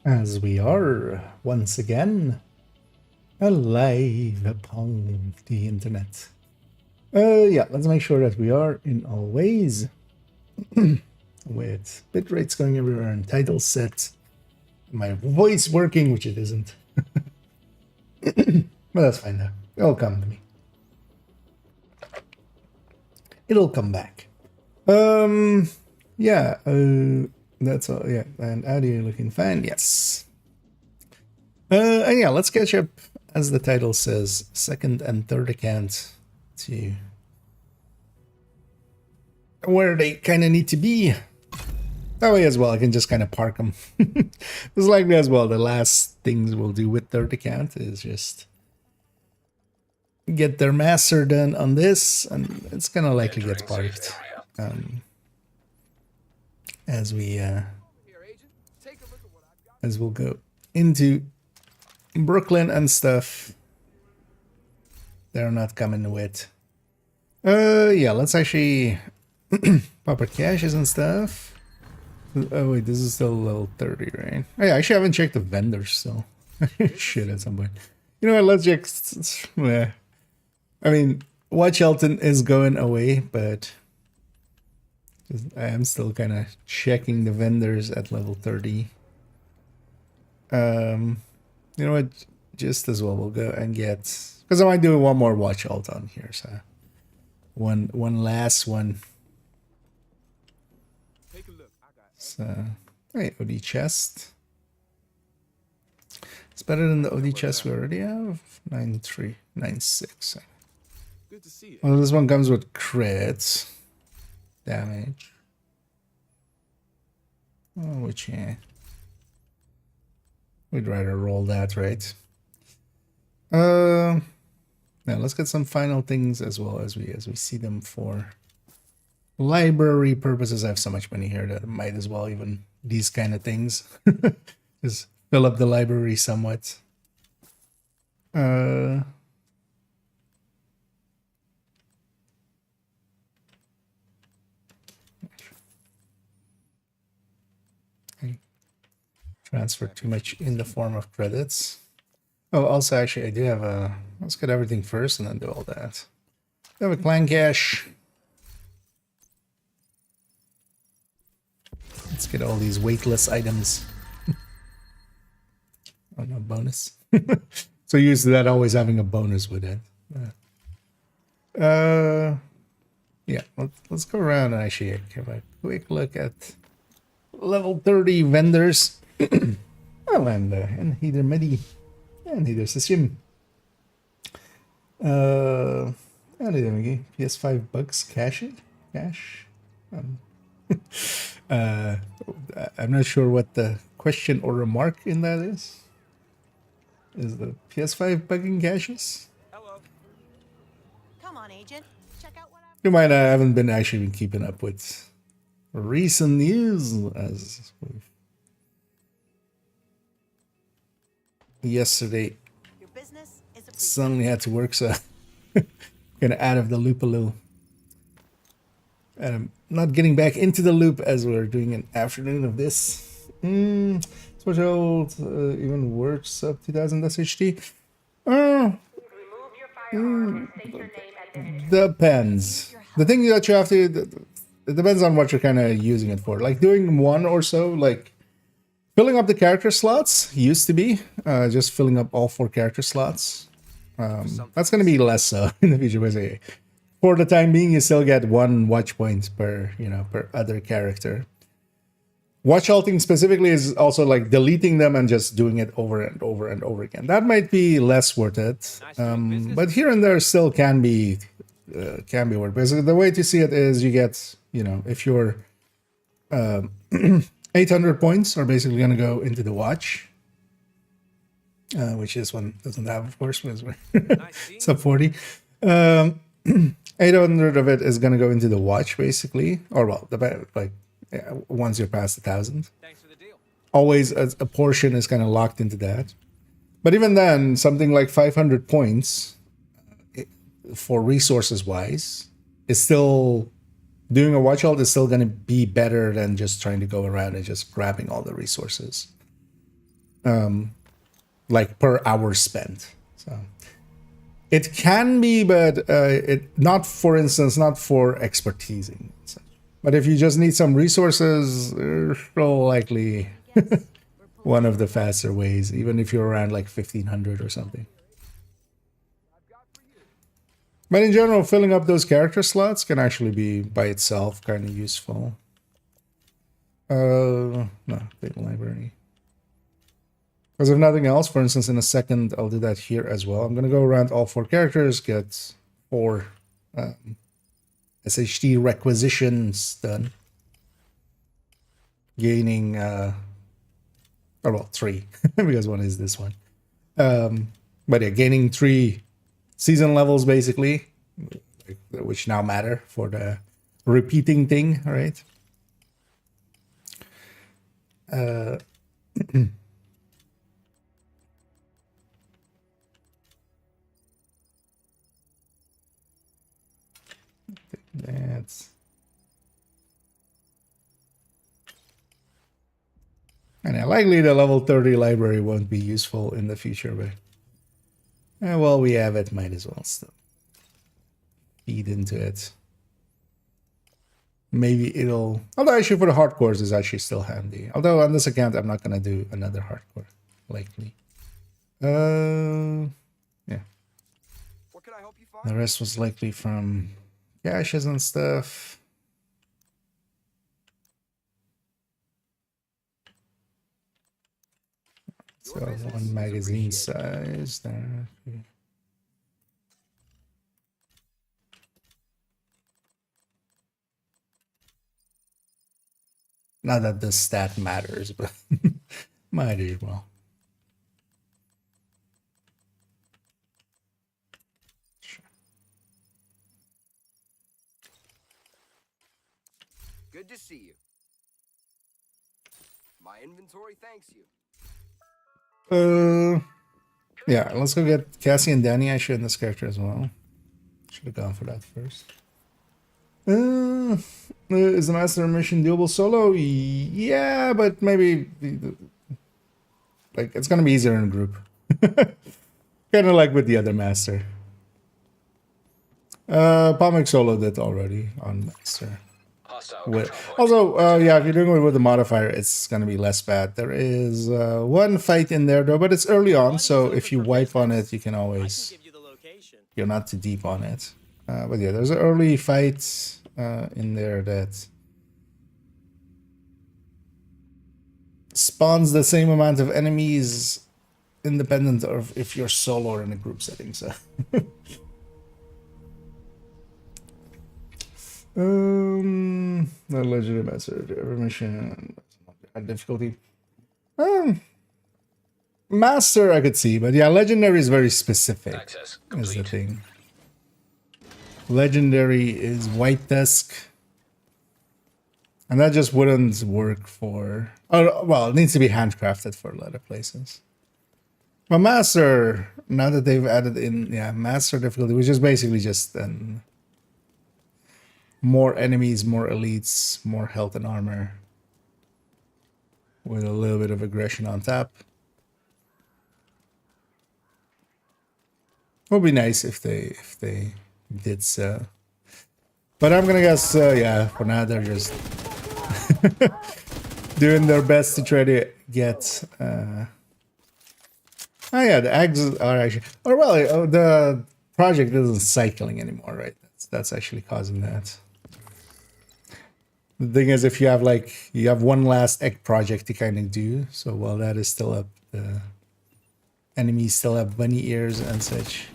As we are once again alive upon the internet. Yeah, let's make sure that we are in all ways with bitrates going everywhere and titles set. My voice working, which it isn't. But that's fine now. It'll come to me. It'll come back. Yeah, that's all. Yeah, and audio looking fine. Yes. And yeah, let's catch up, as the title says, second and third account to where they kind of need to be. That way as well, I can just kind of park them. It's likely as well, the last things we'll do with third account is just get their master done on this, and it's gonna likely get parked. As we'll go into Brooklyn and stuff. They're not coming with. Yeah, let's actually pop our caches and stuff. Oh wait, this is still level 30, right? Oh yeah, I actually haven't checked the vendors, so shit at some point. You know what, let's check. Yeah. I mean, Watch Elton is going away, but I am still kind of checking the vendors at level 30. You know what? Just as well, we'll go and get, because I might do one more Watch Alt on here. So one last one. Take a look. I got it. So hey, OD chest. It's better than the OD chest we already have. 9396. Good to see you. Well, this one comes with crits damage. Oh, which yeah. We'd rather roll that, right? Now let's get some final things as well as we see them for library purposes. I have so much money here that I might as well even these kind of things. Just fill up the library somewhat. Transfer too much in the form of credits. Oh, also, actually, I do have a... Let's get everything first and then do all that. I have a clan cache. Let's get all these weightless items. Oh, no, bonus. So used to that always having a bonus with it. Yeah, let's go around and actually have a quick look at level 30 vendors. Oh, and Heather Medi and Heather System. And PS5 bucks cash. I'm not sure what the question or remark in that is. Is the PS5 bugging caches? Hello. Come on, agent. Check out what I've... You might I haven't been actually been keeping up with recent news as yesterday Your business is a suddenly had to work, so kind of out of the loop a little. And I'm not getting back into the loop as we're doing an afternoon of this. Switch old, even worse up 2000 SHD. Remove your firearm and state your name at the entry. Depends. The thing that you have to, it depends on what you're kind of using it for. Like doing one or so, like filling up the character slots used to be just filling up all 4 character slots. That's going to be less so in the future. But for the time being, you still get 1 watch point per, per other character. Watch alting specifically is also like deleting them and just doing it over and over and over again. That might be less worth it, but here and there still can be worth. Because the way to see it is you get, if you're 800 points are basically going to go into the watch, which this one doesn't have, of course, because we're sub 40. 800 of it is going to go into the watch, basically, or well, once you're past 1,000. Thanks for the deal. Always a portion is kind of locked into that. But even then, something like 500 points for resources wise is still doing a watch alt is still going to be better than just trying to go around and just grabbing all the resources. like per hour spent. So it can be, but it not, for instance, not for expertising. But if you just need some resources, they're still likely one of the faster ways, even if you're around like 1500 or something. But in general, filling up those character slots can actually be by itself kind of useful. No, data library. Because if nothing else, for instance, in a second, I'll do that here as well. I'm going to go around all 4 characters, get 4 SHD requisitions done. Gaining, oh well, 3, because one is this one. But yeah, gaining 3 season levels, basically, which now matter for the repeating thing, right? That's... And yeah, likely the level 30 library won't be useful in the future, but well, we have it, might as well still feed into it. Maybe it'll... Although actually for the hardcores is actually still handy. Although on this account I'm not gonna do another hardcore, likely. Yeah. What can I help you find? The rest was likely from caches and stuff. So one magazine size there. Not that the stat matters, but might as well. Sure. Good to see you. My inventory thanks you. Yeah, let's go get Cassie and Danny actually in this character as well. Should have gone for that first. Is the master mission doable solo? Yeah, but maybe like it's gonna be easier in a group. Kind of like with the other master. Palmic soloed it already on master. Also, yeah, if you're doing it with a modifier, it's gonna be less bad. There is one fight in there though, but it's early on, so if you wipe on it, you can always. You're not too deep on it. But yeah, there's an early fight in there that spawns the same amount of enemies independent of if you're solo or in a group setting. So the legendary master every mission difficulty. Master I could see, but yeah, legendary is very specific. Access complete. Is the thing. Legendary is white desk, and that just wouldn't work for. Oh well, it needs to be handcrafted for a lot of places. But master, now that they've added in, yeah, master difficulty, which is basically just more enemies, more elites, more health and armor, with a little bit of aggression on top. Would be nice if they did so. But I'm gonna guess, yeah, for now they're just doing their best to try to get. Oh yeah, the eggs are actually. Oh well, the project isn't cycling anymore, right? That's actually causing that. The thing is, if you have you have one last egg project to kind of do, so while that is still up, the enemies still have bunny ears and such.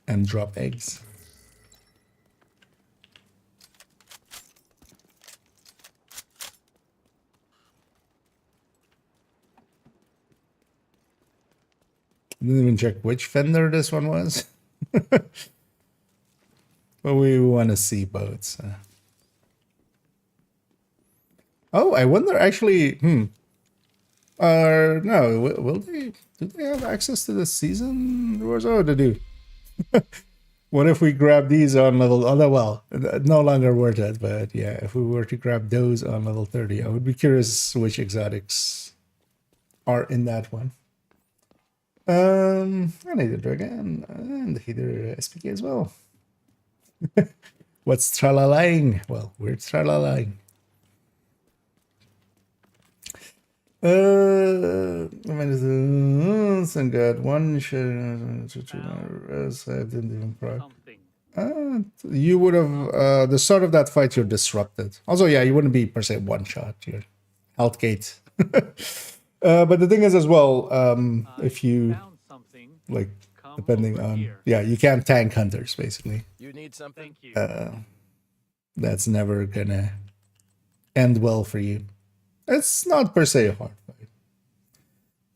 And drop eggs. Didn't even check which fender this one was. But we want to see both. So. Oh, I wonder actually. No, will they? Do they have access to the season? Oh, they do. What if we grab these on level? Oh, well, no longer worth it. But yeah, if we were to grab those on level 30, I would be curious which exotics are in that one. I need a dragon and either SPK as well. What's tralalying? Well, we're tralalying. I got one rest. I didn't even proc. You would have the start of that fight. You're disrupted. Also, yeah, you wouldn't be per se one shot. You're health gate. But the thing is as well, if you like, depending on you can't tank hunters basically. You need something? That's never gonna end well for you. It's not per se a hard fight.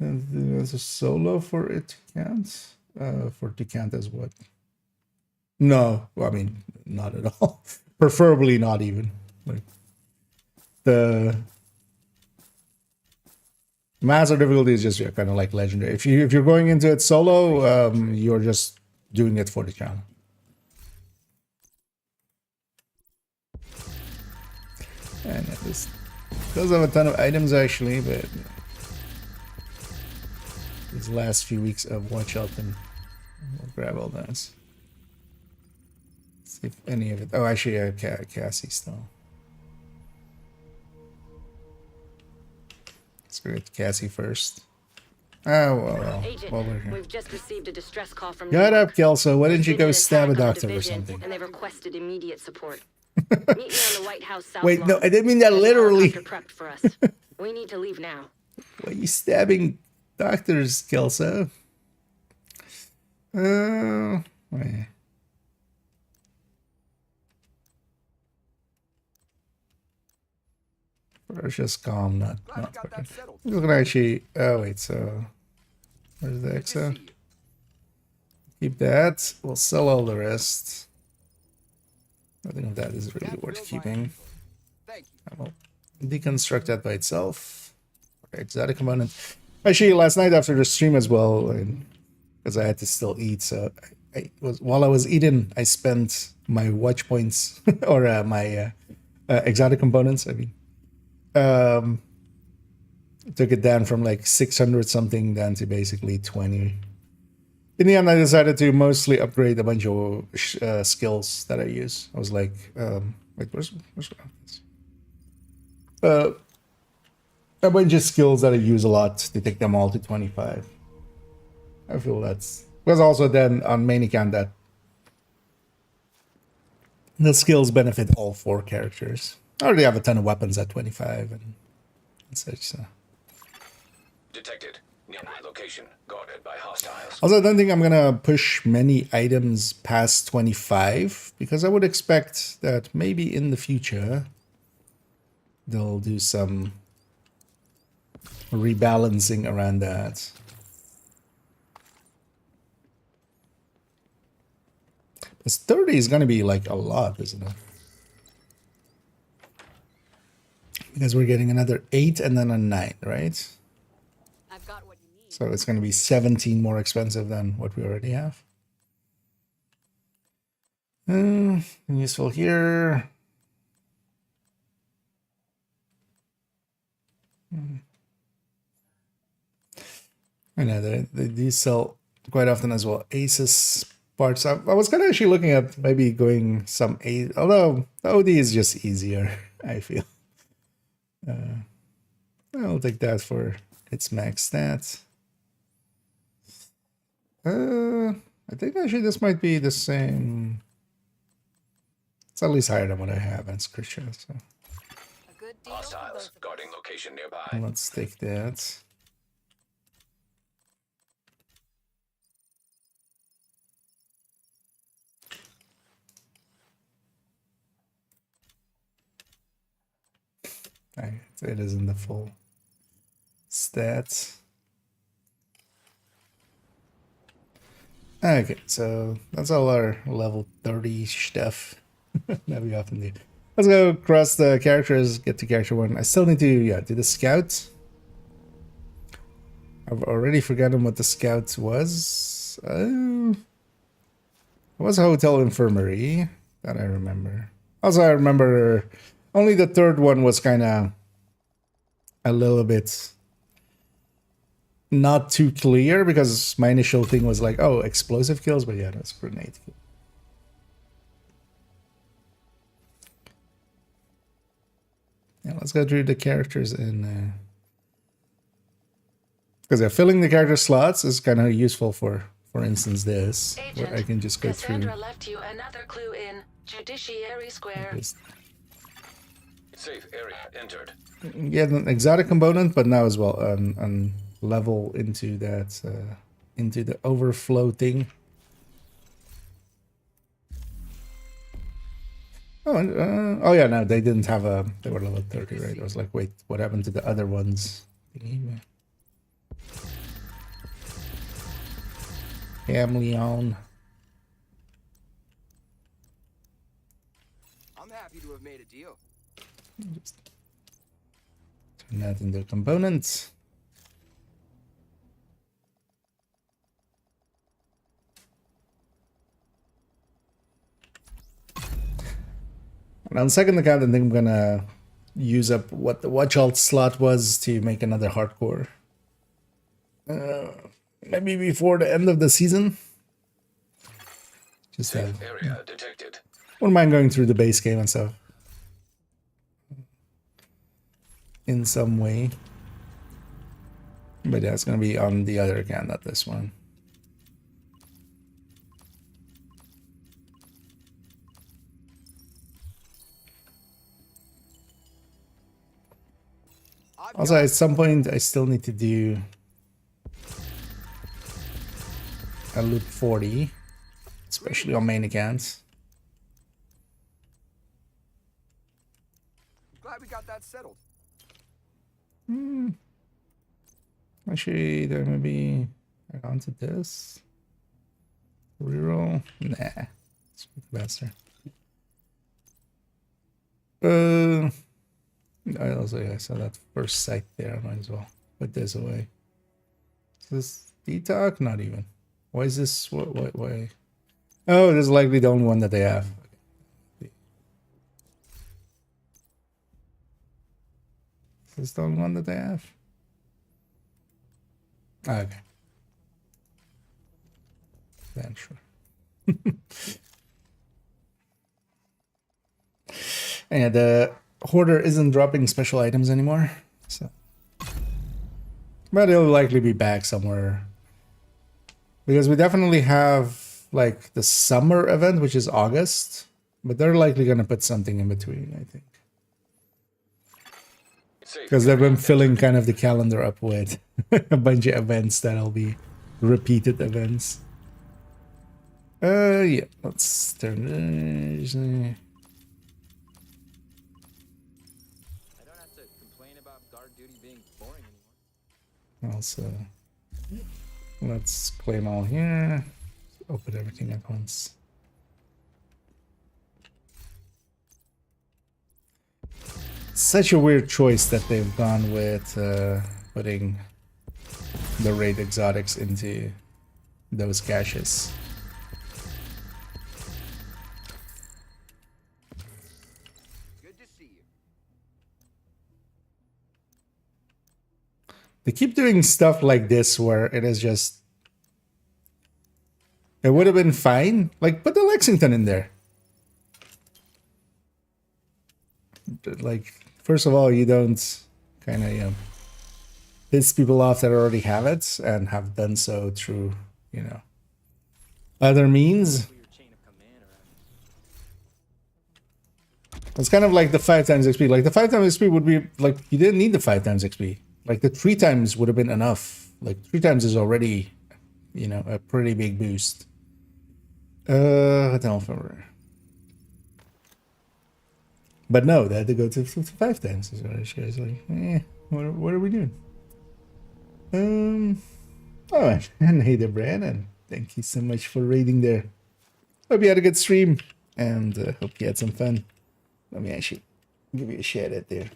And there's a solo for it can't. For Decant as what? No, well, I mean not at all. Preferably not even. Like the master difficulty is just kind of like legendary. If you're going into it solo, you're just doing it for the channel. And this does have a ton of items actually, but these last few weeks of watch out and we'll grab all those. See if any of it. Oh, actually, Cassie still. Let's go get Cassie first. Oh, well. Agent, While we're here. we've just received a distress call from Get New up, York. Kelso. Why didn't you go There's been stab a an attack on doctor the or division, something? And they've requested immediate support. Meet me on the White House South Wait, no, Lawn. I didn't mean that There's a literally. helicopter prepped for us. We need to leave now. Why are you stabbing doctors, Kelso? Wait. Let's just calm, not Glad you got fucking. that settled. You can actually. Oh wait, so where's the Good to exo? see you. Keep that. We'll sell all the rest. Nothing of that is really That worth feels keeping. like- Thank you. I will deconstruct that by itself. Okay, exotic component. Actually, last night after the stream as well, because I had to still eat, so I was while I was eating, I spent my watch points or my exotic components. I mean, took it down from like 600 something down to basically 20. In the end, I decided to mostly upgrade a bunch of skills that I use. I was like, wait, where's a bunch of skills that I use a lot to take them all to 25. I feel that's because also then on main account that the skills benefit all 4 characters. I already have a ton of weapons at 25 and such. So. Detected. Nearby location. Guarded by hostiles. Also, I don't think I'm gonna push many items past 25 because I would expect that maybe in the future they'll do some rebalancing around that. Because 30 is gonna be like a lot, isn't it? Because we're getting another 8 and then a 9, right? I've got what you need. So it's going to be 17 more expensive than what we already have. Useful here. I know they do sell quite often as well. Aces parts. I was kind of actually looking at maybe going some A, although the OD is just easier, I feel. I'll take that for its max stats. I think actually this might be the same. It's at least higher than what I have in Christian. So A good deal for Hostiles. both of us. Guarding location nearby. let's take that. Alright, it is in the full stats. Okay, so that's all our level 30 stuff that we often do. Let's go across the characters, get to character 1. I still need to, do the scout. I've already forgotten what the scout was. It was a hotel infirmary that I remember. Also, I remember only the third one was kind of a little bit not too clear because my initial thing was like, oh, explosive kills, but yeah, that's grenade kill. Yeah, let's go through the characters in because filling the character slots is kind of useful for instance, this Agent, where I can just go Cassandra through. left you another clue in Judiciary Square. Just Safe area entered. get an exotic component, but now as well level into that into the overflow thing. Oh yeah, no, they didn't have a. They were level 30, right? I was like, wait, what happened to the other ones? Camleon. I'm happy to have made a deal. Just turn that into components. And on second account, I think I'm gonna use up what the watch alt slot was to make another hardcore. Maybe before the end of the season. Just Safe area detected. wouldn't mind going through the base game and stuff. In some way. But yeah, it's gonna be on the other account, not this one. Also, at some point, I still need to do a loot 40, especially on main accounts. Glad we got that settled. Actually, there may be onto this. Reroll? Nah. It's faster. I also, yeah, I saw that first site there. I might as well put this away. Is this detox? Not even. Why is this? Why? Oh, this is likely the only one that they have. Is this the only one that they have? Okay. Then sure. And the Hoarder isn't dropping special items anymore, so. But it'll likely be back somewhere. Because we definitely have, like, the summer event, which is August. But they're likely going to put something in between, I think. Because they've been filling kind of the calendar up with a bunch of events that'll be repeated events. Yeah, let's turn this. I don't have to complain about guard duty being boring anymore. Also, let's claim all here. Open everything at once. Such a weird choice that they've gone with putting the raid exotics into those caches. Good to see you. They keep doing stuff like this where it is just... It would have been fine. Like, put the Lexington in there. Like, first of all, you don't kind of, you know, piss people off that already have it and have done so through, you know, other means. It's kind of like the 5 times XP. Like, the 5 times XP would be, like, you didn't need the 5 times XP. Like, the 3 times would have been enough. Like, 3 times is already, you know, a pretty big boost. I don't remember. But no, they had to go to 5 times. So she was like, what are we doing? Oh, and hey there, Brandon. Thank you so much for raiding there. Hope you had a good stream, and hope you had some fun. Let me actually give you a shout out there.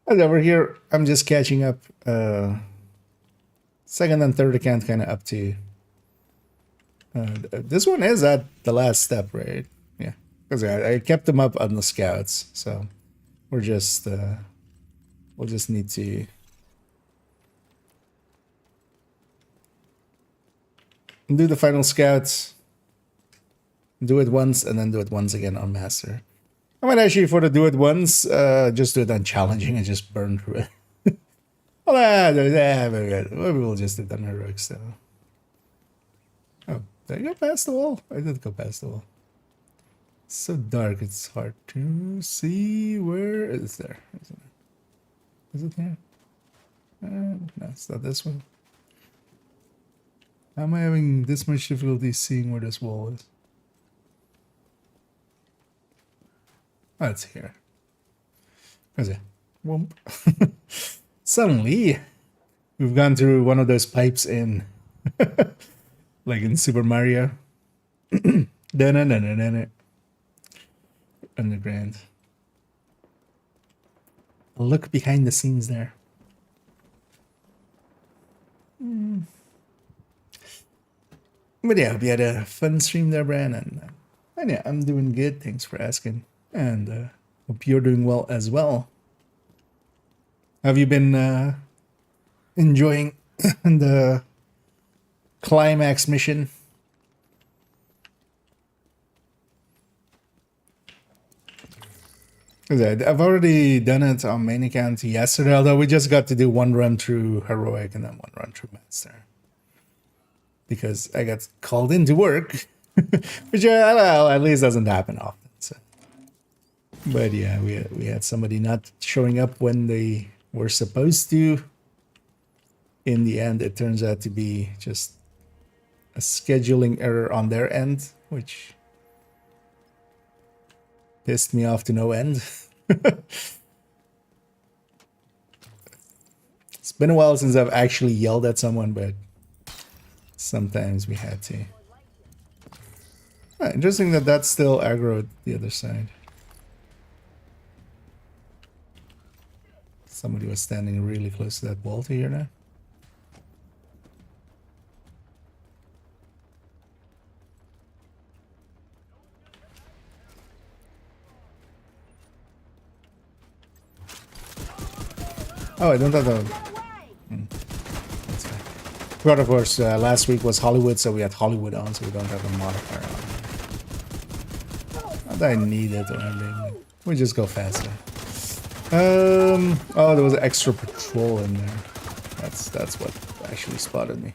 As over here, I'm just catching up. Second and third account kind of up to This one is at the last step, right? Yeah, because I kept them up on the scouts, so we're just we'll just need to do the final scouts, do it once, and then do it once again on master. I might actually, for the do it once, just do it on challenging and just burn through it. Well, maybe we'll just do it on heroics though. Oh, did I go past the wall? I did go past the wall. It's so dark, it's hard to see where is there. Is it here? No, it's not this one. How am I having this much difficulty seeing where this wall is? Oh, it's here. Where's it? Whoomp. Suddenly, we've gone through one of those pipes in, like in Super Mario. Underground. A look behind the scenes there. But yeah, we had a fun stream there, Brandon. And yeah, I'm doing good. Thanks for asking. And hope you're doing well as well. Have you been enjoying the Climax mission? I've already done it on main account yesterday, although we just got to do one run through heroic and then one run through master. Because I got called into work, which well, at least doesn't happen often. So. But yeah, we had somebody not showing up when they were supposed to. In the end, it turns out to be just a scheduling error on their end, which pissed me off to no end. It's been a while since I've actually yelled at someone, but sometimes we had to. Interesting that that's still aggroed the other side. Somebody was standing really close to that wall to here now. Oh, I don't have the... That's fine. But of course, last week was Hollywood, so we had Hollywood on, so we don't have a modifier on. Not that I need it or anything. We just go faster. Oh, there was an extra patrol in there. That's what actually spotted me.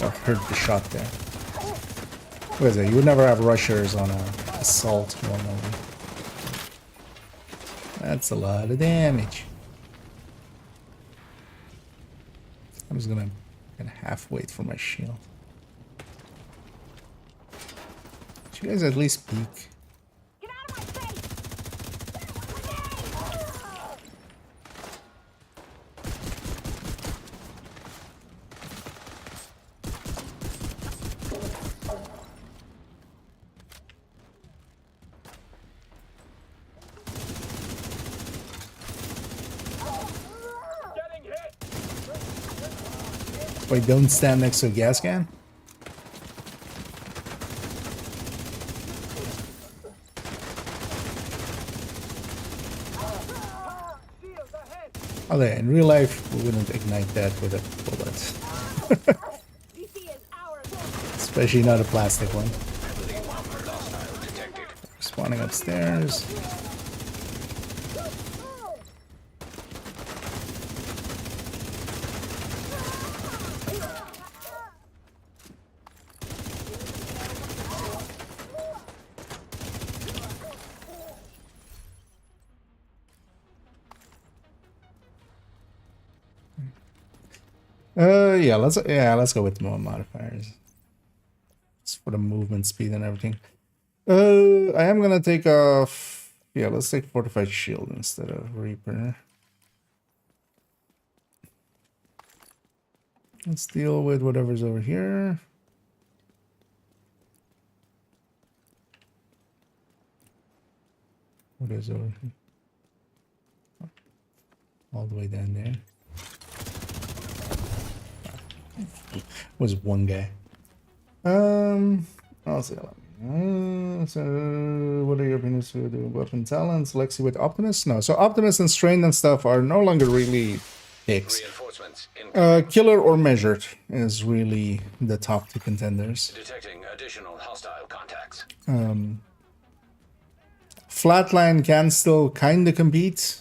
Or heard the shot there. What is it? You would never have rushers on an assault normally. That's a lot of damage. I'm just gonna half wait for my shield. Should you guys at least peek? Get out of my face! Wait, don't stand next to a gas can? Oh, yeah, in real life, we wouldn't ignite that with a bullet. Especially not a plastic one. Spawning upstairs. Let's go with more modifiers. It's for the movement speed and everything. I am gonna take off. Yeah, let's take fortified shield instead of Reaper. Let's deal with whatever's over here. What is over here? All the way down there. Was one guy. I'll see. So, what are your opinions to do? Weapon talents, Lexi with Optimus? No, so Optimus and Strain and stuff are no longer really picks. Reinforcements in Killer or Measured is really the top two contenders. detecting additional hostile contacts. Flatline can still kind of compete,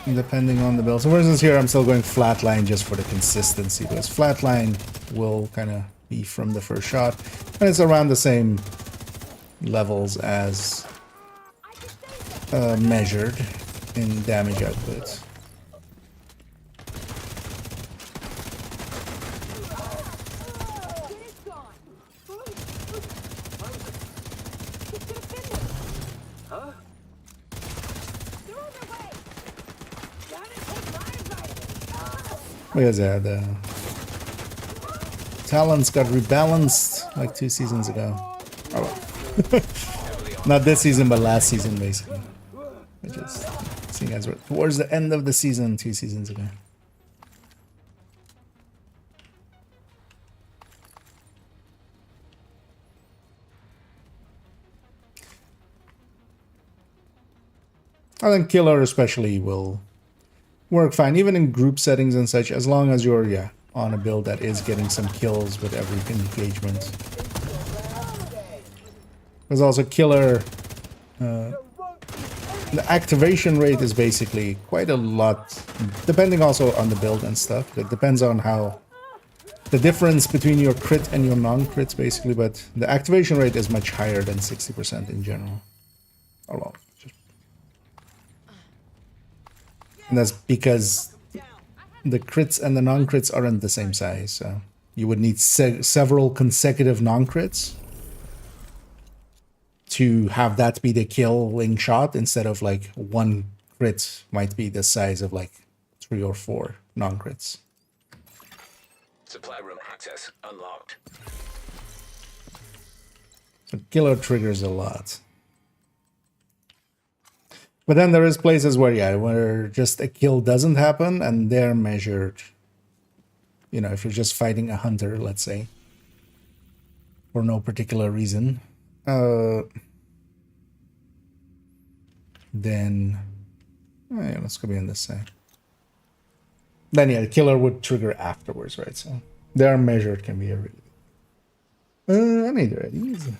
depending on the build. So for instance here I'm still going Flatline just for the consistency, because Flatline will kind of be from the first shot, and it's around the same levels as Measured in damage output. Where's that? The talents got rebalanced like 2 seasons ago. Oh well. Not this season, but last season, basically. Which is, seeing as we're towards the end of the season 2 seasons ago. I think Killer especially will work fine, even in group settings and such, as long as you're, on a build that is getting some kills with every engagement. There's also Killer, the activation rate is basically quite a lot, depending also on the build and stuff. It depends on how, the difference between your crit and your non-crits basically, but the activation rate is much higher than 60% in general. Oh well. And that's because the crits and the non-crits aren't the same size, so you would need several consecutive non-crits to have that be the killing shot, instead of like one crit might be the size of like 3 or 4 non-crits. Supply room access unlocked. So Killer triggers a lot. But then there is places where, where just a kill doesn't happen, and they're measured. You know, if you're just fighting a hunter, let's say, for no particular reason, then, let's go be on this side. Then the Killer would trigger afterwards, right? So they're measured can be a really. I need the readies.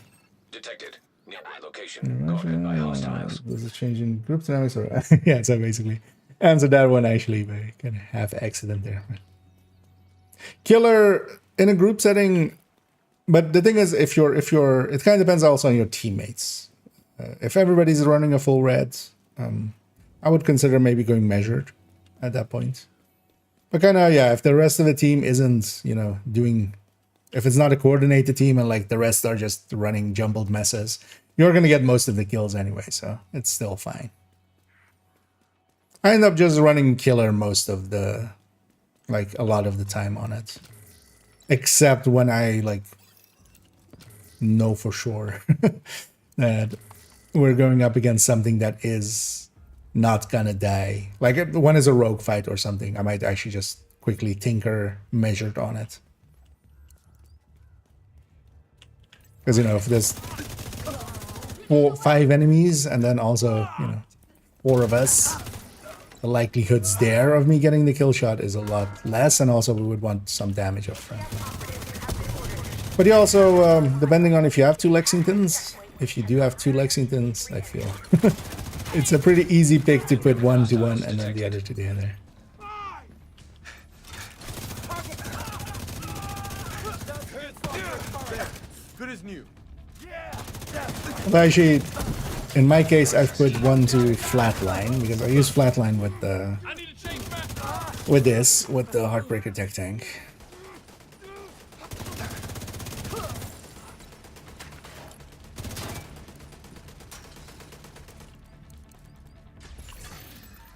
Detected. Nearby location. Guarded by hostiles. Does it change in group dynamics? Or yeah, so basically answer that one actually by kind of half accident there. Killer in a group setting, but the thing is, if you're, it kind of depends also on your teammates. If everybody's running a full red, I would consider maybe going measured at that point. But kind of, if the rest of the team isn't, doing, if it's not a coordinated team and like the rest are just running jumbled messes, you're going to get most of the kills anyway, so it's still fine. I end up just running Killer most of the, like a lot of the time on it. Except when I like know for sure that we're going up against something that is not gonna die. Like if one is a rogue fight or something, I might actually just quickly tinker measured on it. Because, if there's 5 enemies and then also, 4 of us, the likelihoods there of me getting the kill shot is a lot less, and also we would want some damage up front. But you also, depending on if you have 2 Lexingtons, if you do have 2 Lexingtons, I feel it's a pretty easy pick to put one to one and then the other to the other. Good as new. Well, actually, in my case, I've put one to flatline because I use flatline with the with the Heartbreaker Tech Tank.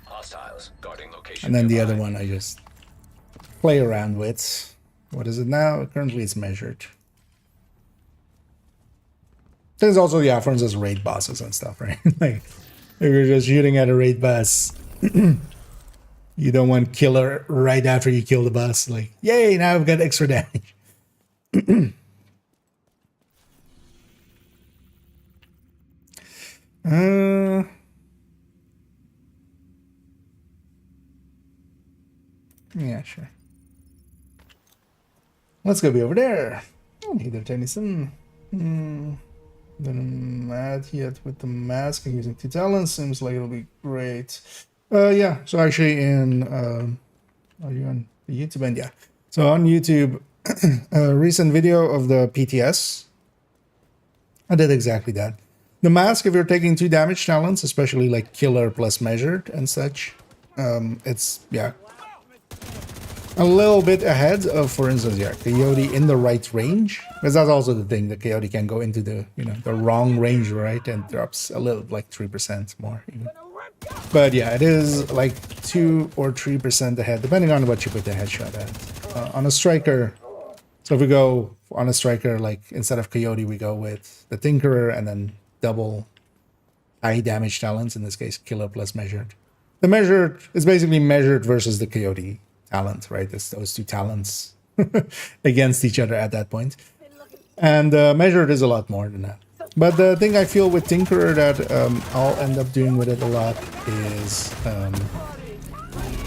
Hostiles guarding location. And then the nearby. other one I just play around with. What is it now? Currently it's measured. There's also, for instance, raid bosses and stuff, right? Like, if you're just shooting at a raid boss, You don't want killer right after you kill the boss. Like, yay, now I've got extra damage. Yeah, sure. Let's go be over there. Hey there, Tennyson. Then I'm mad yet with the mask and using 2 talents. Seems like it'll be great. Yeah, so actually in are you on YouTube? And yeah. So on YouTube, a recent video of the PTS, I did exactly that. The mask, if you're taking 2 damage talents, especially like killer plus measured and such, it's, yeah, a little bit ahead of, for instance, yeah, Coyote in the right range. Because that's also the thing, the Coyote can go into the, you know, the wrong range, right? And drops a little, like 3% more even. But yeah, it is like 2 or 3% ahead, depending on what you put the headshot at. On a striker, so if we go on a striker, like instead of Coyote, we go with the Tinkerer and then double high damage talents, in this case, killer plus measured. The measured is basically measured versus the Coyote talent, right? It's those 2 talents against each other at that point. And measured is a lot more than that. But the thing I feel with Tinkerer that I'll end up doing with it a lot is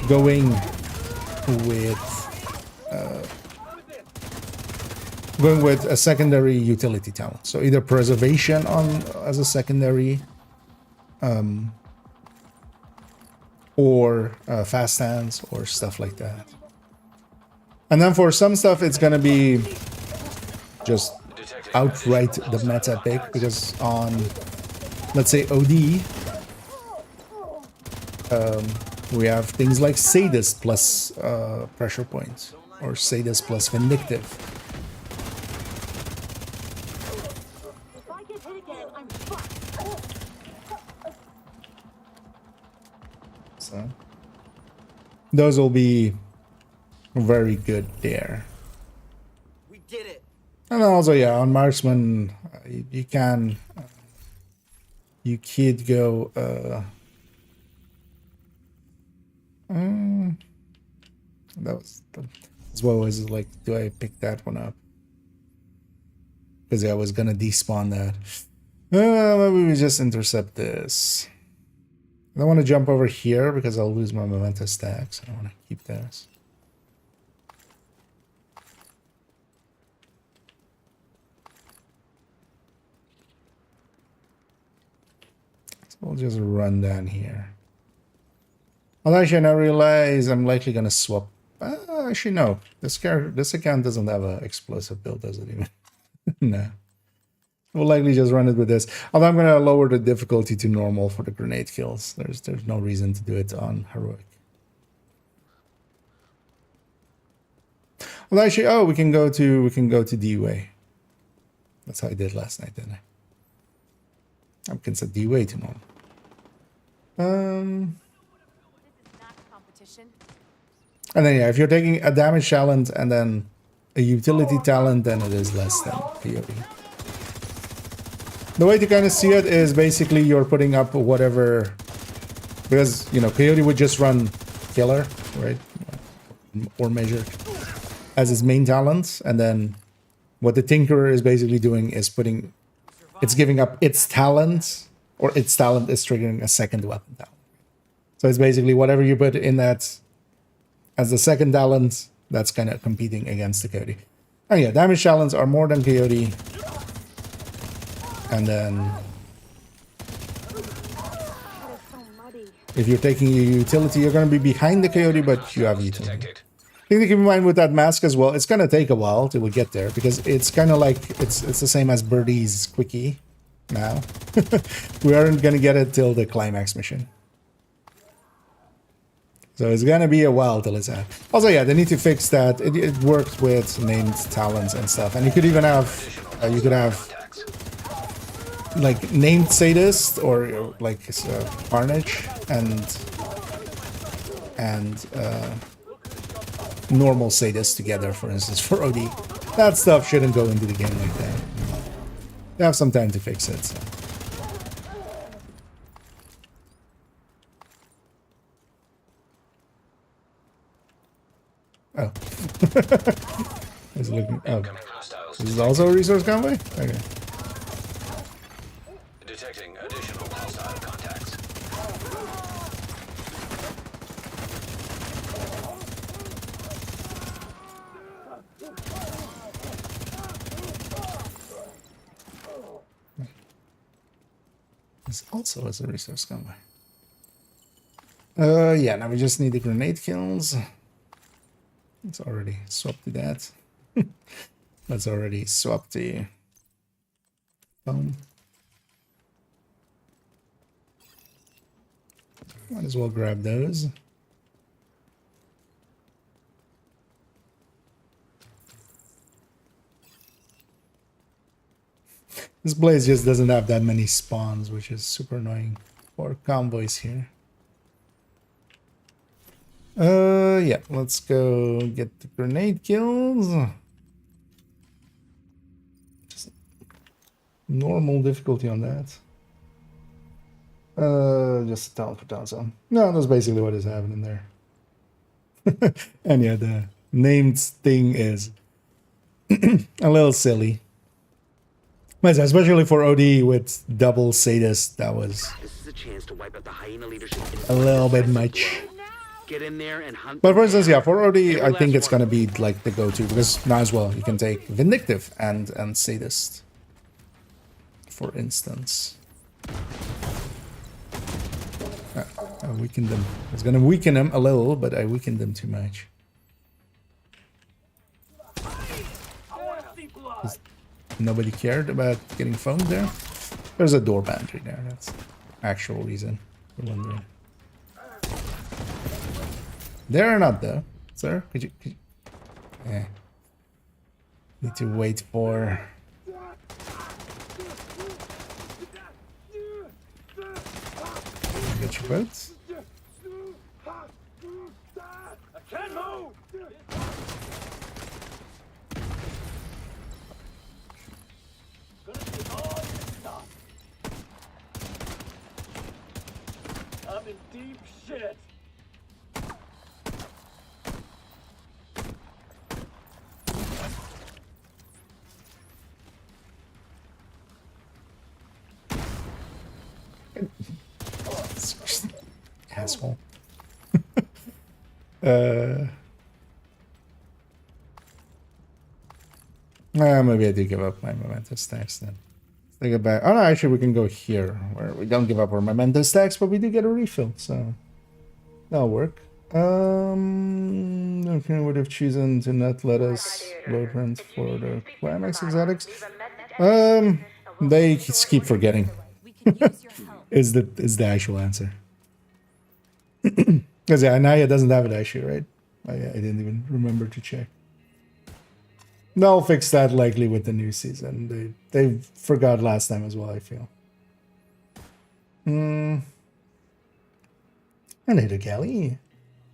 going with a secondary utility talent. So either preservation on as a secondary, or fast hands or stuff like that. And then for some stuff, it's gonna be just outright the meta pick, because on, let's say, OD, we have things like Sadist plus pressure points, or Sadist plus Vindictive. So those will be very good there. We did it. And also, yeah, on Marksman, you can, you could go, that's what was like, do I pick that one up? Because I was gonna despawn that. Maybe we just intercept this. I don't want to jump over here because I'll lose my memento stacks. I want to keep this. So we'll just run down here. Although actually, I realize I'm likely going to swap. Actually, no. This account doesn't have an explosive build, does it even? No. We'll likely just run it with this. Although I'm going to lower the difficulty to normal for the grenade kills. There's no reason to do it on heroic. Well, actually, oh, we can go to D-Way. That's how I did last night, didn't I? I can set D-Way to normal. And then yeah, if you're taking a damage talent and then a utility talent, then it is less than Coyote. The way to kind of see it is basically you're putting up whatever, because, you know, Coyote would just run killer, right? Or measured as his main talent. And then what the Tinkerer is basically doing is it's giving up its talent, or its talent is triggering a second weapon talent. So it's basically whatever you put in that as the second talent, that's kind of competing against the Coyote. Oh yeah, damage talents are more than Coyote. And then if you're taking a utility, you're going to be behind the Coyote, but you have utility. Thing to keep in mind with that mask as well, it's going to take a while till we get there, because it's kind of like, it's the same as Birdie's Quickie now. We aren't going to get it till the Climax mission. So it's going to be a while till it's out. Also, yeah, they need to fix that. It worked with named talents and stuff. And you could even have, like named Sadist or like Carnage and normal Sadist together, for instance, for OD. That stuff shouldn't go into the game like that. They have some time to fix it. So. Oh. It's looking. Oh. Incoming hostiles. This is also a resource convoy? Okay. Detecting additional hostile contacts. This also is a resource convoy. Yeah, now we just need the grenade kills. Let's already swap to that. Let's already swap to foam. Might as well grab those. This blaze just doesn't have that many spawns, which is super annoying for convoys here. Yeah, let's go get the grenade kills. Just normal difficulty on that. Just a talent for talent zone. No, that's basically what is happening there. And yeah, the named thing is a little silly. But especially for OD with double sadist, that was This is a chance to wipe out the hyena leadership. a little bit much. Get in there and hunt. But for instance, yeah, for OD, I think it's gonna be like the go-to because now as well you can take vindictive and sadist. For instance, I weakened them. I was gonna weaken them a little, but I weakened them too much. Nobody cared about getting foamed there. There's a door boundary there. That's actual reason for wondering. There or not though, sir? Could you yeah. Need to wait for. Get your boats. I can't move. I'm in deep shit. Asshole. Maybe I do give up my memento stacks then. Think about. Oh no, actually we can go here where we don't give up our memento stacks, but we do get a refill, so that'll work. Okay, would have chosen to not let us load rent for the Climax exotics. They just keep forgetting. We can use your help. Is the actual answer? Because yeah, Anaya doesn't have it actually, right? I didn't even remember to check. They'll fix that likely with the new season. They forgot last time as well, I feel. I need a galley.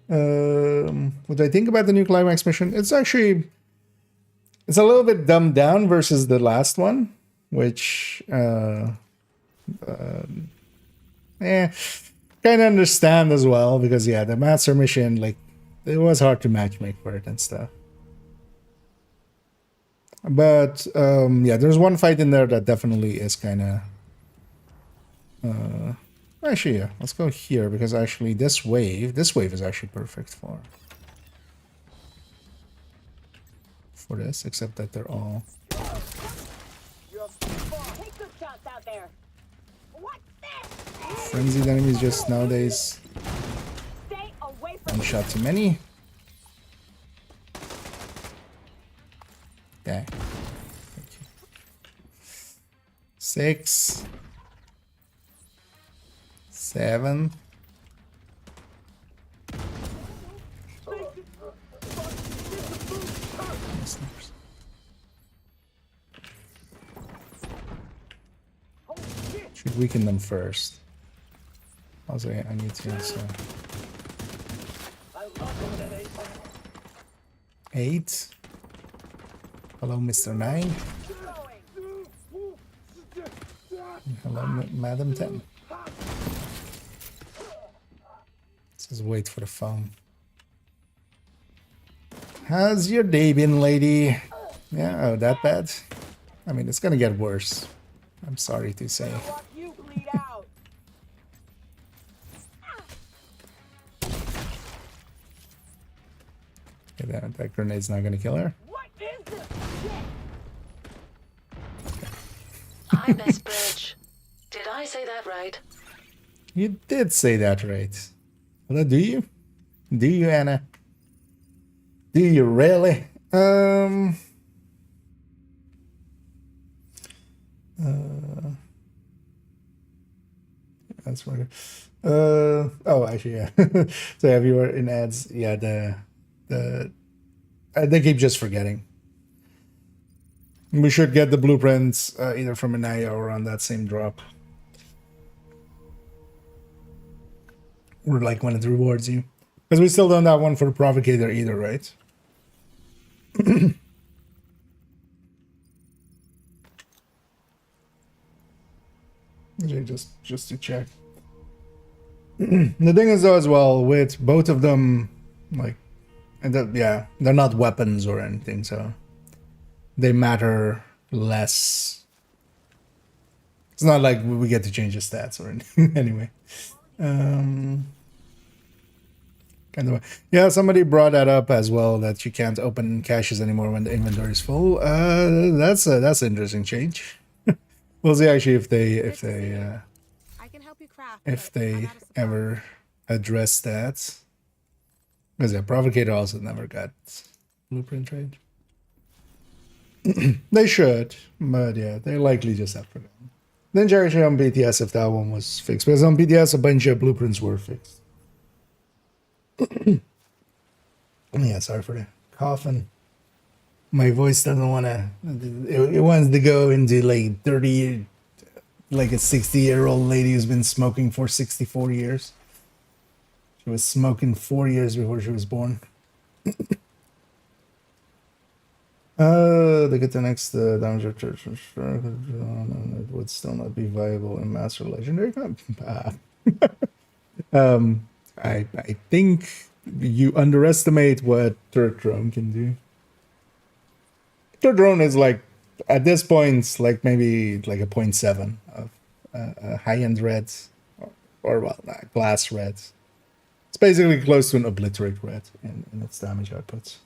What I think about the new Climax mission? It's a little bit dumbed down versus the last one, which kind of understand as well because yeah, the master mission, like, it was hard to matchmake for it and stuff. But yeah, there's one fight in there that definitely is kind of actually, yeah, let's go here because actually this wave is actually perfect for this, except that they're all Take good shots out there. What's this? frenzied enemies just nowadays. Stay away from One shot too many. Okay. Thank you. 6, 7. Should weaken them first. Also, I need to. So. 8. Hello, Mr. 9. Hello, Madam 10. Let's just wait for the phone. How's your day been, lady? Yeah, oh, that bad? I mean, it's gonna get worse. I'm sorry to say. You bleed out. Okay, that grenade's not gonna kill her. What is this? Hi, Miss Bridge. Did I say that right? You did say that right. Well, do you? Do you, Anna? Do you really? That's weird. Oh, actually, yeah. So if you were in ads, yeah, they keep just forgetting. We should get the blueprints either from Anaya or on that same drop. Or like when it rewards you. Because we still don't have one for the provocator either, right? just to check. The thing is though as well, with both of them, like, yeah, they're not weapons or anything, so they matter less. It's not like we get to change the stats or anything. Anyway. Kind of, yeah, somebody brought that up as well, that you can't open caches anymore when the inventory is full. That's an interesting change. We'll see actually if I can help you craft. if but I'm they out of supplies. ever address that. Because yeah, provocator also never got blueprint trade. They should, but yeah, they likely just have forgotten. Then actually on BTS if that one was fixed, because on BTS a bunch of blueprints were fixed. Yeah, sorry for the coughing. My voice doesn't want to. It wants to go into like 30, like a 60-year-old lady who's been smoking for 64 years. She was smoking 4 years before she was born. They get the next damage of church. It would still not be viable in Master Legendary. I think you underestimate what Turret Drone can do. Turret Drone is like, at this point, like maybe like a 0.7 of a high-end red, or well, glass red. It's basically close to an obliterate red in its damage outputs.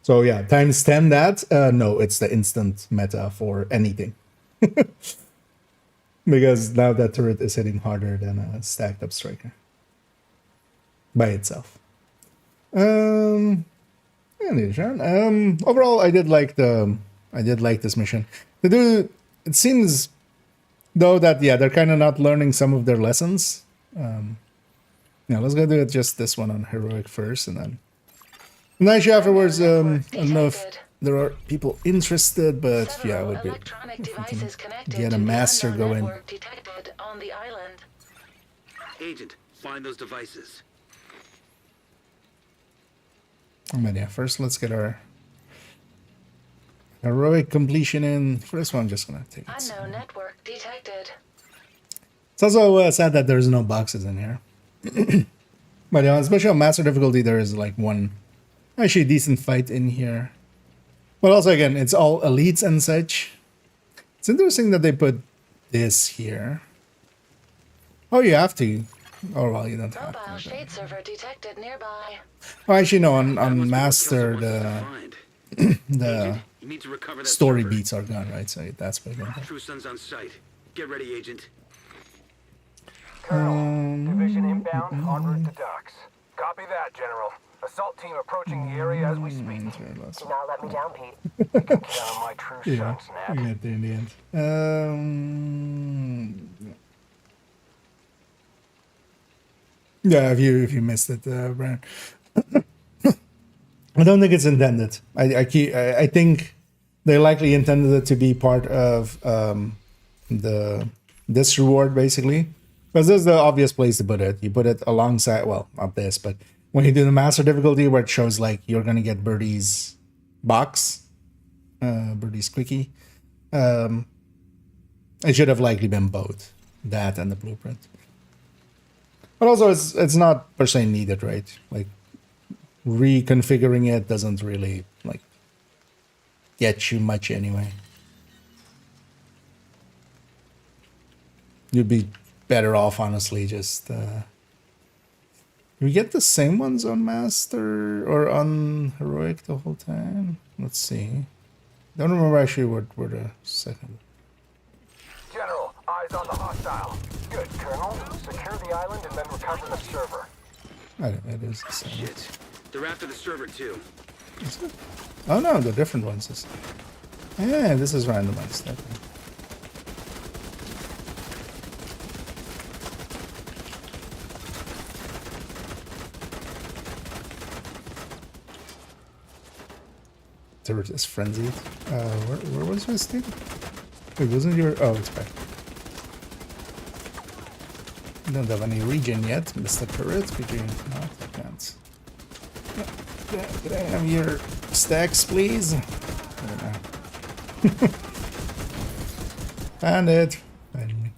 So yeah, times 10 that, no, it's the instant meta for anything. Because now that turret is hitting harder than a stacked up striker. By itself. Overall, I did like this mission. It seems though that yeah, they're kind of not learning some of their lessons. Yeah, let's go do it just this one on heroic first, and then actually afterwards. I don't know if there are people interested, but yeah, it would be if we can get a master going. Detected on the island. Agent, find those devices. But yeah, first let's get our heroic completion in. For this one, I'm just gonna take it. Unknown network detected. It's also sad that there's no boxes in here. But yeah, especially on master difficulty, there is like one actually decent fight in here. But also again, it's all elites and such. It's interesting that they put this here. Oh, you have to. Oh well, you don't have Mobile to. shade server detected nearby. Oh, actually no. That must On be what master, Kelsey the wants us to find. the You need to recover that story server. beats are gone, right? So that's what. True Sun's on site. Get ready, Agent. Colonel, division inbound, en route to docks. Copy that, General. Assault team approaching the area as we speak. Do not let me down, Pete. You can count on my true Yeah, son, we Snap. get there in the end. Yeah, if you missed it, Brian. I don't think it's intended. I think they likely intended it to be part of this reward basically, because this is the obvious place to put it. You put it alongside, well, not this, but when you do the master difficulty where it shows like you're gonna get Birdie's box, Birdie's quickie. It should have likely been both that and the blueprint. But also, it's not per se needed, right? Like, reconfiguring it doesn't really like get you much anyway. You'd be better off, honestly, just we get the same ones on Master or on Heroic the whole time. Let's see. Don't remember actually what were the second. General, eyes on the hostile. Good, Colonel. Secure the island and then recover the server. It is the same. Shit. They're after the server too. Is it? Oh no, the different ones. Yeah, this is randomized. Okay. Turret is frenzied. Where was this thing? Wait, wasn't your... Oh, it's back. You don't have any regen yet, Mr. Turret. Could you... No, I can't. Could I have your stacks, please? I don't know. Found it. Finally.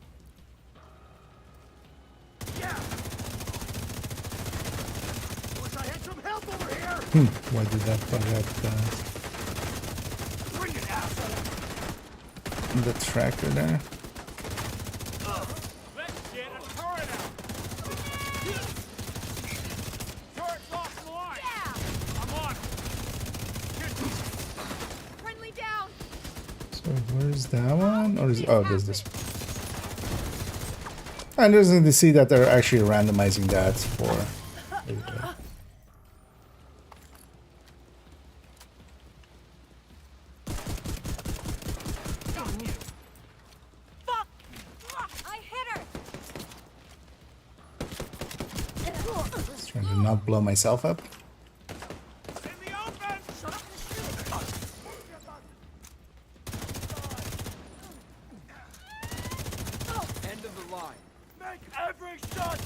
Wish I had some help over here. Why did that bug out Bring it, asshole. the tracker there? Let's get a turret out. Turret lost the line. Yeah. I'm on. Friendly down. So where's that one? Or is... Oh, there's this one. And there's to see that they're actually randomizing that for... Fuck! I hit her. Trying to not blow myself up. In the open. Shut up and shoot. End of the line. Make every shot.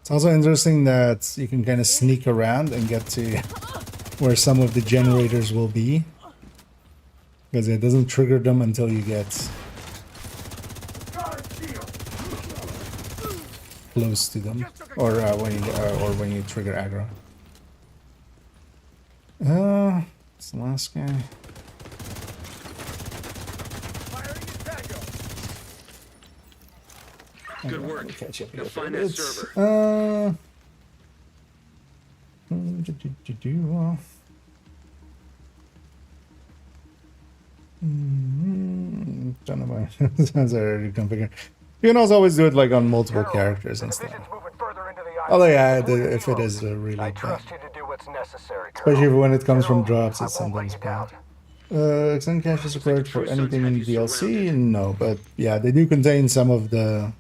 It's also interesting that you can kind of sneak around and get to where some of the generators will be. Because it doesn't trigger them until you get close to them. Or when you trigger aggro. It's the last guy. Firing in tango. Good work. Catch up Now here for a find that bit. server. Well. Don't know why. Sounds already configured. You can also always do it like on multiple characters and stuff. Division's moving further into the island. Although yeah, if it is really I bad. trust you to do what's necessary, Colonel. Especially when it comes from General, drops, I it's won't let sometimes you bad. down. Extend cache is required for True sons anything have in you DLC? surrounded. No, but yeah, they do contain some of the...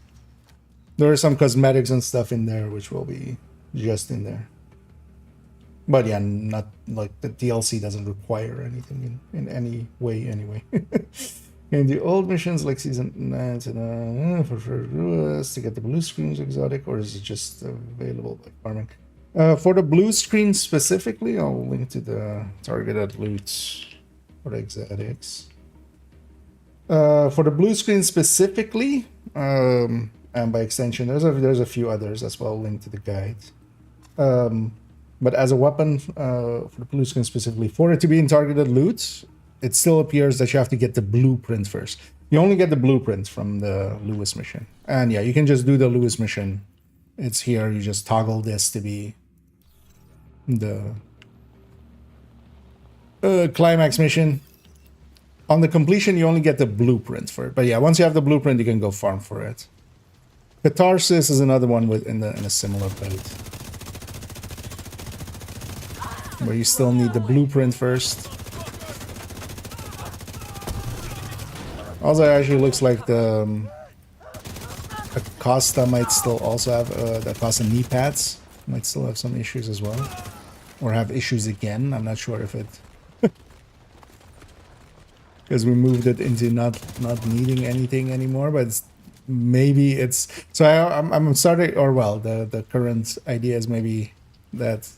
There are some cosmetics and stuff in there which will be just in there. But yeah, not like the DLC doesn't require anything in any way anyway. In the old missions like Season 9 for to get the blue screens exotic, or is it just available by farming? For the blue screen specifically, I'll link to the targeted loot for the exotics. For the blue screen specifically, and by extension, there's a few others as well linked to the guide. But as a weapon, for the blue screen specifically, for it to be in targeted loot, it still appears that you have to get the blueprint first. You only get the blueprint from the Lewis mission. And yeah, you can just do the Lewis mission. It's here, you just toggle this to be the Climax mission. On the completion, you only get the blueprint for it. But yeah, once you have the blueprint, you can go farm for it. Catharsis is another one in a similar boat, where you still need the blueprint first. Also, it actually looks like the Acosta might still also have the Acosta knee pads might still have some issues as well, or have issues again. I'm not sure if it because we moved it into not needing anything anymore, but maybe it's so. I'm starting, or well, the current idea is maybe that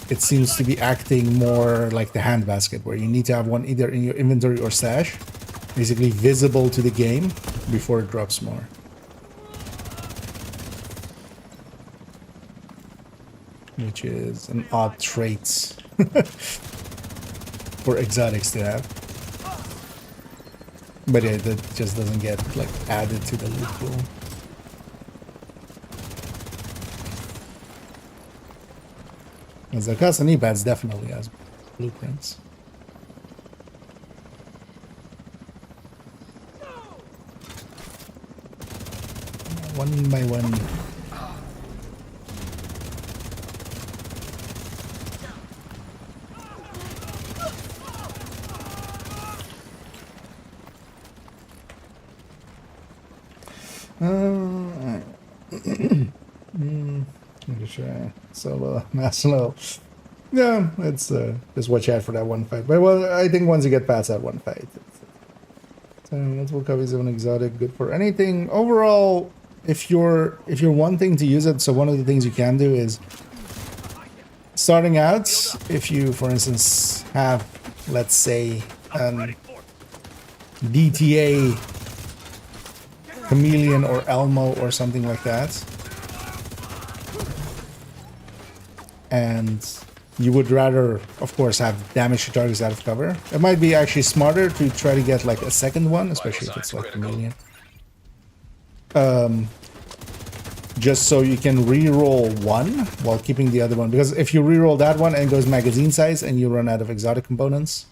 it seems to be acting more like the handbasket, where you need to have one either in your inventory or stash. basically visible to the game before it drops more. Which is an odd trait for exotics to have. But yeah, that just doesn't get like added to the loot pool. As the custom e-pads definitely has blueprints. One by one. Solo, national. Yeah, it's just watch out for that one fight. But well, I think once you get past that one fight, so multiple copies of an exotic, good for anything. Overall, if you're wanting to use it, so one of the things you can do is starting out. If you, for instance, have, let's say, DTA Chameleon or Elmo or something like that, and you would rather, of course, have damage to targets out of cover, it might be actually smarter to try to get like a second one, especially if it's like Chameleon. Just so you can re-roll one while keeping the other one, because if you re-roll that one and it goes magazine size and you run out of exotic components,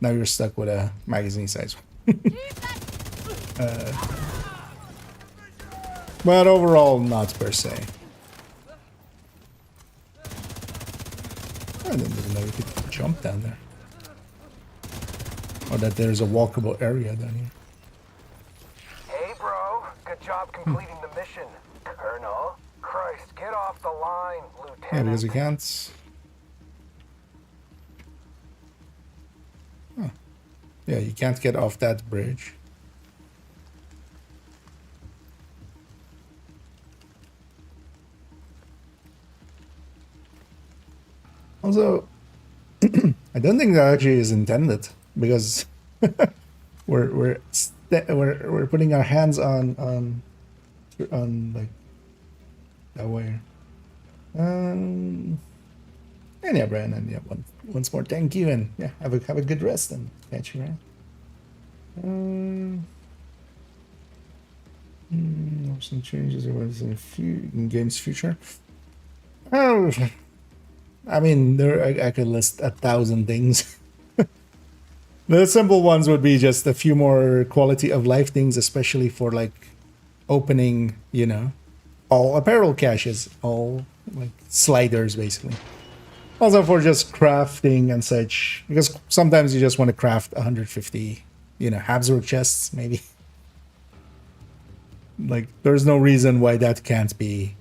now you're stuck with a magazine size one. But overall, not per se. I didn't even know you could jump down there. Or that there's a walkable area down here. Hey, bro. Good job completing the mission. Colonel. Christ, get off the line, Lieutenant. Yeah, because you can't. Huh. Yeah, you can't get off that bridge. Also, I don't think that actually is intended, because we're putting our hands on like that way. And yeah, Brian, and yeah, once more, thank you, and yeah, have a good rest, and catch you around. Some changes in game's future. Oh. I mean, I could list 1,000 things. The simple ones would be just a few more quality of life things, especially for like opening, you know, all apparel caches, all like sliders basically. Also for just crafting and such, because sometimes you just want to craft 150, you know, Habsburg chests maybe. Like, there's no reason why that can't be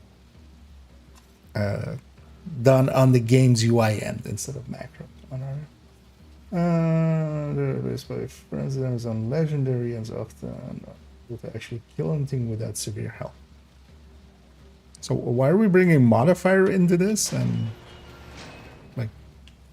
done on the game's UI end instead of macro. Database by presidents on legendary as often with actually kill anything without severe health. So why are we bringing modifier into this? And like,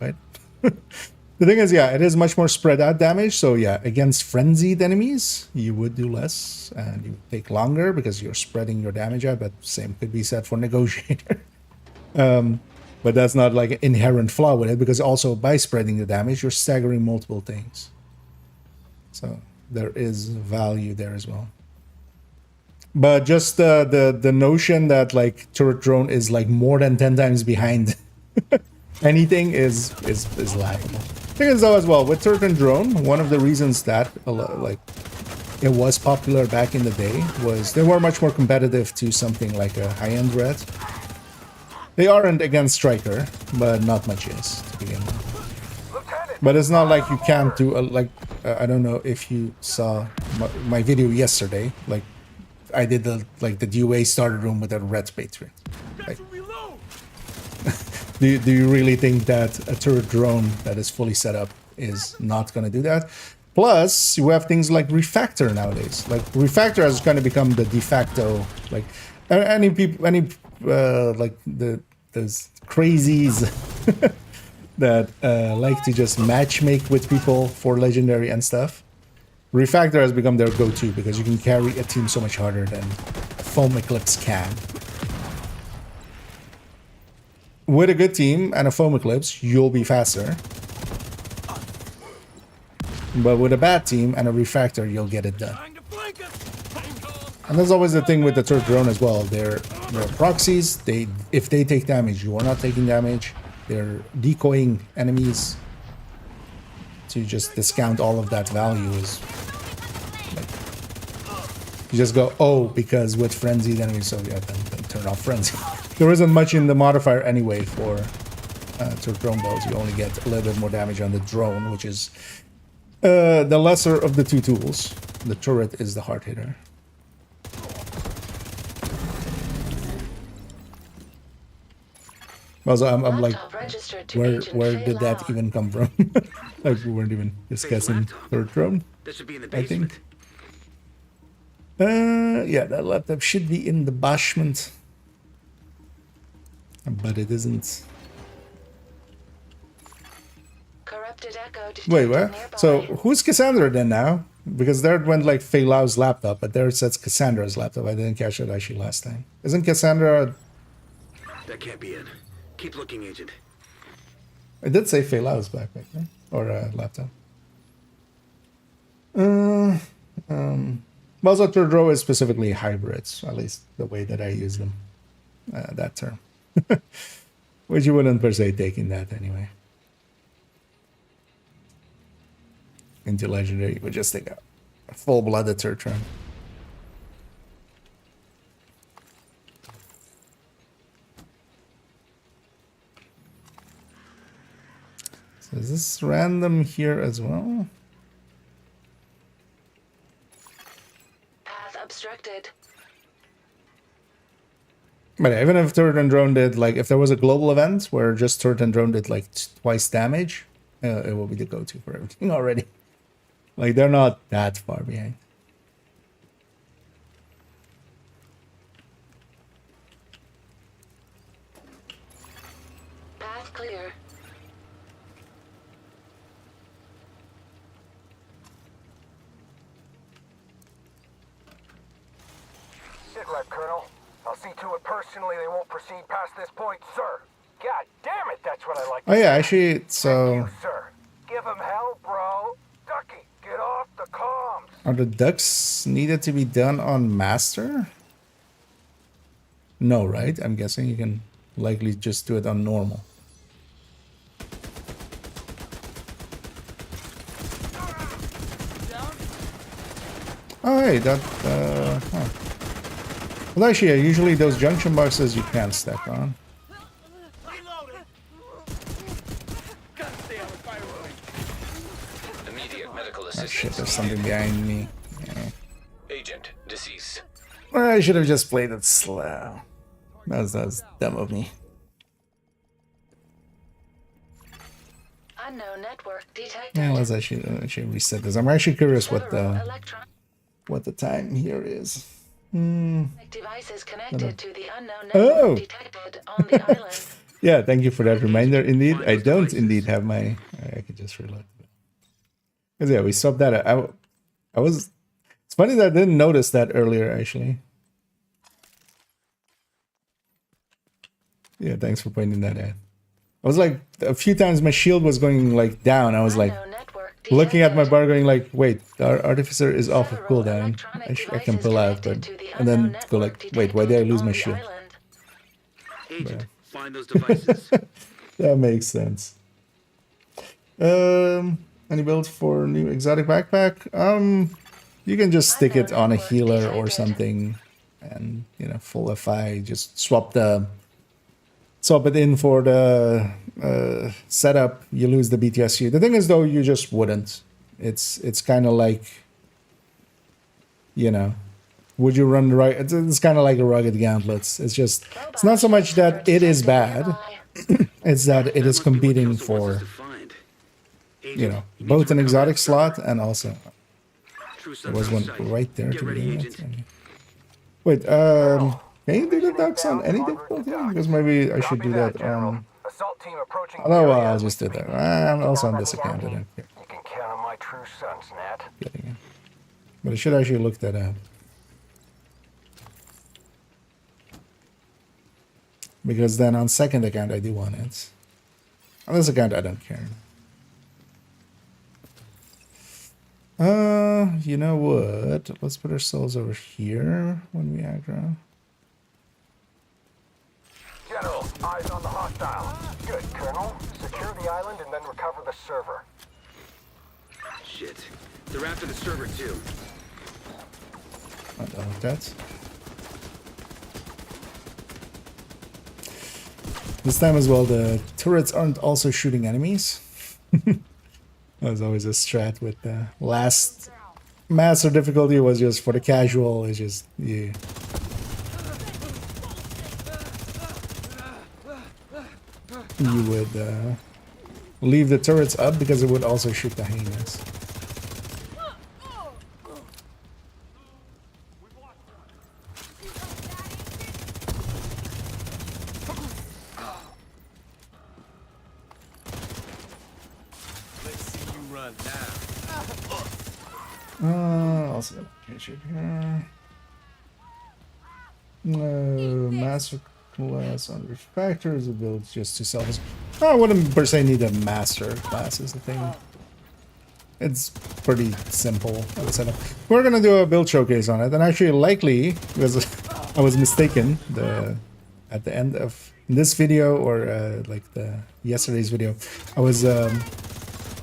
right? The thing is, yeah, it is much more spread out damage. So yeah, against frenzied enemies, you would do less and you take longer because you're spreading your damage out. But same could be said for negotiator. But that's not like an inherent flaw with it, because also by spreading the damage, you're staggering multiple things. So there is value there as well. But just the notion that like turret drone is like more than 10 times behind anything is laughable. Thing is though as well with turret and drone, one of the reasons that like it was popular back in the day was they were much more competitive to something like a high-end red. They aren't against Striker, but not much is to begin with. But it's not like you can't do I don't know if you saw my video yesterday. Like I did the DOA starter room with a red Patriot. Like, do you really think that a turret drone that is fully set up is not going to do that? Plus, you have things like refactor nowadays. Like refactor has kind of become the de facto. Like any like those crazies that like to just matchmake with people for legendary and stuff. Refactor has become their go-to because you can carry a team so much harder than Foam Eclipse can. With a good team and a Foam Eclipse, you'll be faster. But with a bad team and a Refactor, you'll get it done. And that's always the thing with the turret drone as well. They're proxies. If they take damage, you are not taking damage. They're decoying enemies. To just discount all of that value is like, you just go, oh, because with frenzied enemies, so yeah, then turn off frenzy. There isn't much in the modifier anyway for turret drone bows. You only get a little bit more damage on the drone, which is the lesser of the two tools. The turret is the hard hitter. Also, I'm like, where did that even come from? Like, we weren't even discussing third drone, That should be in the I basement. think. Yeah, that laptop should be in the bashment. But it isn't. Corrupted echo Wait, detected what? nearby. So, who's Cassandra then now? Because there it went like Fei Lao's laptop, but there it says Cassandra's laptop. I didn't catch that actually last time. Isn't Cassandra... That can't be it. Keep looking, Agent. It did say Fei Lao's backpack, right? Or laptop. Also, third row is specifically hybrids, at least the way that I use them. That term. Which you wouldn't per se take in that anyway. Into legendary, you would just take a full-blooded third round. So is this random here as well? Path obstructed. But yeah, even if turret and drone did, like, if there was a global event where just turret and drone did like twice damage, it will be the go-to for everything already. Like, they're not that far behind. Path clear. Sit rep, Colonel. I'll see to it personally they won't proceed past this point, sir. God damn it, that's what I like. Oh yeah, actually, so You, sir. Give him hell, bro. Ducky, get off the comms. are the ducks needed to be done on master? No, right? I'm guessing you can likely just do it on normal. Oh, hey, that, huh. Well, actually, yeah, usually those junction boxes you can't stack on. Immediate medical Oh assistance. shit, there's something behind me. Yeah. Agent deceased. Well, I should have just played it slow. That was dumb of me. Unknown network detected. Yeah, let's actually reset this. I'm actually curious what Several the electronic time here is. devices connected to the unknown Oh. network detected on the island. Yeah, thank you for that reminder. Indeed, I don't indeed have my. I could just reload. Because yeah, we swapped that. I was. It's funny that I didn't notice that earlier. Actually. Yeah, thanks for pointing that out. I was like, a few times my shield was going like down. I was like Unknown network looking at my detected. bar, going like, wait, our artificer is off of Several cooldown. electronic I can devices pull out, connected but to the and then unknown go network like, wait, why did I detected lose on my the shield? island. Agent, find those devices. That makes sense. Any build for new exotic backpack? You can just stick it on a healer or something, and you know, full FI. Just swap it in for the setup. You lose the BTSU. The thing is, though, you just wouldn't. It's kind of like, you know, would you run the right? It's kind of like a rugged gauntlets. It's just, it's not so much that it is bad. It's that it is competing for, you know, both an exotic slot and also there was one right there Get to ready, begin Agent. with. Wait, can you do the ducks on any difficulty? Because maybe I should do that on. Assault team approaching. Oh, well, I'll just do that. I'm also on this account. I don't care. You can count on my true sons, Nat. Getting it. But I should actually look that up. Because then on second account I do want it. On this account I don't care. You know what? Let's put ourselves over here when we aggro. General, eyes on the hostile. Good, Colonel. Secure the island and then recover the server. Shit. They're after the server too. Not done with that. This time as well, the turrets aren't also shooting enemies. That's always a strat with the last master difficulty was just for the casual. It's just yeah. You would leave the turrets up because it would also shoot the hyenas. Also location here. Master class on refactors ability just to salvage. I wouldn't per se need a master class is the thing. It's pretty simple setup. We're gonna do a build showcase on it, and actually likely because I was mistaken at the end of this video or like the yesterday's video, I was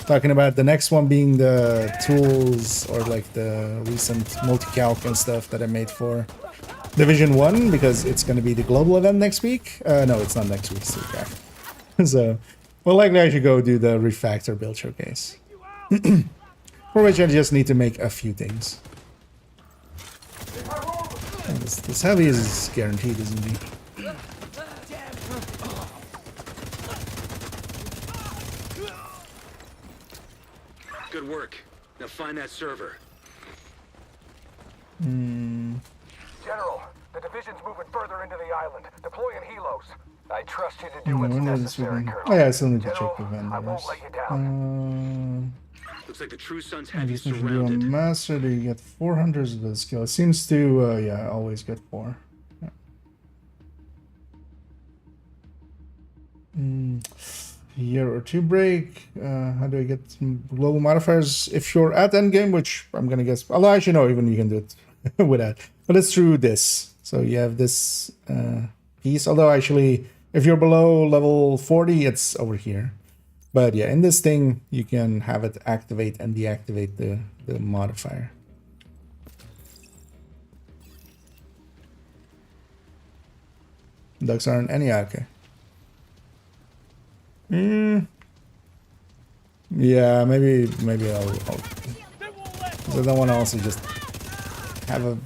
talking about the next one being the tools or like the recent multi-calc and stuff that I made for Division 1 because it's going to be the global event next week. No, it's not next week. It's the week after. So, well, likely I should go do the refactor build showcase. For which I just need to make a few things. And this heavy is guaranteed, isn't it? Good work. Now find that server. General, the division's moving further into the island, deploying helos. I trust you to do what's necessary, Colonel. Oh yeah, I still need to check General, the vendors. I won't let you down. Looks like the True Sons I have you just need to do a surrounded. master to get 400 of the skill. It seems to, yeah, always get 4. Yeah. Year or 2 break. How do I get some global modifiers? If you're at endgame, which I'm gonna guess, although actually no, even you can do it without. But it's through this. So you have this piece. Although actually, if you're below level 40, it's over here. But yeah, in this thing, you can have it activate and deactivate the modifier. Ducks aren't any okay. Yeah, maybe I'll so I don't want to also just have a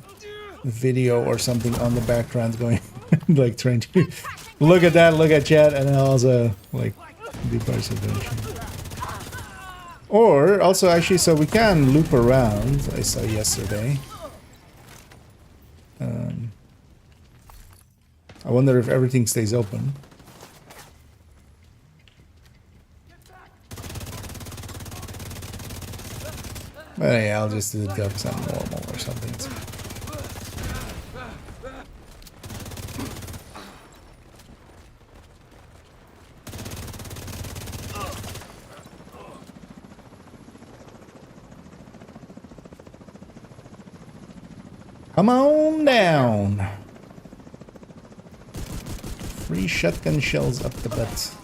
video or something on the background going like trying to look at that, look at chat, and then also like do participation. Or also actually, so we can loop around. I saw yesterday. I wonder if everything stays open. But yeah, I'll just do the ducks on normal or something. Come on down. Free shotgun shells up the butt.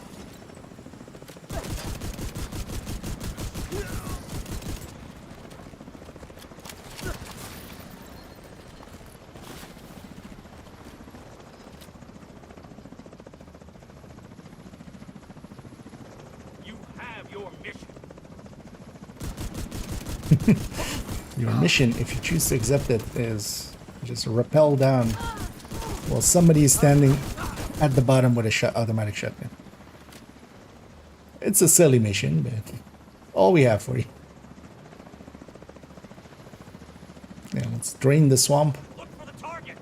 You have your mission. Your mission, if you choose to accept it, is just rappel down while somebody is standing at the bottom with a automatic shotgun. It's a silly mission, but all we have for you. Yeah, let's drain the swamp. Look for the target.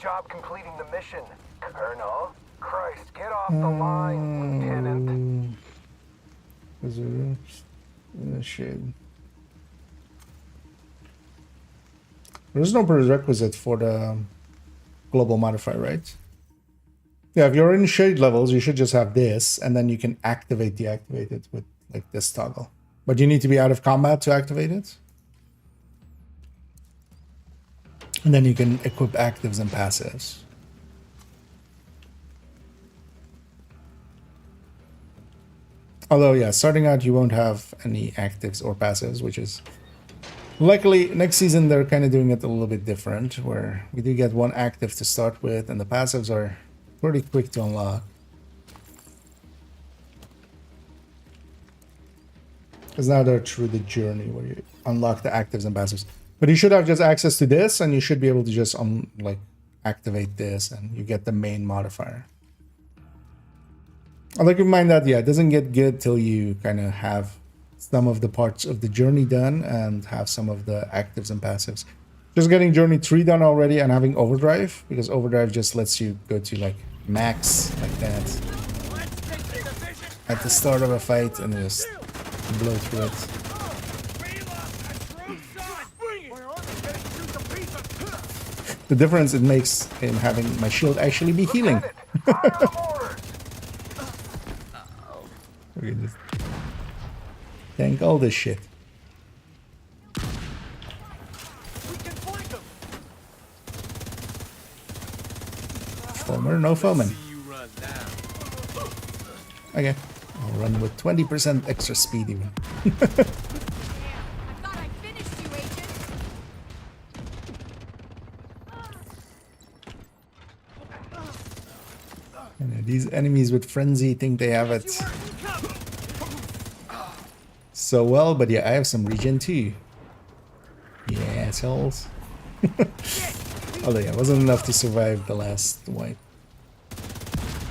job completing the mission, Colonel. Christ, get off the line, Lieutenant. Shit. There's no prerequisite for the global modifier, right? Yeah, if you're in shade levels, you should just have this, and then you can deactivate it with like this toggle. But you need to be out of combat to activate it. And then you can equip actives and passives. Although, yeah, starting out, you won't have any actives or passives, which is... Luckily, next season, they're kind of doing it a little bit different, where we do get one active to start with, and the passives are pretty quick to unlock. Because now they're through the journey where you unlock the actives and passives. But you should have just access to this, and you should be able to just like activate this, and you get the main modifier. I'll keep in mind that, yeah, it doesn't get good till you kind of have some of the parts of the journey done and have some of the actives and passives. Just getting Journey 3 done already and having Overdrive, because Overdrive just lets you go to like max like that at the start of a fight and just blow through it. The difference it makes in having my shield actually be healing. Okay, just tank all this shit. Foamer, no foaming. Okay, I'll run with 20% extra speed even. I thought I finished you, Agent. And these enemies with frenzy think they have it so well, but yeah, I have some regen too. Yeah, assholes. Although yeah, it wasn't enough to survive the last wipe.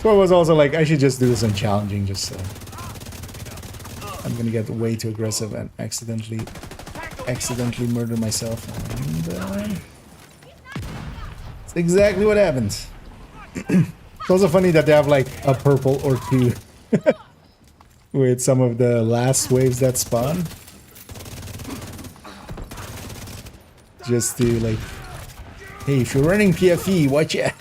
So I was also like, I should just do this on challenging, just so I'm gonna get way too aggressive and accidentally murder myself. And it's exactly what happened. It's also funny that they have like a purple or two with some of the last waves that spawn. Just to like, hey, if you're running PFE, watch out.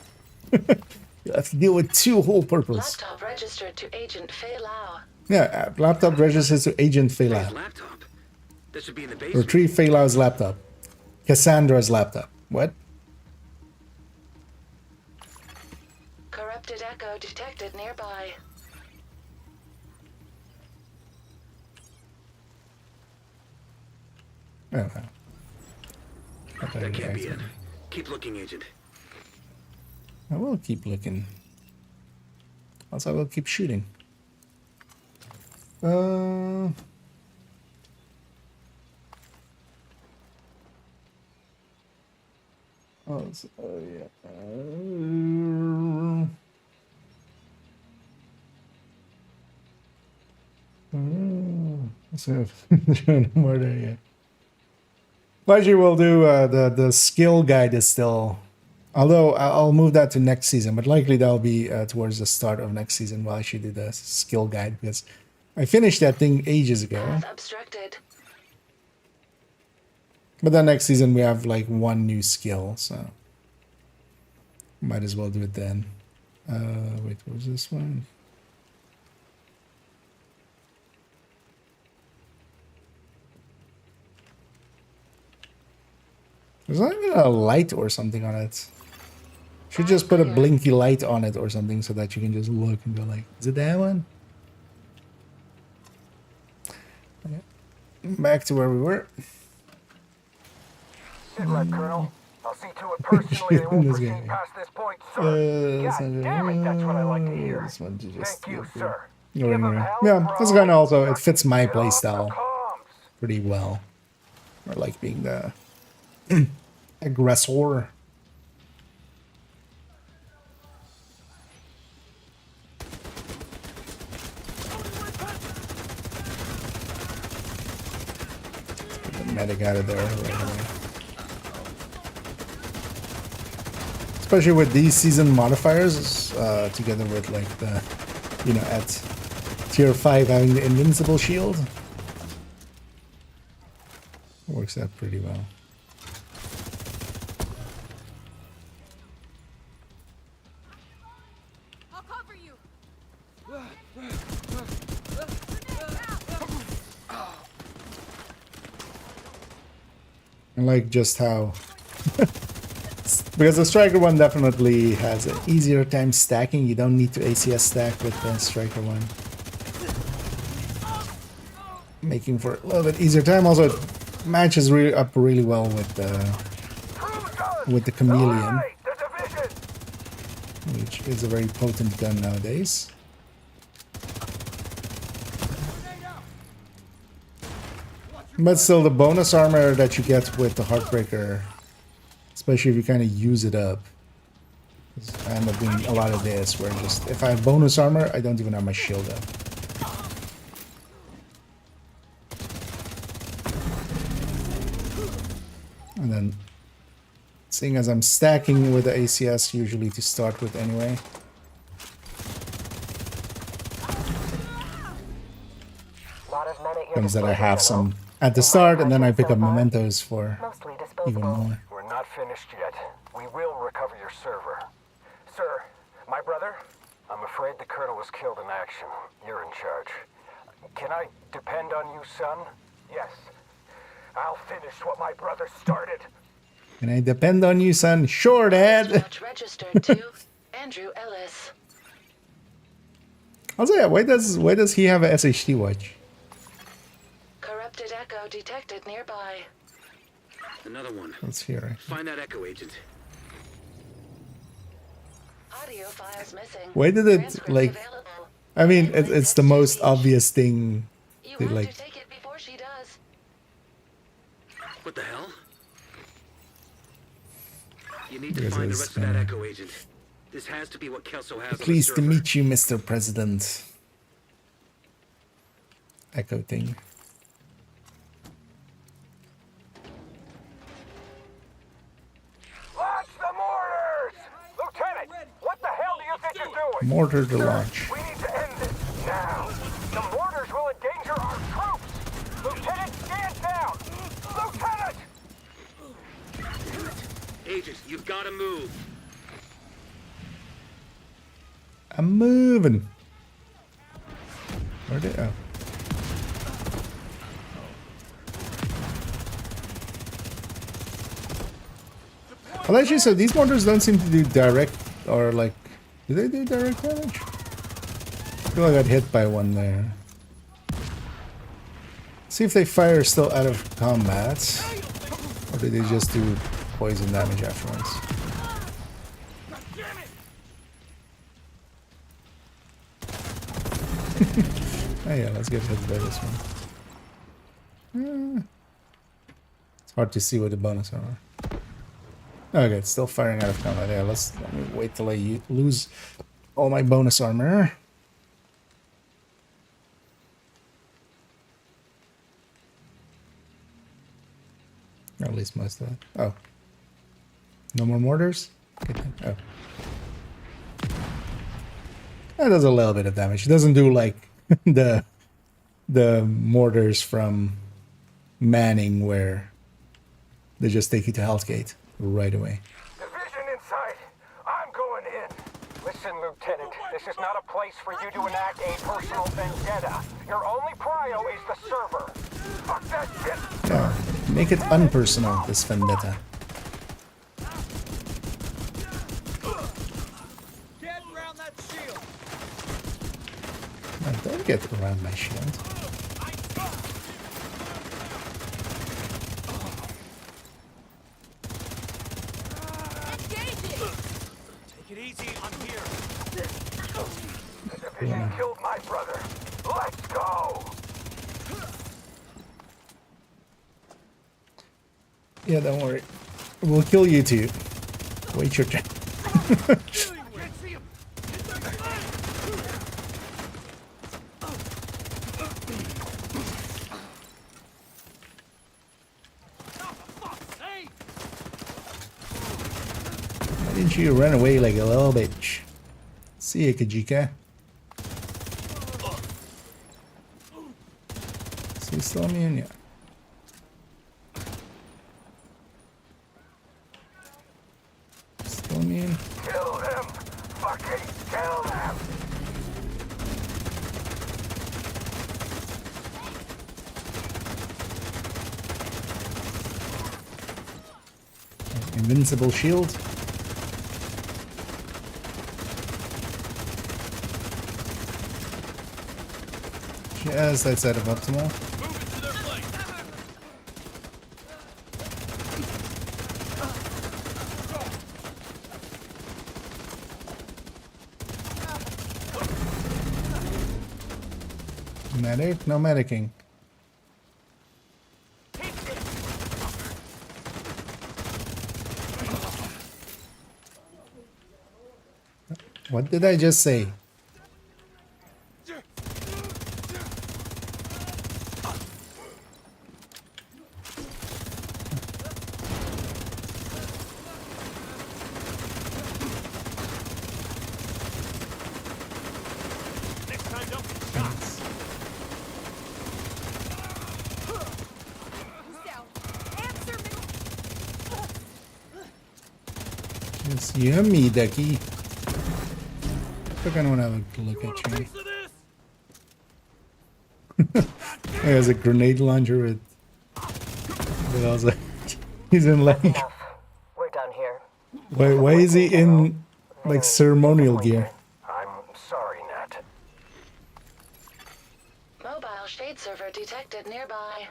You have to deal with two whole purples. Laptop registered to Agent Fei Lao. Yeah, laptop registers to Agent Fei Lao. Laptop. That should be in the basement. Retrieve Fei Lao's laptop. Cassandra's laptop. What? Corrupted echo detected nearby. Oh, wow. That can't be it. Keep looking, Agent. I will keep looking. Also, I will keep shooting. Oh, yeah. So, no more there yet. Largely, we'll do the skill guide is still. Although I'll move that to next season, but likely that'll be towards the start of next season while I should do the skill guide, because I finished that thing ages ago. Path obstructed. But then next season we have like one new skill, so might as well do it then. Wait, what was this one? There's not even a light or something on it. Should just put a blinky light on it or something so that you can just look and go like, is it that one? Okay. Back to where we were. Sit right, Colonel. I'll see to it personally they won't proceed past this point, sir. God damn it, that's what I like to hear. This one to just Thank you, sir. Go in there. Yeah, this kind of also, it fits my playstyle pretty well. I like being the aggressor. Let's get the medic out of there right away. especially with these season modifiers, together with like the, you know, at tier 5 having the invincible shield. Works out pretty well. I'll cover you. I like just how because the striker one definitely has an easier time stacking. You don't need to ACS stack with the striker one, making for a little bit easier time. Also, it matches really up really well with the chameleon, which is a very potent gun nowadays. But still, the bonus armor that you get with the Heartbreaker, especially if you kind of use it up, 'cause I end up doing a lot of this where just if I have bonus armor, I don't even have my shield up. And then, seeing as I'm stacking with the ACS usually to start with anyway. Comes that I have some at the start, and then I pick up mementos for Mostly even disposable. more. We're not finished yet. We will recover your server. Sir, my brother, I'm afraid the colonel was killed in action. You're in charge. Can I depend on you, son? Yes. I'll finish what my brother started. Can I depend on you, son? Sure, Dad. Watch registered to Andrew Ellis. Also, yeah, why does he have a SHT watch? Corrupted echo detected nearby. Another one. Let's hear it. Find that echo agent. Audio files missing. Why did it, Transcript like, available. I mean, it's the most obvious thing. You They want like, to take it before she does. What the hell? You need to Because find the it's rest of that kinda- echo agent. This has to be what Kelso has on the pleased to server. meet you, Mr. President. Echo thing. Launch the mortars! Lieutenant, what the hell do you think you're doing? Mortar to launch. We need to end this now. The mortars will endanger our troops. Lieutenant, stand down. Lieutenant! Agent, you've got to move. I'm moving. Where did? Oh. Well, actually, so these mortars don't seem to do direct, or like, do they do direct damage? I feel like I got hit by one there. See if they fire still out of combat, or do they just do poison damage afterwards? Oh yeah, let's get hit by this one. It's hard to see with the bonus armor. Okay, it's still firing out of combat. Yeah, let me wait till I lose all my bonus armor. Or at least most of it. Oh. No more mortars? Good thing. Oh. That does a little bit of damage. It doesn't do like the mortars from Manning where they just take you to Hell's Gate right away. Division in sight. I'm going in. Listen, Lieutenant, this is not a place for you to enact a personal vendetta. Your only prio is the server. Fuck that shit. Yeah, make it unpersonal, this vendetta. Get around that shield. No, don't get around my shield. Take it easy. I'm here. The division killed my brother. Let's go. Yeah, don't worry. We'll kill you too. Wait your turn. Didn't you run away like a little bitch? See ya, Kajika. Is he still immune? Yeah. Still immune? Kill them! Fucking kill them! Invincible shield. Just outside of optimal. Medic? No medicing. What did I just say? It's yummy, ducky. I think I don't have a look at you. There's a grenade launcher with. But I was like, he's in like. We're done here. Why is he in like ceremonial gear? I'm sorry, Nat. Mobile shade server detected nearby.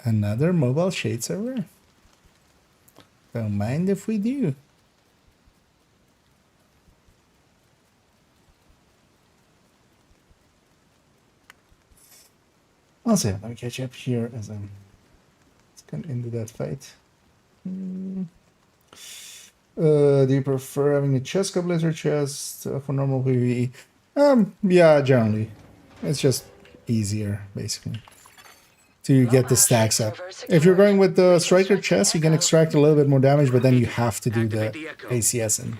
Another mobile shade server? Don't mind if we do. Also, let me catch up here as I'm getting into that fight. Do you prefer having a chest couplet or chest for normal PvE? Yeah, generally. It's just easier, basically, to get the stacks up. If you're going with the striker chest, you can extract a little bit more damage, but then you have to do the ACS in.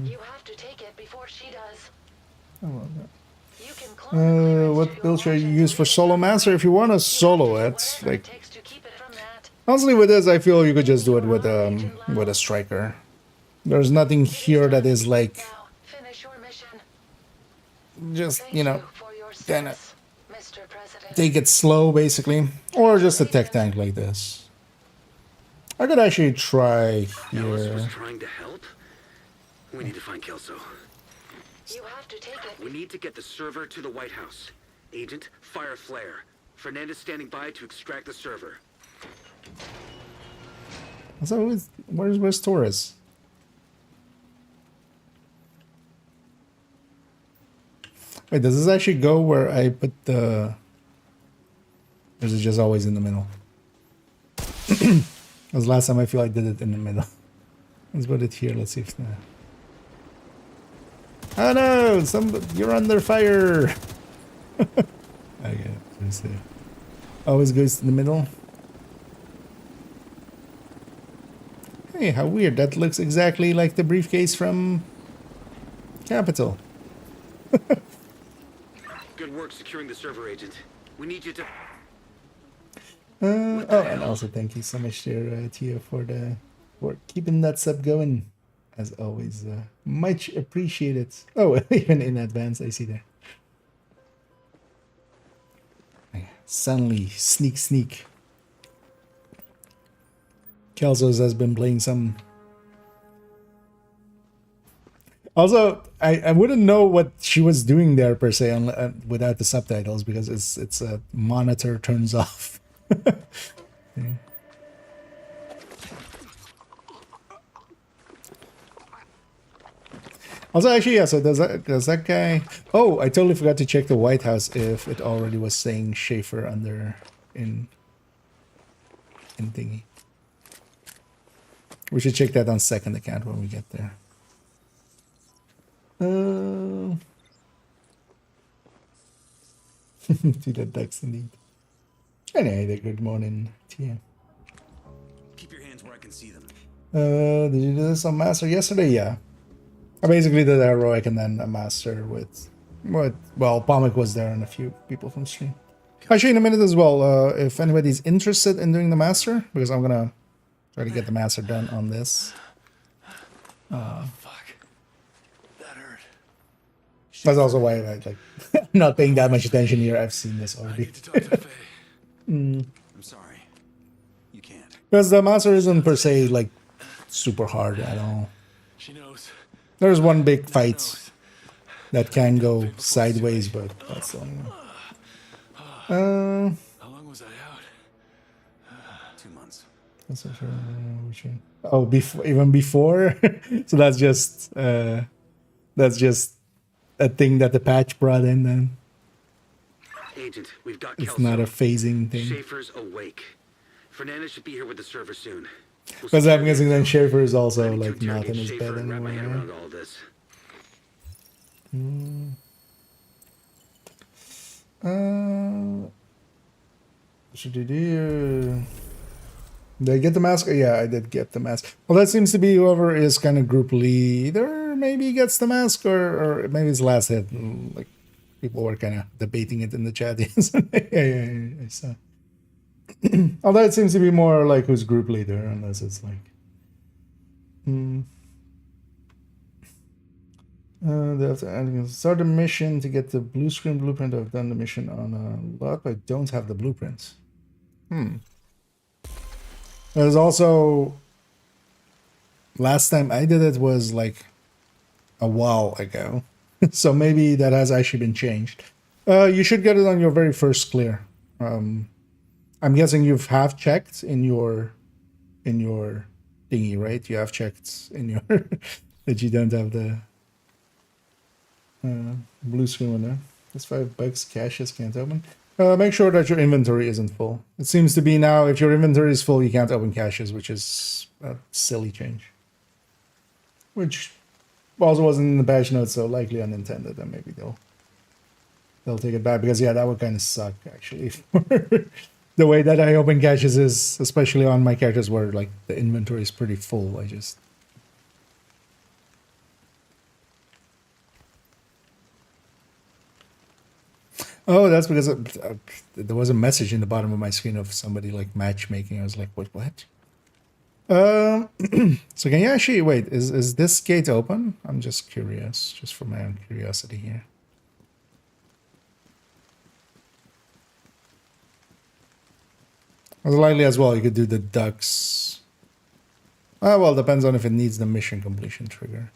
You have to take it before she does. Oh, You can clone what build should you use for solo master? If you want to solo it, like takes to keep it from that. honestly with this, I feel you could just do it with a striker. There's nothing here that is like Now, finish your mission. just Thank you know for your kinda service, Mr. President. take it slow basically, or just a tech tank like this. I could actually try Alice was here. trying to help? We need to find Kelso. You have to take it. We need to get the server to the White House. Agent, fire flare. Fernandez standing by to extract the server. So where's Torres? Wait, does this actually go where I put the... Or is it just always in the middle? Because last time I feel I did it in the middle. Let's put it here, let's see if... Oh no! You're under fire! Okay, let's see. Always goes to the middle. Hey, how weird. That looks exactly like the briefcase from Capital. Good work securing the server, Agent. We need you to... Oh, and also thank you so much there, Tia, for keeping that sub going. As always, much appreciated. Oh, even in advance, I see there. Suddenly, sneak. Kelso's has been playing some... Also, I wouldn't know what she was doing there per se without the subtitles, because it's a monitor turns off. Okay. Also, actually, yeah. So does that guy? Oh, I totally forgot to check the White House if it already was saying Schaefer under in thingy. We should check that on second account when we get there. To the ducks indeed. Anyway, good morning to you. Keep your hands where I can see them. Did you do this on Master yesterday? Yeah. I basically did heroic and then a Master with well, Pomic was there and a few people from stream. Actually, in a minute as well, if anybody's interested in doing the Master, because I'm gonna try to get the Master done on this. Fuck. That hurt. That's also why I like not paying that much attention here. I've seen this I already. need to talk to Faye. I'm sorry. You can't. Because the Master isn't per se like super hard at all. She knows. There's one big fight that can go sideways, but that's the only one. How long was I out? 2 months. That's for sure. Oh, even before. So that's just a thing that the patch brought in. Then Agent, we've got it's Kelso. not a phasing thing. Schaefer's awake. Fernandez should be here with the server soon. We'll Because I'm secure guessing then the- Schaefer is also I need to like not in interrogate his Schaefer bed and wrap my head anymore. around all this. Should you do? Did I get the mask? Yeah, I did get the mask. Well, that seems to be whoever is kind of group leader maybe gets the mask, or maybe it's last hit. Like people were kind of debating it in the chat. Yeah, I saw. Although it seems to be more like who's group leader, unless it's like. They have to start the mission to get the blue screen blueprint. I've done the mission on a lot, but I don't have the blueprints. There's also last time I did it was like a while ago, so maybe that has actually been changed. You should get it on your very first clear. I'm guessing you've half checked in your thingy, right? You have checked in your that you don't have the blue screen one there. That's $5. Caches can't open. Make sure that your inventory isn't full. It seems to be now if your inventory is full, you can't open caches, which is a silly change. Which also wasn't in the patch notes, so likely unintended, and maybe they'll take it back, because yeah, that would kind of suck actually. The way that I open caches is, especially on my characters where like the inventory is pretty full, I just. Oh, that's because there was a message in the bottom of my screen of somebody like matchmaking. I was like, what? So can you actually wait? Is this gate open? I'm just curious, just for my own curiosity here. As likely as well, you could do the ducks. Well, depends on if it needs the mission completion trigger.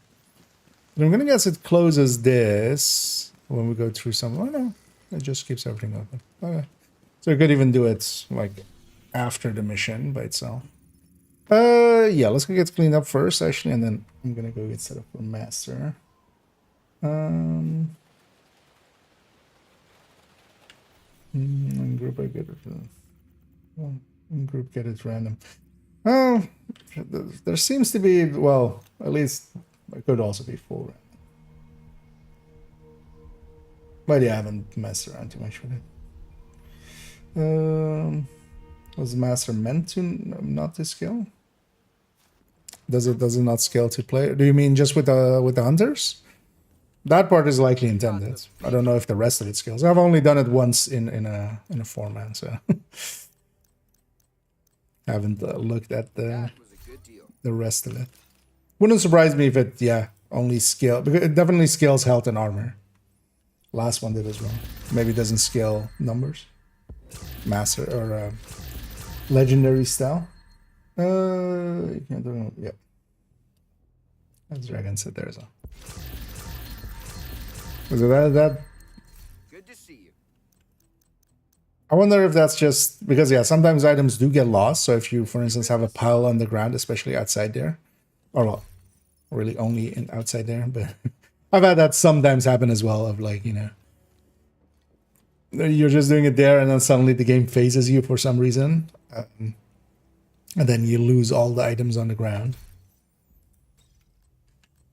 But I'm gonna guess it closes this when we go through some. Oh no. It just keeps everything open. Okay. So you could even do it like after the mission by itself. Yeah, let's go get cleaned up first actually, and then I'm gonna go get set up for master. In group I get it. In group get it random. There seems to be, well, at least it could also be full random. But yeah, I haven't messed around too much with it. Was the master meant to not to scale? Does it not scale to player? Do you mean just with the hunters? That part is likely intended. I don't know if the rest of it scales. I've only done it once in a 4-man, so haven't looked at the rest of it. Wouldn't surprise me if it only scale, because it definitely scales health and armor. Last one did as well. Maybe it doesn't scale numbers. Master or legendary style. You can't do it. Yep. That's dragon sit there as well. So that. Good to see you. I wonder if that's just because sometimes items do get lost. So if you, for instance, have a pile on the ground, especially outside there, or well, really only outside there, but. I've had that sometimes happen as well, of like, you're just doing it there and then suddenly the game phases you for some reason. And then you lose all the items on the ground.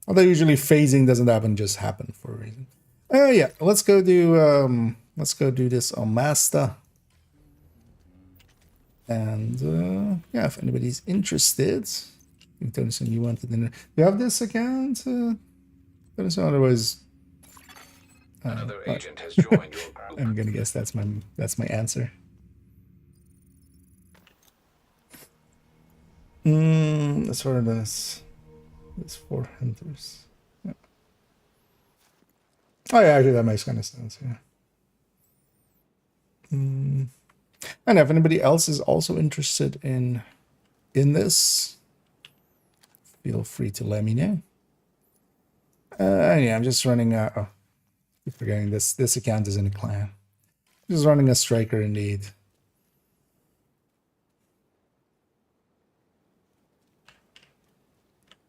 Although usually phasing doesn't just happen for a reason. Yeah, let's go do let's go do this on Master. And yeah, if anybody's interested, I think Tonyson, you wanted to. You have this account, Tonyson? Otherwise, Another agent has joined your group. I'm gonna guess that's my answer. As far as this 4 hunters. Yeah. Oh yeah, actually that makes kind of sense. Yeah. And if anybody else is also interested in this, feel free to let me know. Yeah, I'm just running. Oh, keep forgetting this. This account is in a clan. Just running a striker indeed.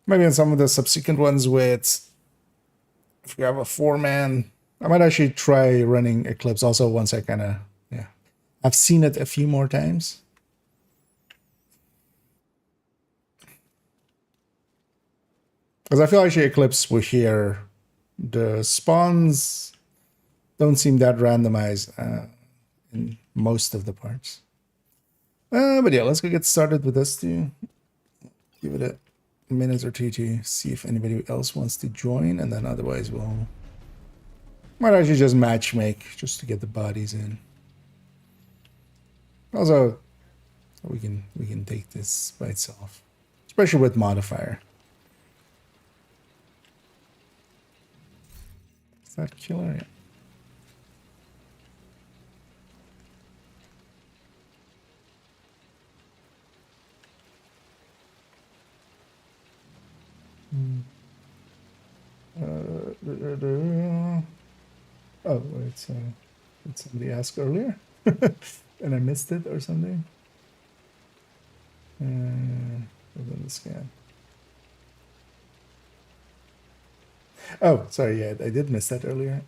Maybe in some of the subsequent ones with, if you have a 4-man, I might actually try running Eclipse also once I kind of, yeah. I've seen it a few more times. Because I feel actually Eclipse will hear the spawns don't seem that randomized in most of the parts. But yeah, let's go get started with this too. Give it a minute or two to see if anybody else wants to join, and then otherwise we'll might actually just match make just to get the bodies in. Also, we can take this by itself, especially with modifier. Is that killer? Yeah. Oh, wait, did somebody ask earlier? And I missed it or something? Within the scan. Oh, sorry, yeah, I did miss that earlier.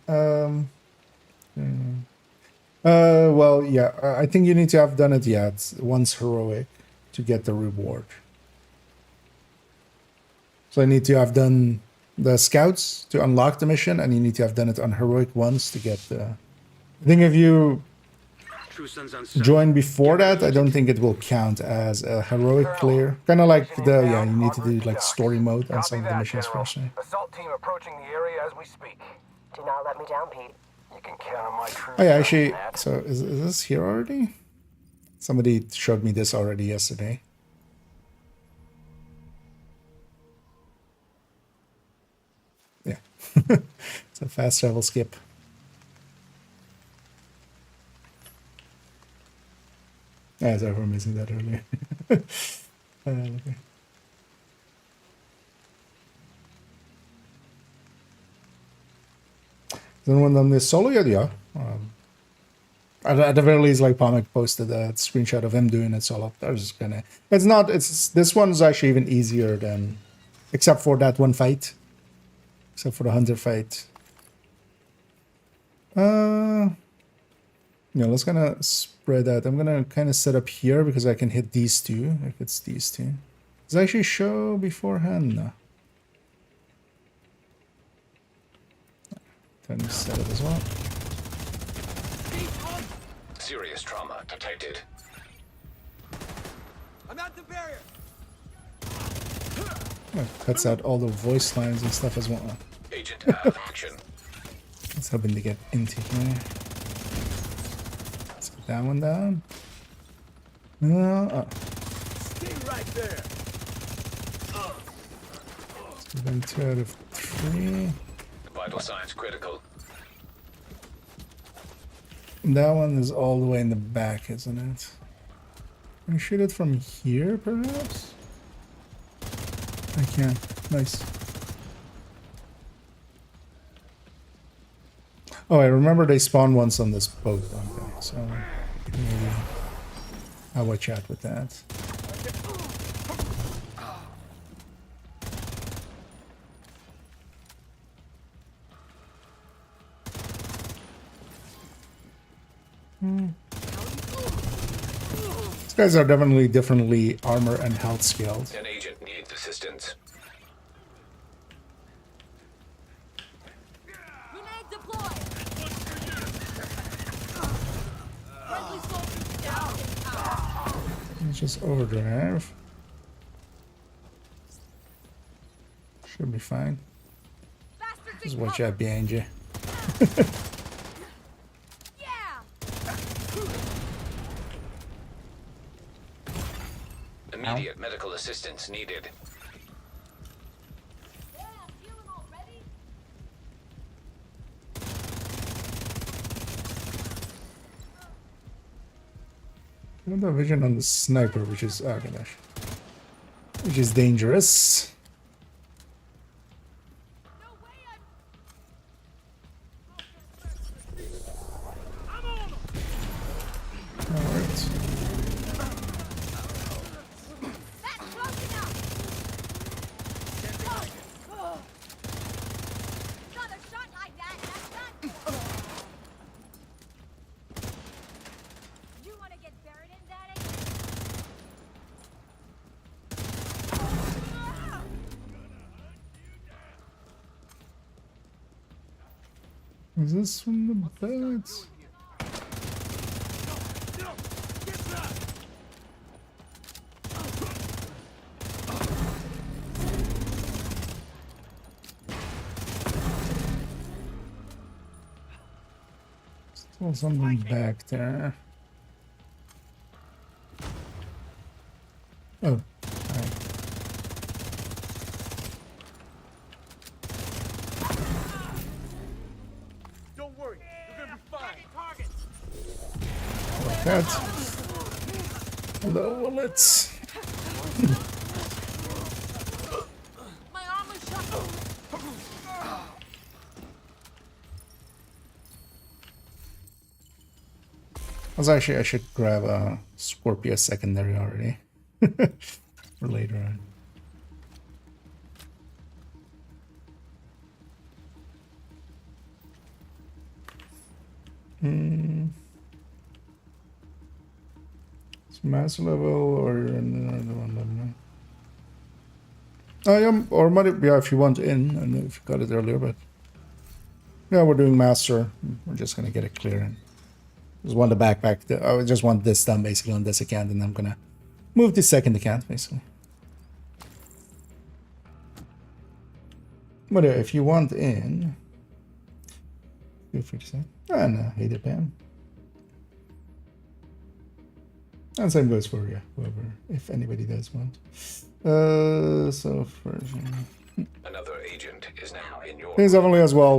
Well, yeah, I think you need to have done it yet, once heroic, to get the reward. So I need to have done the scouts to unlock the mission, and you need to have done it on heroic once to get the... I think if you join before that, I don't think it will count as a heroic clear. Kind of like the, yeah, you need to do like story mode on some of the missions first. Right? Assault team approaching the area as we speak. Do not let me down, Pete. You can count on my troops. Oh yeah, actually, so is this here already? Somebody showed me this already yesterday. Yeah, it's a fast travel skip. Yeah, sorry for missing that earlier. Okay. Has anyone done this solo yet? Yeah. At the very least, like Pomic posted a screenshot of him doing it solo. I was just gonna. It's not. It's this one's actually even easier than, except for that one fight. Except for the hunter fight. Yeah, let's kind of spread that. I'm gonna kind of set up here because I can hit these two. If it's these two, does it actually show beforehand? No. Then set it as well. Serious trauma detected. I'm at the barrier. Oh, cuts out all the voice lines and stuff as well. Agent out of action. Let's hoping to get into here. Let's get that one down. Stay right there. Let's give them 2 out of 3. Vital signs critical. That one is all the way in the back, isn't it? Can I shoot it from here, perhaps? I can. Nice. Oh, I remember they spawn once on this boat, don't they? So maybe I'll watch out with that. These guys are definitely differently armor and health scaled. An agent needs assistance. Grenade deployed. Just overdrive. Should be fine. Just watch out behind you. Immediate medical assistance needed. I don't have vision on the sniper, which is which is dangerous. Alright. Is this from the bullets? Still something back there. Oh, alright. Don't worry, you're gonna be fine. Like that. Hello, bullets. My arm was shot. I should grab a Scorpio secondary already. For later on. It's master level or another one level. Oh yeah, or might it, yeah, if you want in, I know if you got it earlier, but yeah, we're doing master. We're just gonna get it clear and just want the backpack. I just want this done basically on this account, and I'm gonna move to second account basically. But if you want in, feel free to say. Ah, no, hey there, Pam. And same goes for whoever, if anybody does want. So first, Another agent is now in your. things definitely as well.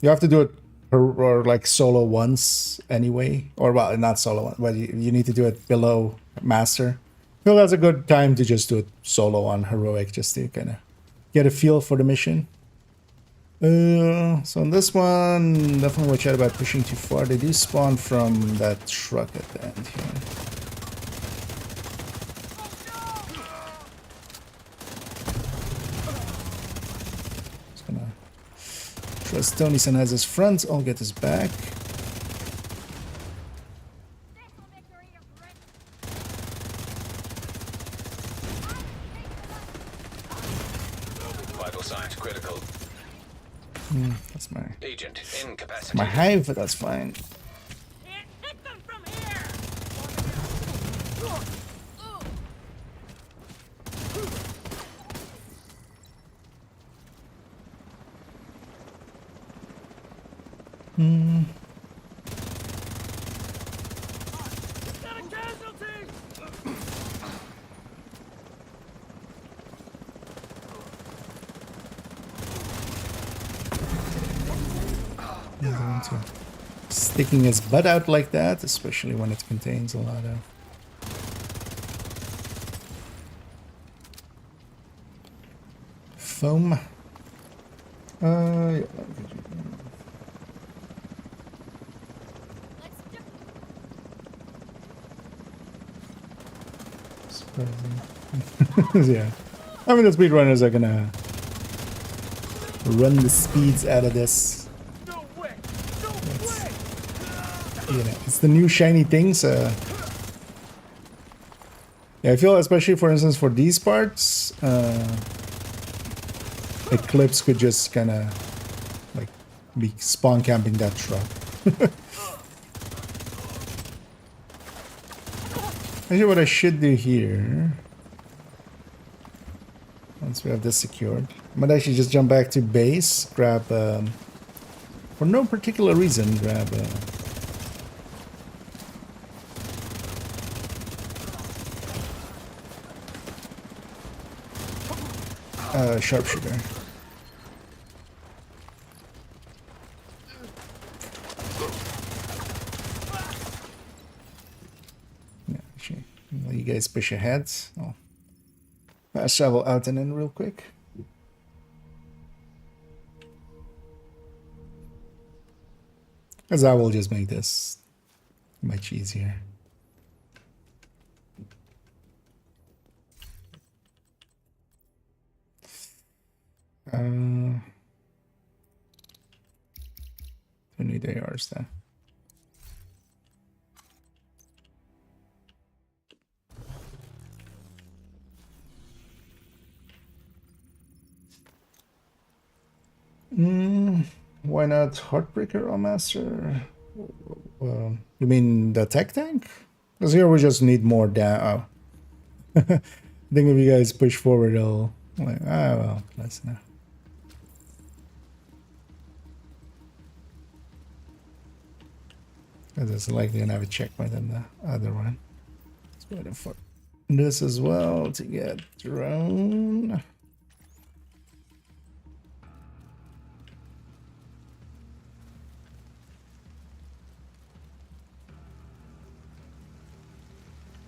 You have to do it or like solo once anyway, or well, not solo one, but you need to do it below master. I feel that's a good time to just do it solo on heroic, just to kind of get a feel for the mission. So on this one, definitely watch out about pushing too far. They do spawn from that truck at the end here. Just gonna trust Tony-san has his front, I'll get his back. Vital signs critical. That's my Agent incapacitated. my hive, but that's fine. Can't hit them from here. Got a casualty. Sticking his butt out like that, especially when it contains a lot of foam. Yeah. Yeah. I mean, the speedrunners are gonna run the speeds out of this. No way! No way! You know, it's the new shiny thing, so yeah, I feel especially for instance for these parts, Eclipse could just kind of like be spawn camping that truck. Actually, what I should do here, once we have this secured, I might actually just jump back to base, grab, for no particular reason, grab sharpshooter. Yeah, actually, let you guys push ahead. I'll fast travel out and in real quick. Because that will just make this much easier. We need ARs then. Why not Heartbreaker or Master? You mean the tech tank? Because here we just need more I think if you guys push forward, it'll like, well, let's know. It's likely gonna have a checkpoint on the other one. Let's go ahead and fuck this as well to get drone.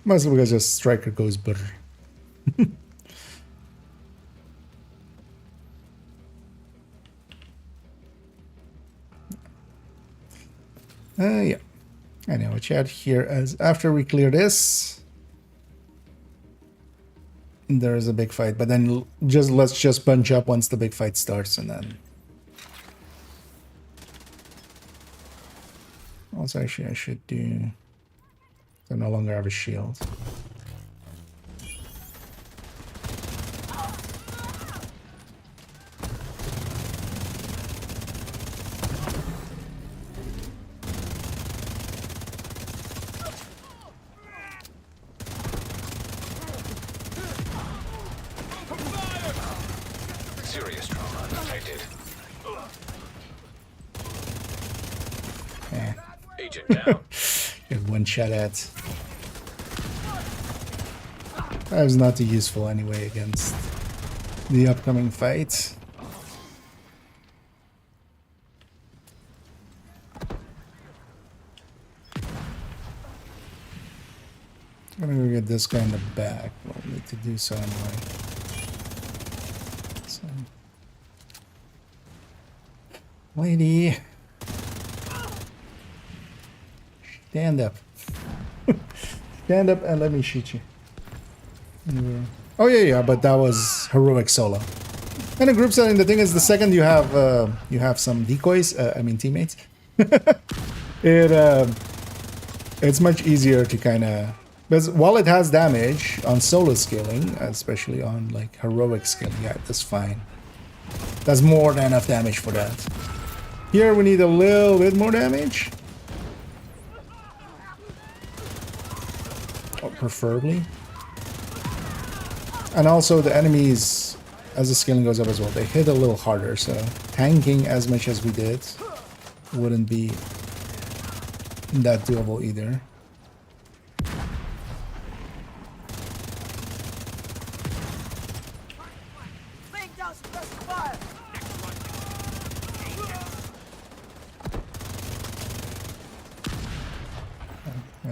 Mostly because just striker goes better. Yeah. Anyway, chat here as after we clear this, there is a big fight. But then let's just bunch up once the big fight starts, and then. Also, actually, I should do. I no longer have a shield. Serious trauma detected. Agent down. Get one shot at. That was not too useful anyway against the upcoming fight. I'm gonna go get this guy in the back. We'll need to do so anyway. So. Lady. Stand up. Stand up and let me shoot you. Oh yeah, but that was heroic solo. In a group setting, the thing is, the second you have some decoys, I mean teammates, it's much easier to kind of, because while it has damage on solo scaling, especially on like heroic scaling, yeah, that's fine. That's more than enough damage for that. Here we need a little bit more damage. Preferably. And also the enemies, as the scaling goes up as well, they hit a little harder, so tanking as much as we did wouldn't be that doable either.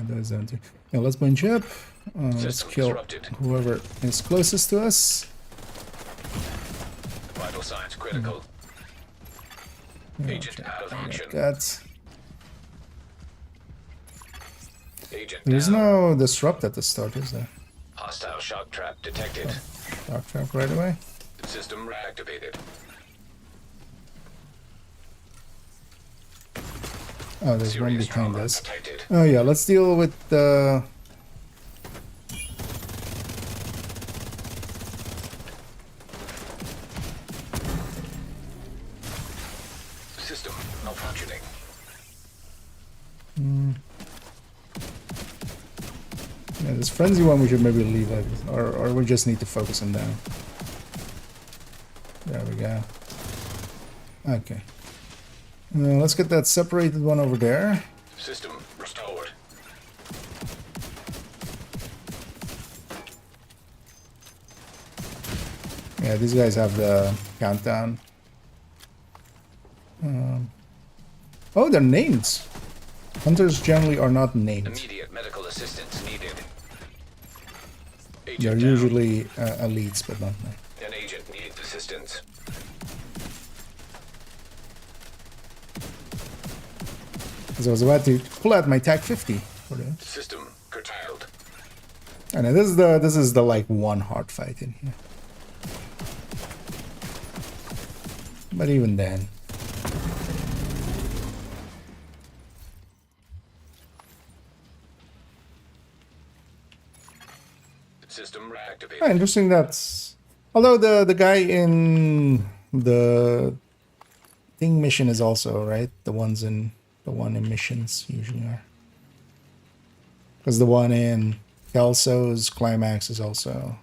Those down too. Now let's bunch up. Let's kill whoever is closest to us. Vital signs critical. Agent out of action. Agent There's down. no disrupt at the start, is there? Hostile shock trap detected. Shock trap right away. System reactivated. Oh, there's one Serious behind trauma us. detected. Oh yeah, let's deal with the... System malfunctioning. Yeah, this frenzy one we should maybe leave it, or we just need to focus him down. There we go. Okay. Let's get that separated one over there. System restored. Yeah, these guys have the countdown. Oh, they're named. Hunters generally are not named. Immediate medical assistance needed. They're Agent down. usually elites, but not named. An agent needs assistance. Because I was about to pull out my TAC 50 for this. System curtailed. And this is the like one hard fight in here. But even then. System reactivated. Oh, interesting that's although the guy in the thing mission is also right. The one in missions usually are. Because the one in Kelso's Climax is also.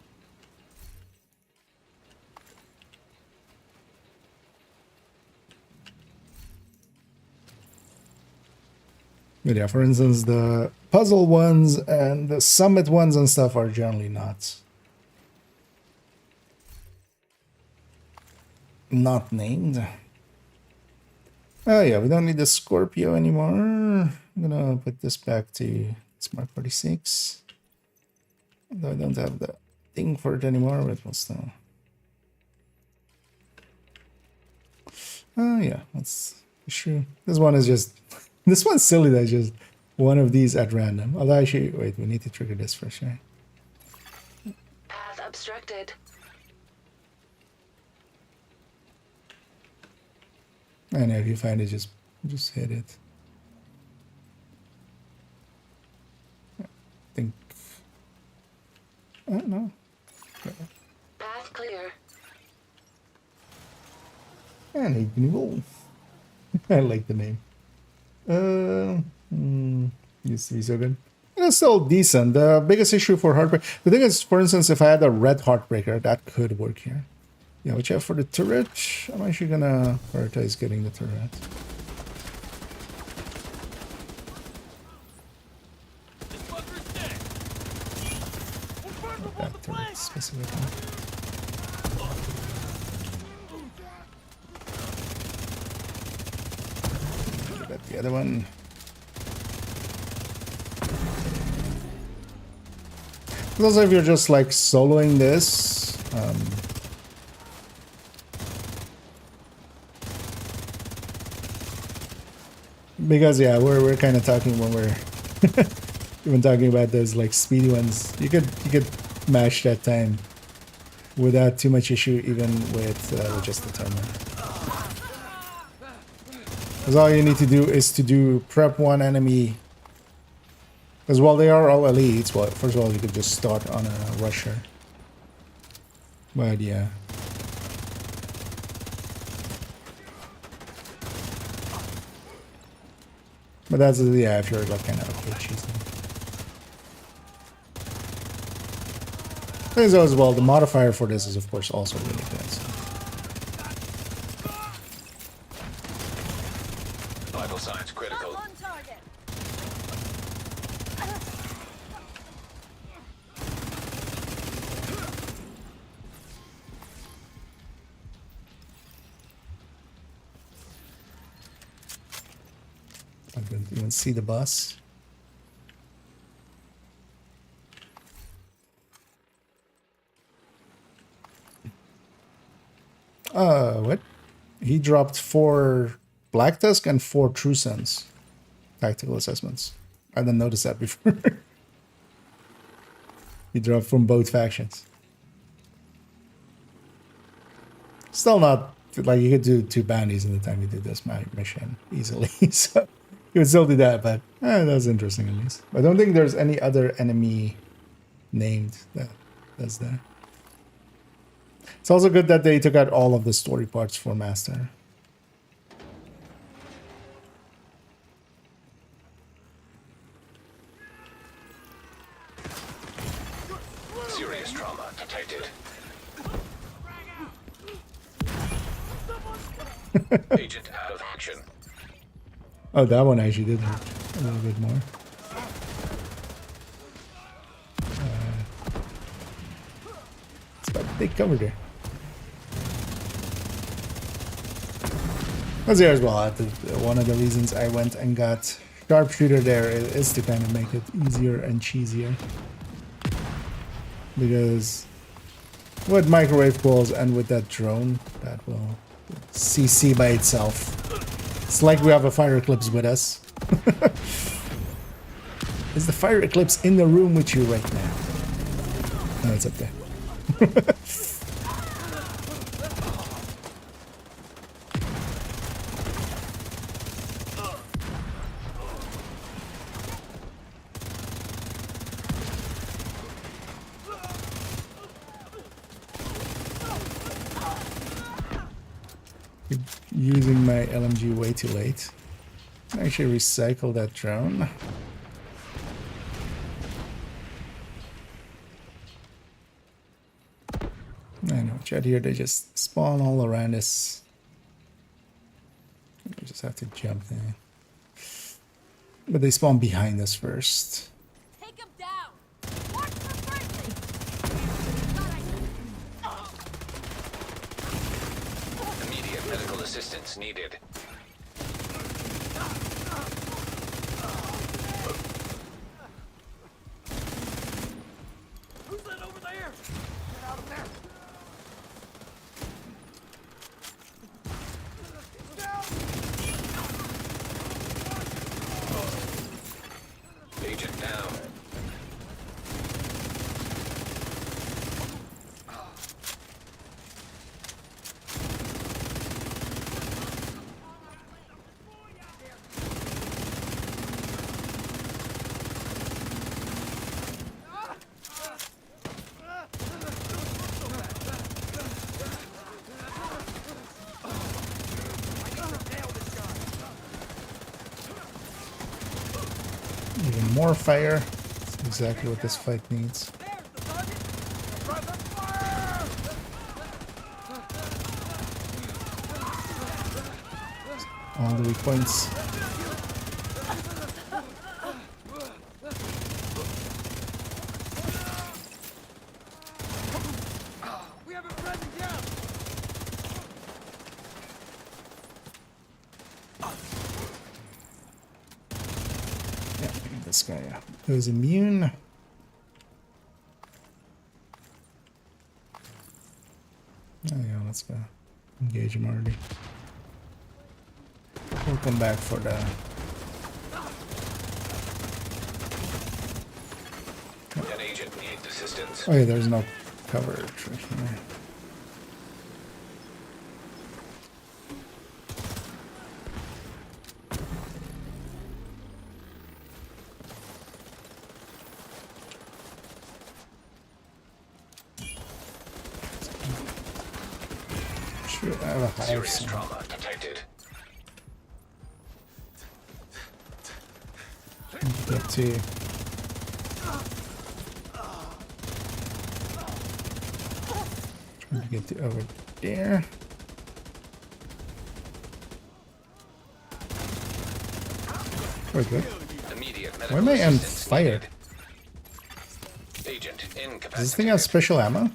But yeah, for instance, the puzzle ones and the summit ones and stuff are generally not named. Oh yeah, we don't need the Scorpio anymore. I'm gonna put this back to Smart 46. Though I don't have the thing for it anymore, but we'll still. Oh yeah, that's true. This one is just this one's silly. That's just one of these at random. Although actually, wait, we need to trigger this first, right? Path obstructed. I know if you find it, just hit it. I think. I don't know. Path clear. And Ignival. I like the name. Used to be so good. It's still decent. The biggest issue for Heartbreaker. The thing is, for instance, if I had a red Heartbreaker, that could work here. Yeah, which I have for the turret. I'm actually gonna prioritize getting the turret. That turret specifically. Get the other one. Also, if you're just like soloing this, because yeah, we're kind of talking when we're even talking about those like speedy ones. You could mash that time without too much issue, even with just the timer. Because all you need to do is to do prep one enemy. Because while they are all elites, well, first of all, you could just start on a rusher. But yeah. But that's, yeah, if you're like kind of okay choosing. Things as well, the modifier for this is of course also really good. So. Vital signs critical. On target. I didn't even see the bus. What? He dropped 4 Black Tusk and 4 True Sons tactical assessments. I didn't notice that before. He dropped from both factions. Still not like you could do 2 bounties in the time you did this mission easily. So you would still do that, but that's interesting at least. I don't think there's any other enemy named that's there. It's also good that they took out all of the story parts for Master. Serious trauma detected. Agent out of action. Oh, that one actually did hurt a little bit more. It's about to take cover there. As here as well, one of the reasons I went and got sharpshooter there is to kind of make it easier and cheesier. Because with microwave balls and with that drone, that will CC by itself. It's like we have a fire eclipse with us. Is the fire eclipse in the room with you right now? No, it's up there. Using my LMG way too late. Actually recycle that drone. I know, chat here, they just spawn all around us. We just have to jump there. But they spawn behind us first. Take him down. Watch for friendly. Immediate medical assistance needed. Who's that over there? Get out of there. Agent down. Even more fire. That's exactly what this fight needs. All the weak points. We have a present down. Yeah, this guy who's immune. Oh yeah, let's go engage him already. We'll come back for the An agent needs assistance. oh yeah, there's no coverage right here. Should have a higher Serious sound. trauma detected. Get to trying to get to over there. Very good. Immediate Why medical am I on assistance fire? needed. Agent incapacitated. Does this thing have special ammo?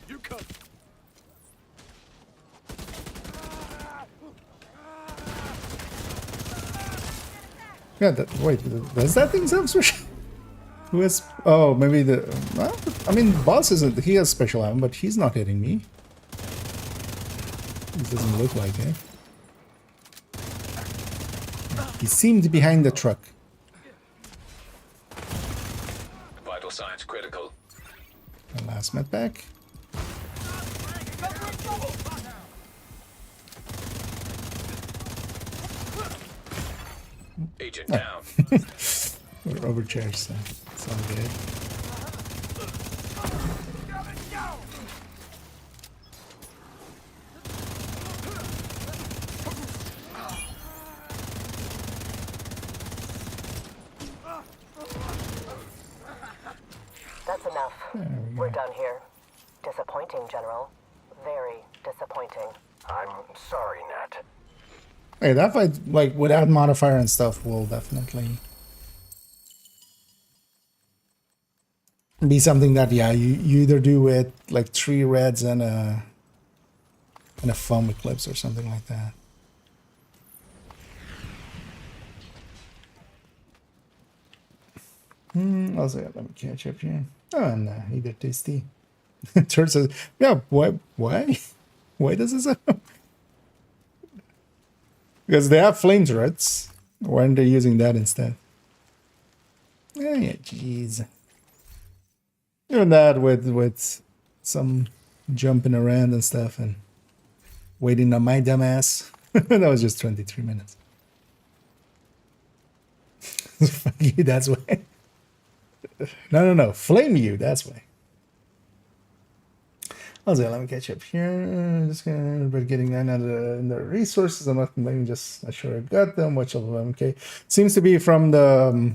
You come. Yeah, wait, does that thing have special? Who has? Oh, maybe the. Well, I mean, boss isn't. He has special ammo, but he's not hitting me. It doesn't look like it. He seemed behind the truck. Vital signs critical. The last med pack. Agent down. We're overcharged, so it's all good. That's enough. There we We're done here. Disappointing, General. Very disappointing. I'm sorry, Nat. Hey, that fight, like, without modifier and stuff, will definitely be something that, yeah, you either do with, like, 3 reds and a foam eclipse or something like that. Also, let me catch up here. Oh, no, either tasty. Turns out, yeah, why? Why does this happen? Because they have flame turrets. Why aren't they using that instead? Yeah, jeez. Even that with some jumping around and stuff and waiting on my dumbass. That was just 23 minutes. Fuck you, that's why. No. Flame you, that's why. Also, let me catch up here. Just gonna be getting that in the resources. I'm not sure I got them. Which of them? Okay, seems to be from the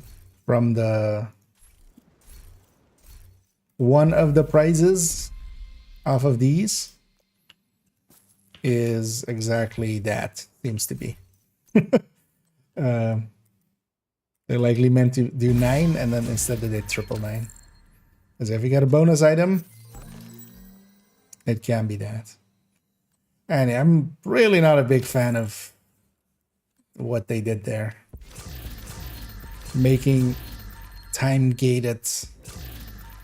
one of the prizes off of these is exactly that. Seems to be. They're likely meant to do 9, and then instead they did 999. Because if you got a bonus item, it can be that. And I'm really not a big fan of what they did there. Making time-gated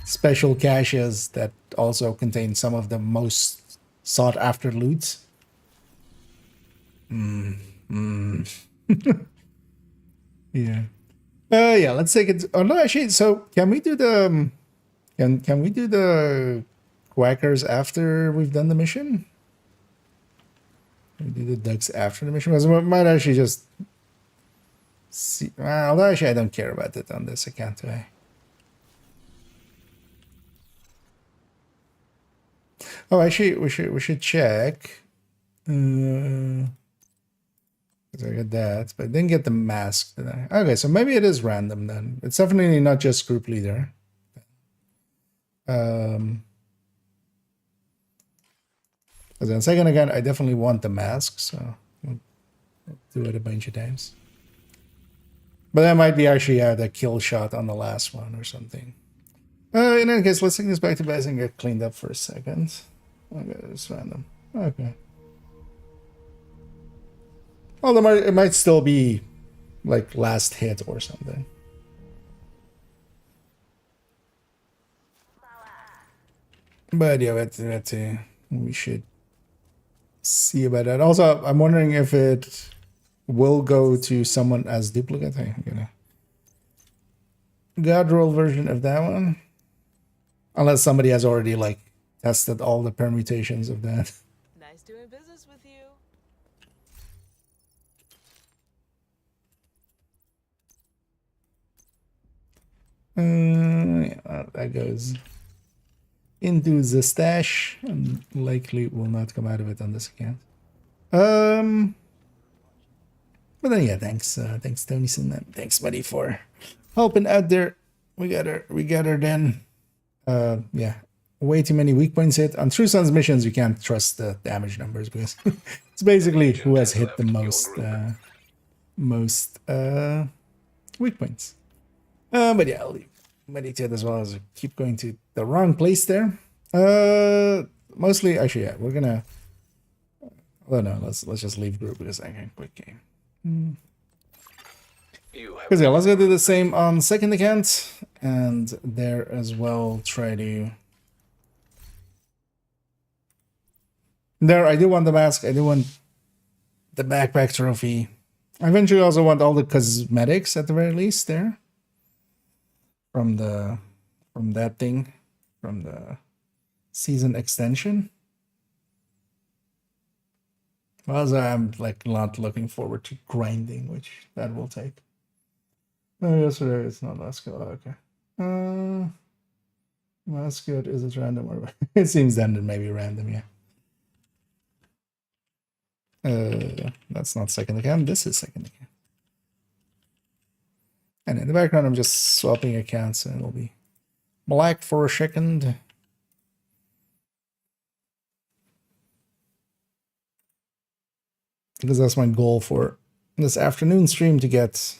special caches that also contain some of the most sought-after loot. Yeah. Yeah, let's take it. Oh, no, actually, so can we do the... Can we do the quackers after we've done the mission? Can we do the ducks after the mission? Because we might actually just see... Although actually I don't care about it on this account, do I? Oh, actually, we should check. I got that, but I didn't get the mask, did I? Okay, so maybe it is random then. It's definitely not just group leader. Because then second again, I definitely want the mask, so we'll do it a bunch of times. But that might be actually the kill shot on the last one or something. In any case, let's take this back to base and get cleaned up for a second. Okay, it's random. Okay. Well, it might still be like last hit or something. But yeah, we should see about that. Also, I'm wondering if it will go to someone as duplicate. I'm gonna god roll version of that one. Unless somebody has already like tested all the permutations of that. Nice doing business with you. Yeah, that goes into the stash and likely will not come out of it on this account. But then yeah, thanks Tonyson, and thanks buddy for helping out there. We got her then. Yeah, way too many weak points hit. On True Sun's missions you can't trust the damage numbers because it's basically who has hit the most weak points. But yeah, I'll leave meditate as well as keep going to the wrong place there. Mostly actually yeah, we're gonna no, let's just leave group because I can quick game. Because yeah, let's go do the same on second account and there as well try to there I do want the mask, I do want the backpack trophy. I eventually also want all the cosmetics at the very least there. From the season extension. Also, I'm like not looking forward to grinding, which that will take. Oh, yesterday it's not last good. Oh, okay. Last good is it random or it seems then it may be random, yeah. That's not second account. This is second account. And in the background, I'm just swapping accounts, and it'll be black for a second. because that's my goal for this afternoon stream, to get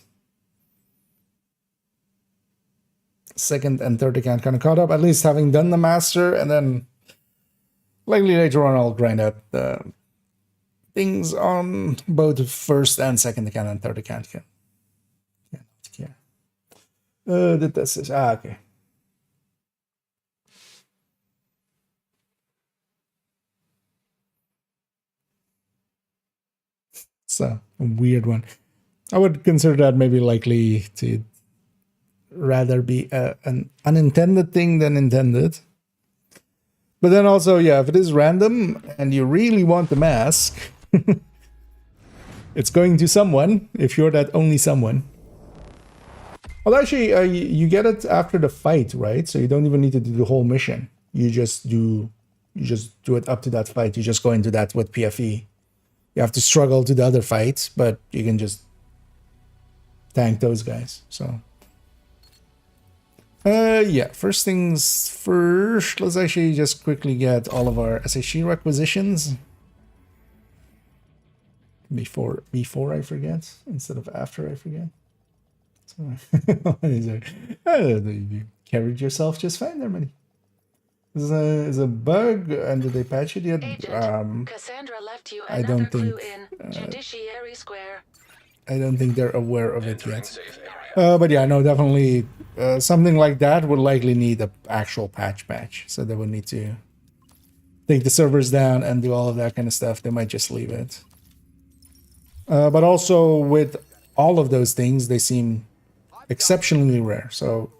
second and third account kind of caught up, at least having done the master, and then likely later on I'll grind out the things on both first and second account and third account. Did this is okay. It's a weird one. I would consider that maybe likely to rather be an unintended thing than intended. But then also, yeah, if it is random and you really want the mask, it's going to someone, if you're that only someone. Well, actually, you get it after the fight, right? So you don't even need to do the whole mission. You just do it up to that fight. You just go into that with PFE. You have to struggle to the other fights, but you can just tank those guys. So, yeah. First things first. Let's actually just quickly get all of our SHG requisitions before I forget, instead of after I forget. You carried yourself just fine there, buddy. Is a bug, and did they patch it yet? Agent, Cassandra left you I another don't think. clue in Judiciary Square. I don't think they're aware of it yet. But yeah, no, definitely something like that would likely need an actual patch. So they would need to take the servers down and do all of that kind of stuff. They might just leave it. But also with all of those things, they seem exceptionally rare. So,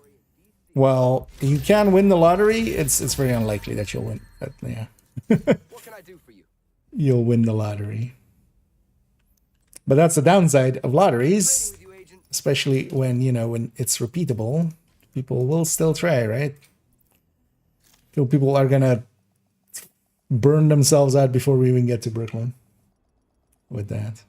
well, you can win the lottery. It's very unlikely that you'll win. But yeah, What can I do for you? you'll win the lottery. But that's the downside of lotteries, especially when when it's repeatable. People will still try, right? People are gonna burn themselves out before we even get to Brooklyn with that.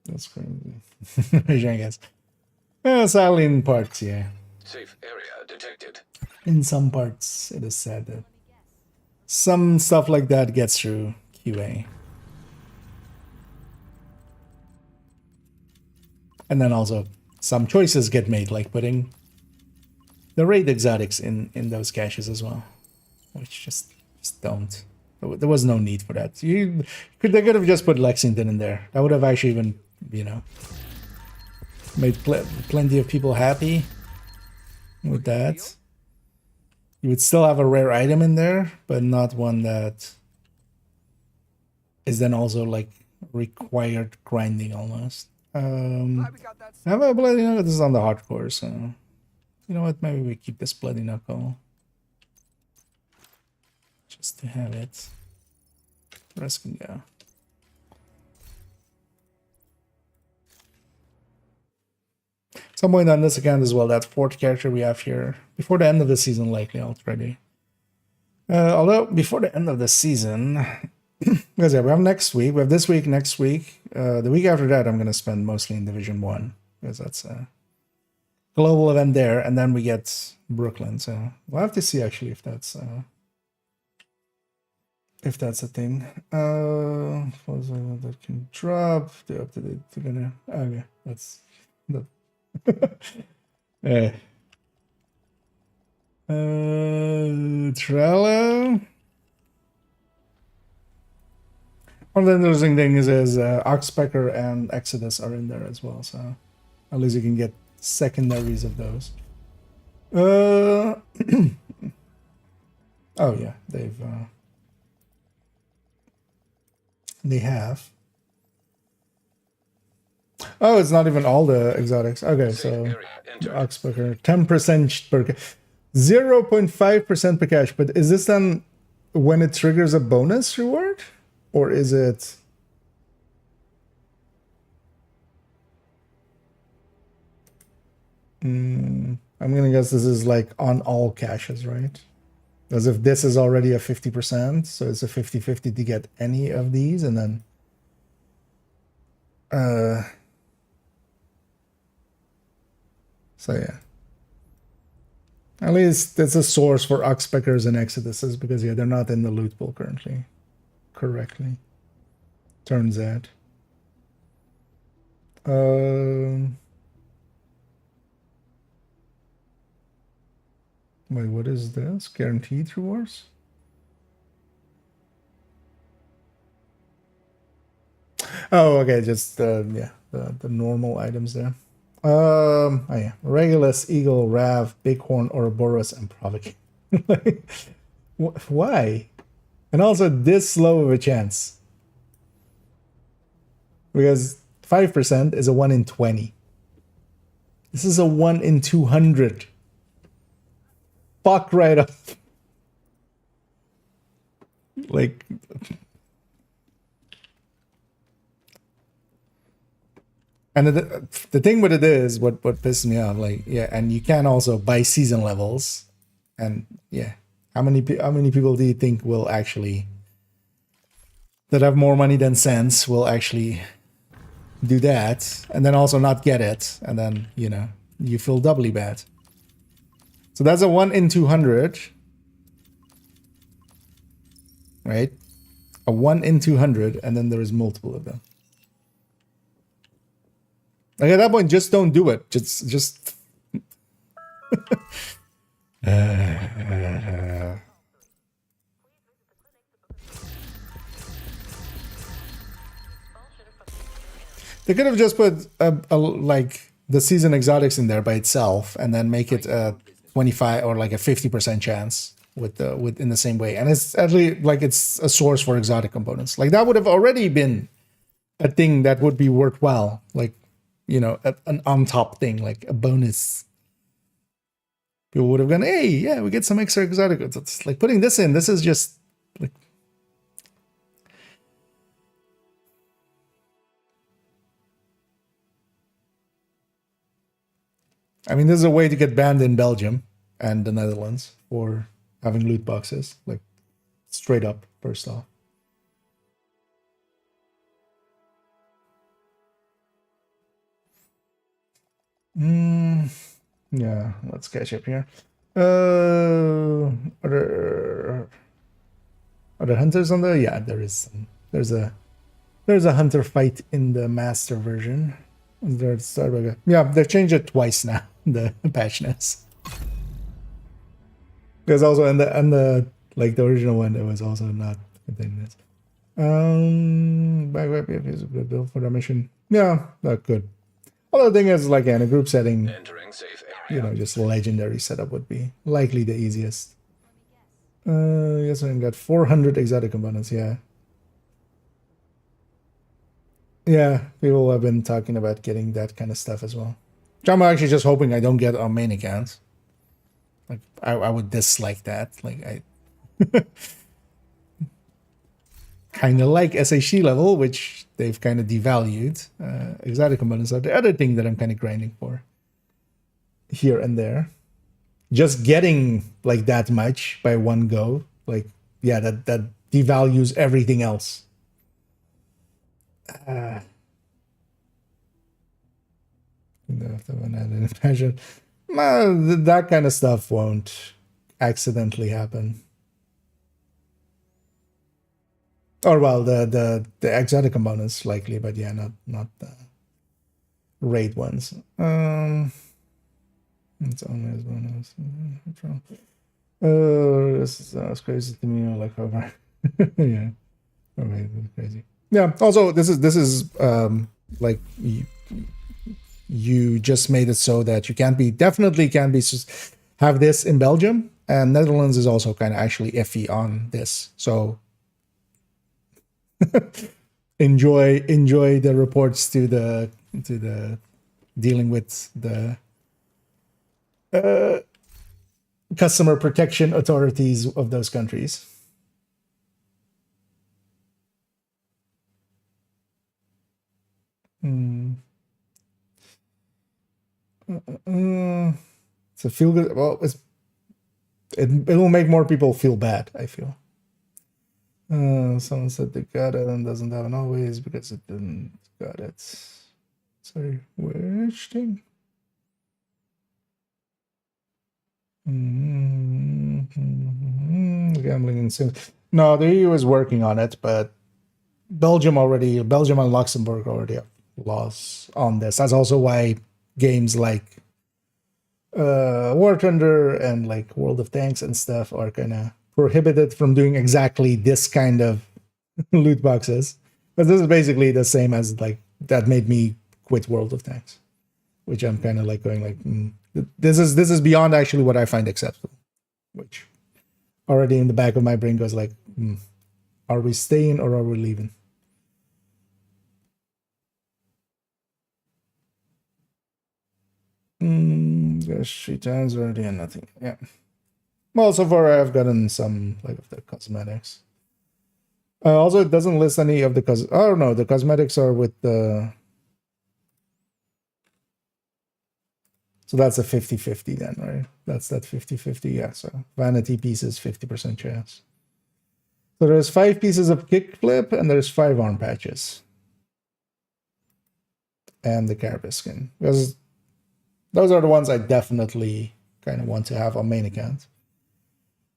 That's crazy. I guess. Sadly, in parts, yeah. Safe area detected. In some parts, it is said that some stuff like that gets through QA. And then also some choices get made, like putting the raid exotics in those caches as well, which just don't. There was no need for that. They could have just put Lexington in there. That would have actually even, made plenty of people happy with that. You would still have a rare item in there, but not one that is then also like required grinding almost. I have a bloody knuckle. This is on the hardcore, so you know what? Maybe we keep this bloody knuckle just to have it. The rest can go. Some point on this account as well, that fourth character we have here, before the end of the season, likely already. Although, before the end of the season, because yeah, we have next week, we have this week, next week. The week after that, I'm going to spend mostly in Division 1, because that's a global event there, and then we get Brooklyn, so we'll have to see actually if that's a thing. That can drop. They're up to the together. Okay, that's that. Trello. One of the interesting things is Oxpecker and Exodus are in there as well, so at least you can get secondaries of those. Oh yeah, they have. Oh, it's not even all the exotics. Okay, so Oxpecker, 10% per 0.5% per cache. But is this then when it triggers a bonus reward? Or is it... I'm gonna guess this is like on all caches, right? As if this is already a 50%, so it's a 50-50 to get any of these, and then So yeah. At least it's a source for Oxpeckers and Exoduses because yeah, they're not in the loot pool currently. Correctly. Turns out. Wait, what is this? Guaranteed rewards? Oh, okay, just yeah, the normal items there. Oh yeah, Regulus, Eagle, Rav, Bighorn, Ouroboros, and Provocateur. Like, why? And also this low of a chance. Because 5% is a 1 in 20. This is a 1 in 200. Fuck right off. Like... And the thing with it is, what pisses me off, like, yeah, and you can also buy season levels. And yeah, how many people do you think will actually, that have more money than sense, will actually do that and then also not get it, and then, you know, you feel doubly bad. So that's a 1 in 200, right? A 1 in 200, and then there is multiple of them. Like at that point, just don't do it. Just. They could have just put like the season exotics in there by itself, and then make it a 25 or like a 50% chance with in the same way. And it's actually like it's a source for exotic components. Like that would have already been a thing that would be worthwhile. Like, you know, an on top thing, like a bonus. People would have gone, hey, yeah, we get some extra exotic. It's like putting this in. This is just like. I mean, this is a way to get banned in Belgium and the Netherlands for having loot boxes, like straight up, first off. Yeah, let's catch up here. Are there hunters on there? Yeah, there is some. There's a hunter fight in the master version. Yeah, they've changed it twice now. The patch notes. There's also in the like the original one, there was also not containing this. Back web is a good build for the mission. Yeah, not good. Well, the thing is, like in a group setting, Entering safe area. you know, just legendary setup would be likely the easiest. Yes, I got 400 exotic components. Yeah. Yeah, people have been talking about getting that kind of stuff as well. Which I'm actually just hoping I don't get on main accounts. Like, I would dislike that. Like, I kind of like SHC level, which they've kind of devalued. Exotic components are the other thing that I'm kind of grinding for. Here and there. Just getting, like, that much by one go. Like, yeah, that devalues everything else. That kind of stuff won't accidentally happen. Or well, the exotic components likely, but yeah, not the raid ones. It's only as bonus. This sounds crazy to me. Like over, yeah, okay, crazy. Yeah. Also, this is like you just made it so that you definitely can't be have this in Belgium, and Netherlands is also kind of actually iffy on this. So enjoy the reports to the dealing with the customer protection authorities of those countries. So feel good. Well, it will make more people feel bad, I feel. Someone said they got it and doesn't have an always because it didn't got it. Sorry, which thing? Gambling in Sims. No, the EU is working on it, but Belgium and Luxembourg already have laws on this. That's also why games like War Thunder and like World of Tanks and stuff are kind of prohibited from doing exactly this kind of loot boxes. But this is basically the same as like that made me quit World of Tanks, which I'm kind of like going like this is beyond actually what I find acceptable, which already in the back of my brain goes like, are we staying or are we leaving? Just 3 times already and nothing. Yeah. Well, so far I've gotten some like of the cosmetics. Also, it doesn't list any of the oh no, the cosmetics are with the. So that's a 50-50 then, right? That's that 50-50, yeah. So vanity pieces, 50% chance. So there's 5 pieces of kickflip and there's 5 arm patches. And the carapace skin. Because those are the ones I definitely kind of want to have on main account.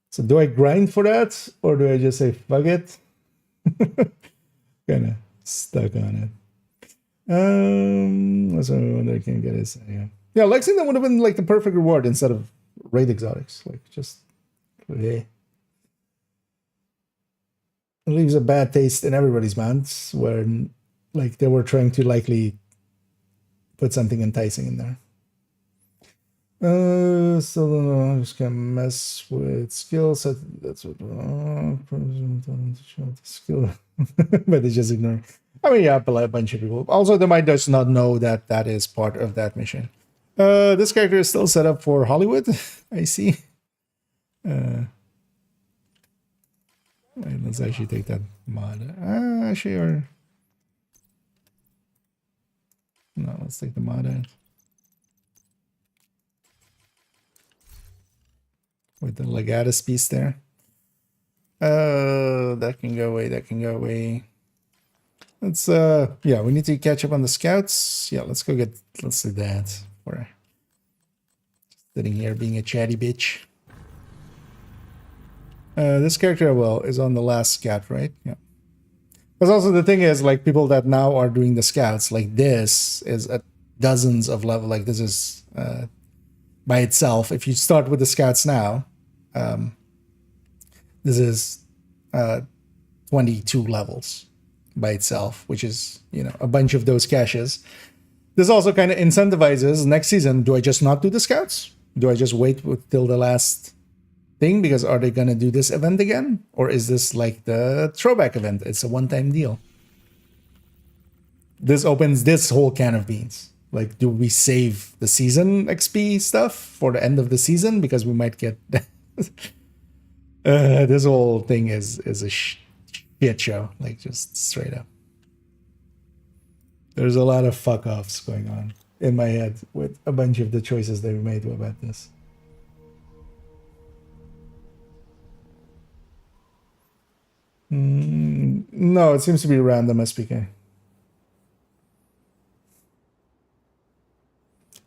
So do I grind for that? Or do I just say, fuck it? Kind of stuck on it. So what I can get is, yeah, Lexington would have been like the perfect reward instead of raid exotics. Like just, it leaves a bad taste in everybody's mouths where like they were trying to likely put something enticing in there. So just gonna mess with skill set. That's what skill, but they just ignore. I mean, yeah, a bunch of people. Also, they might just not know that that is part of that mission. This character is still set up for Hollywood. I see. Wait, let's actually take that mod. Actually, or no, let's take the mod out. With the legatus piece there. That can go away, that can go away. Let's yeah, we need to catch up on the scouts. Yeah, let's do that. We're sitting here being a chatty bitch. This character, well, is on the last scout, right? Yeah. Because also the thing is, like, people that now are doing the scouts, like this is at dozens of level, like this is by itself. If you start with the scouts now, this is 22 levels by itself, which is, you know, a bunch of those caches. This also kind of incentivizes next season. Do I just not do the scouts? Do I just wait till the last thing? Because are they going to do this event again? Or is this like the throwback event? It's a one-time deal. This opens this whole can of beans. Like, do we save the season XP stuff for the end of the season? Because we might get... this whole thing is a shit show. Like, just straight up. There's a lot of fuck-offs going on in my head with a bunch of the choices they've made about this. No, it seems to be random SPK.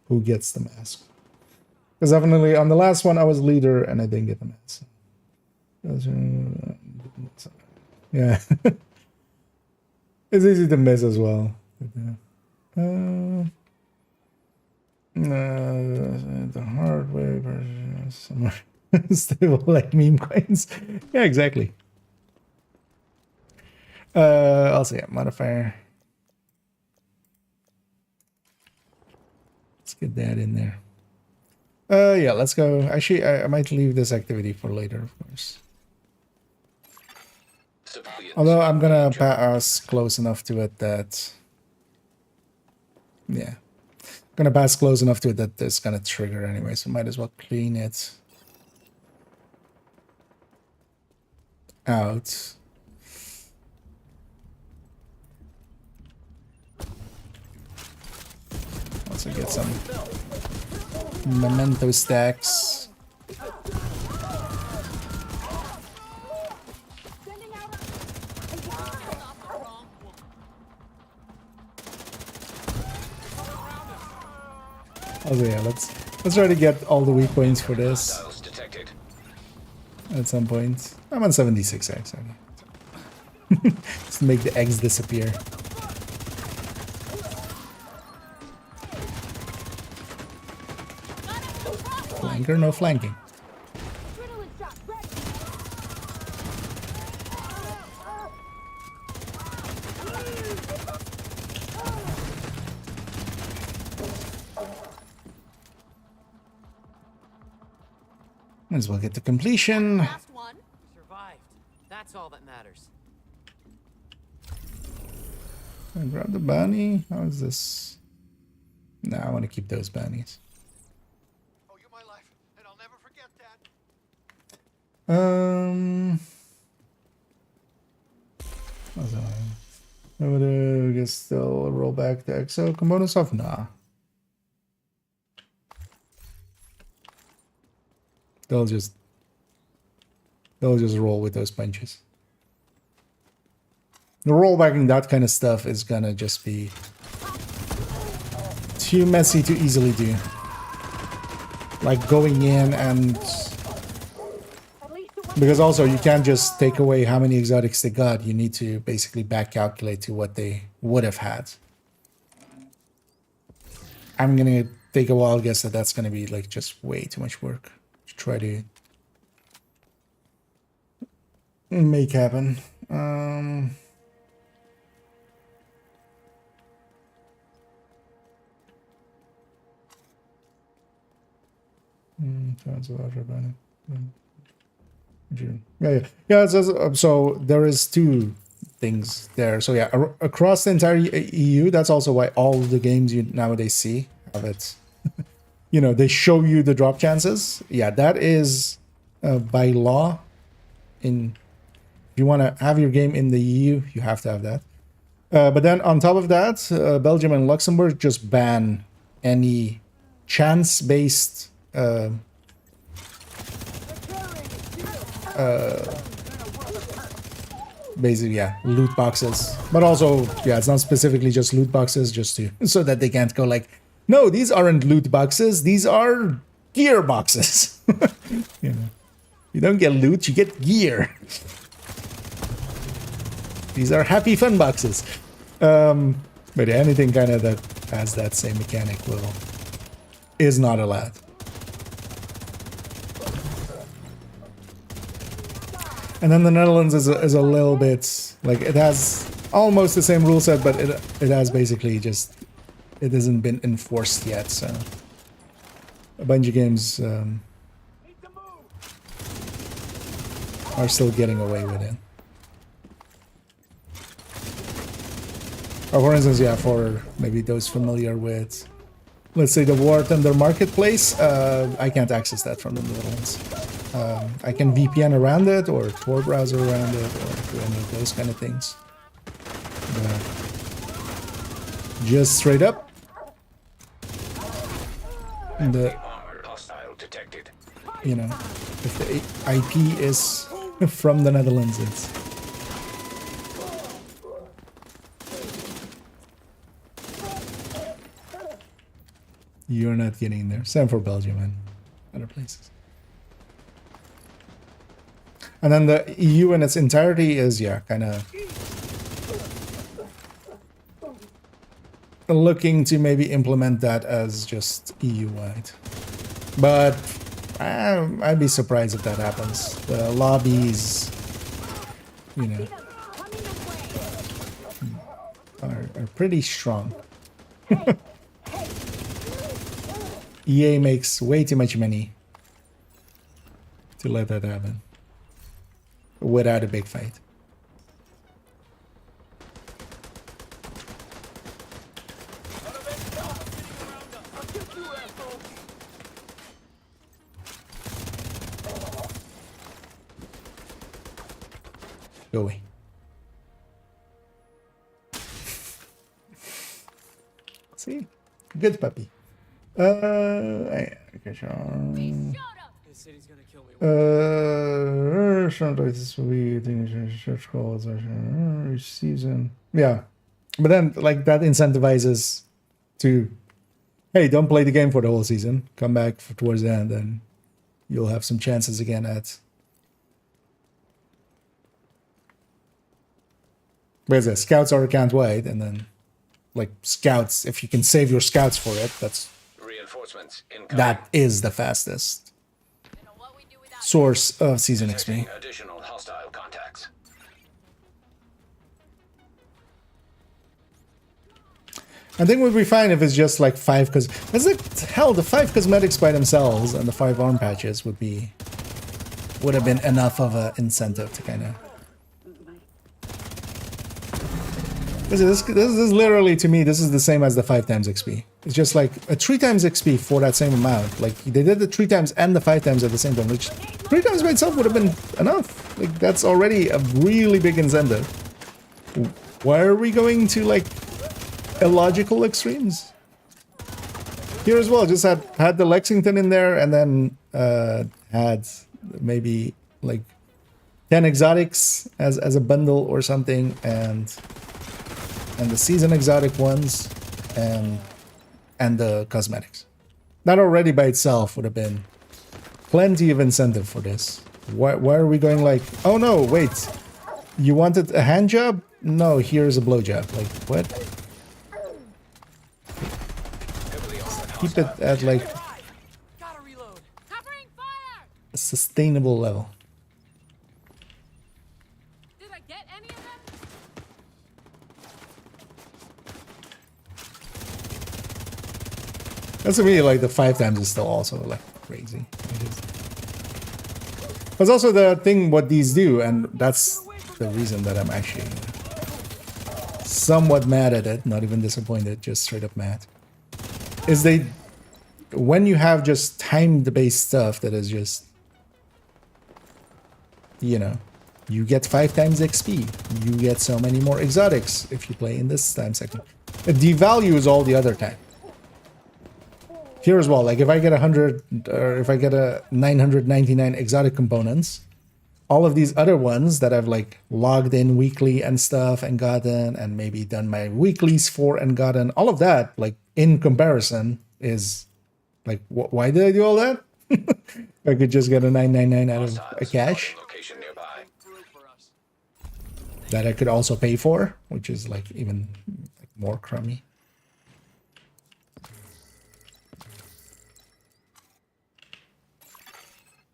Who gets the mask? Because definitely on the last one I was leader and I didn't get the mask. Yeah. It's easy to miss as well. The hard way version is somewhere stable like meme coins. Yeah, exactly. Also, yeah, modifier. Let's get that in there. Yeah, let's go. Actually, I might leave this activity for later, of course. Although I'm gonna pass close enough to it that... Yeah. Gonna pass close enough to it that it's gonna trigger anyway, so might as well clean it out. Also get some memento stacks. Oh yeah, let's try to get all the weak points for this. detected. At some point. I'm on 76 eggs. Okay. Just to make the eggs disappear. Flanker, no flanking. Might as well get to completion. Last one. Survived. That's all that matters. I grab the bounty. How is this? Nah, I want to keep those bounties. Oh, you're my life, and I'll never forget that. What's that? I would guess still roll back the exo component stuff. Nah. They'll just roll with those punches. The rollbacking that kind of stuff is gonna just be too messy to easily do. Like going in and because also you can't just take away how many exotics they got. You need to basically back calculate to what they would have had. I'm gonna take a wild guess that that's gonna be like just way too much work to try to make happen. Yeah. So there is two things there. So yeah, across the entire EU, that's also why all the games you nowadays see have it. You know, they show you the drop chances. Yeah, that is by law. If you want to have your game in the EU, you have to have that. But then on top of that, Belgium and Luxembourg just ban any chance-based basically, yeah, loot boxes. But also, yeah, it's not specifically just loot boxes, just to so that they can't go like, no, these aren't loot boxes, these are gear boxes. You know, you don't get loot, you get gear. These are happy fun boxes. But anything kind of that has that same mechanic is not allowed. And then the Netherlands is a little bit like it has almost the same rule set, but it has basically just it hasn't been enforced yet. So a bunch of games are still getting away with it. Or for instance, yeah, for maybe those familiar with, let's say, the War Thunder Marketplace, I can't access that from the Netherlands. I can VPN around it, or Tor browser around it, or do any of those kind of things. But just straight up, the Hostile detected. you know, if the IP is from the Netherlands, it's. You're not getting there. Same for Belgium and other places. And then the EU in its entirety is, yeah, kind of looking to maybe implement that as just EU-wide. But I'd be surprised if that happens. The lobbies, you know, are pretty strong. EA makes way too much money to let that happen without a big fight. Go away. See? Good puppy. Okay, sure. This city's gonna kill me. Sometimes this will be church calls each season. Yeah, but then like that incentivizes to, hey, don't play the game for the whole season. Come back towards the end, and you'll have some chances again at. Where's that? Scouts are can't wait, and then like scouts, if you can save your scouts for it, Reinforcements incoming. that is the fastest source of season XP. Detecting additional hostile contacts. I think we'd be fine if it's just like 5, because that's like hell. The 5 cosmetics by themselves and the 5 arm patches would have been enough of an incentive to kind of. This is literally, to me, this is the same as the 5 times XP. It's just like a 3 times XP for that same amount. Like they did the 3 times and the 5 times at the same time, which 3 times by itself would have been enough. Like that's already a really big incentive. Why are we going to like illogical extremes? Here as well, just had the Lexington in there, and then had maybe like 10 exotics as a bundle or something, and the season exotic ones, and the cosmetics. That already by itself would have been plenty of incentive for this. Why are we going like, oh no, wait, you wanted a hand job? No, here's a blow job. Like what? Keep it at like a sustainable level. That's to me like the 5 times is still also like crazy. That's also the thing what these do, and that's the reason that I'm actually somewhat mad at it, not even disappointed, just straight up mad. Is when you have just timed based stuff that is just, you know, you get 5 times XP, you get so many more exotics if you play in this time segment. It devalues all the other time. Here as well, like if I get 100 or if I get a 999 exotic components, all of these other ones that I've like logged in weekly and stuff and gotten, and maybe done my weeklies for and gotten, all of that, like in comparison is like, why did I do all that? I could just get a 999 out of a cache Location nearby. that I could also pay for, which is like even like more crummy.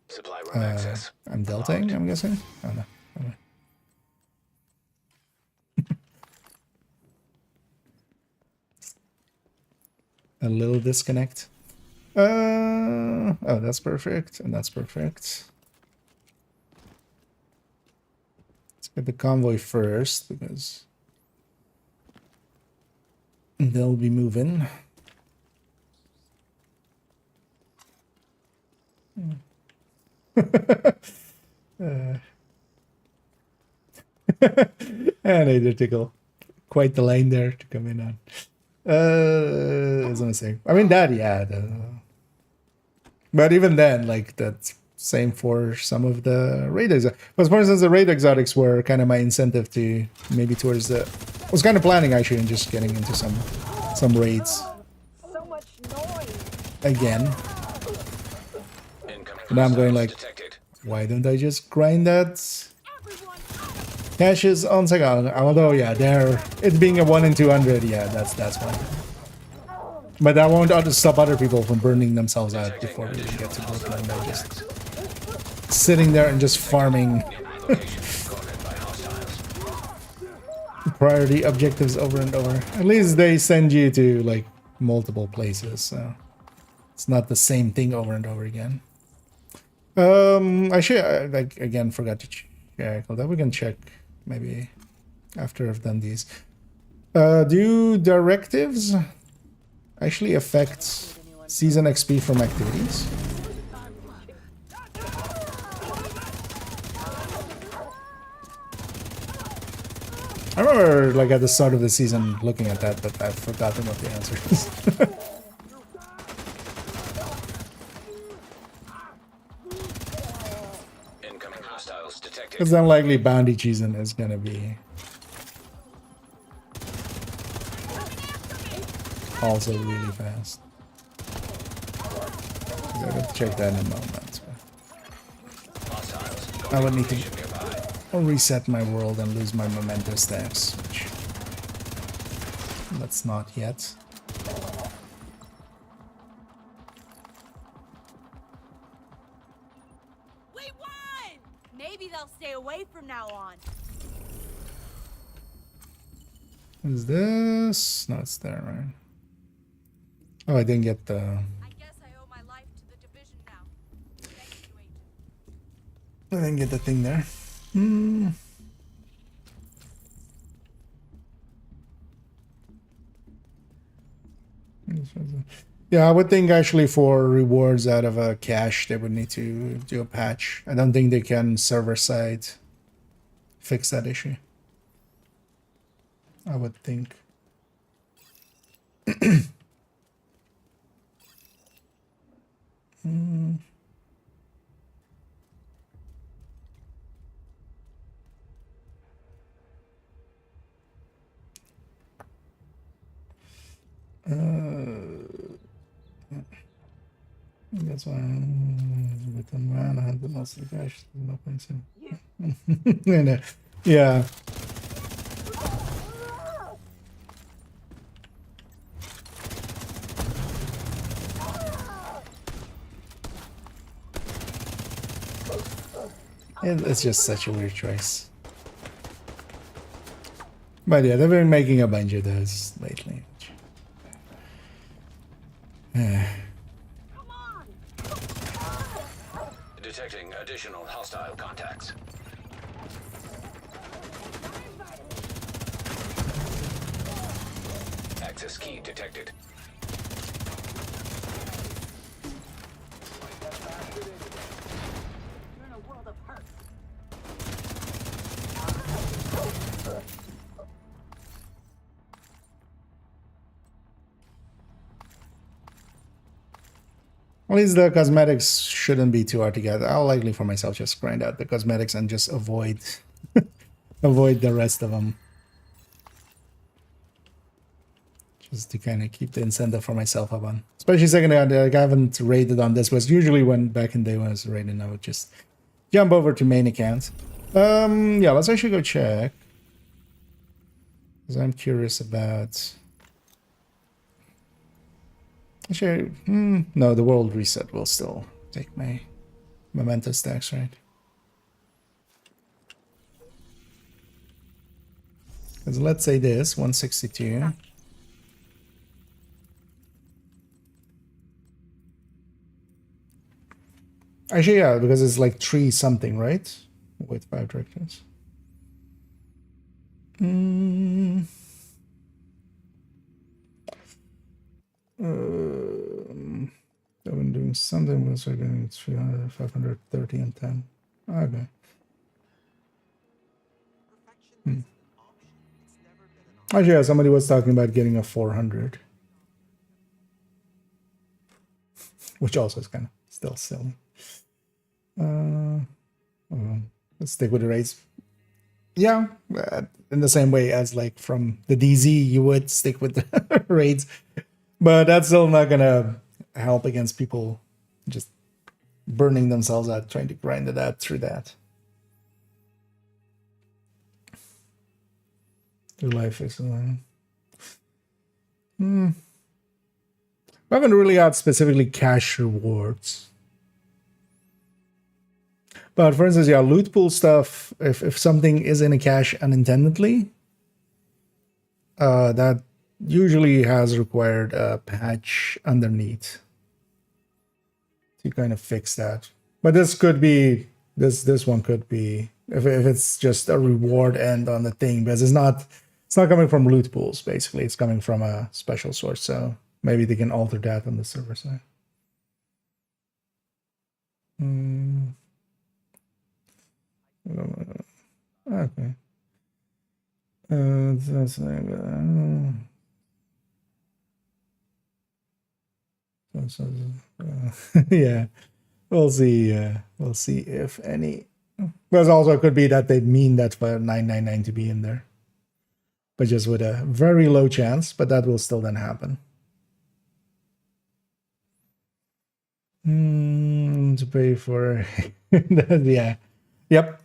Supply room access. I'm deltaing, I'm guessing. Oh no. Okay. A little disconnect. Oh, that's perfect, and that's perfect. Let's get the convoy first, because they'll be moving. And I did tickle quite the line there to come in on. I was gonna say, I mean that, yeah. But even then, like that's same for some of the raid exotics. But for instance, the raid exotics were kind of my incentive to maybe towards the. I was kind of planning actually on just getting into some raids. So much noise. Again. Incoming Now I'm going like, detected. why don't I just grind that? Caches on second. Although yeah, it being a 1 in 200, yeah, that's fine. But that won't stop other people from burning themselves out before we even get to Brooklyn. They're just sitting there and just farming priority objectives over and over. At least they send you to like multiple places, so it's not the same thing over and over again. I should like again forgot to check. Although we can check maybe after I've done these. Do directives actually affect season XP from activities? I remember like at the start of the season looking at that, but I've forgotten what the answer is. Incoming hostiles detected. It's unlikely bounty season is gonna be also really fast. I gotta check that in a moment. I would need to reset my world and lose my memento stacks, which let's not yet. We won! Maybe they'll stay away from now on. Is this? No, it's there, right? Oh, I didn't get the... I guess I owe my life to the division now. Thank you, Agent. I didn't get the thing there. Yeah, I would think actually for rewards out of a cache, they would need to do a patch. I don't think they can server side fix that issue. I would think. That's why with the man I had the most of the cash. No point in. Yeah. It's just such a weird choice. But yeah, they've been making a bunch of those lately. Detecting additional hostile contacts. Access key detected. At least the cosmetics shouldn't be too hard to get. I'll likely for myself just grind out the cosmetics and just avoid avoid the rest of them. Just to kind of keep the incentive for myself up on. Especially second, like I haven't raided on this, was usually when back in the day when I was raiding, I would just jump over to main account. Yeah, let's actually go check. Because I'm curious about... Actually, no, the world reset will still take my memento stacks, right? Because let's say this, 162. Actually, yeah, because it's like 3 something, right? With 5 directors. I've been doing something, was getting 300, 530 and 10. Okay. Actually, yeah, somebody was talking about getting a 400. Which also is kind of still silly. Let's stick with the raids. Yeah, in the same way as like from the DZ, you would stick with the raids. But that's still not gonna help against people just burning themselves out, trying to grind it out through that. Your life is we haven't really had specifically cash rewards. But for instance, yeah, loot pool stuff, if something is in a cache unintendedly, that usually has required a patch underneath to kind of fix that. But this could be, this one could be, if it's just a reward end on the thing, because it's not coming from loot pools, basically. It's coming from a special source, so maybe they can alter that on the server side. Okay. That's yeah, we'll see. We'll see if any. But also it could be that they mean that for 999 to be in there, but just with a very low chance. But that will still then happen. To pay for that, yeah. Yep.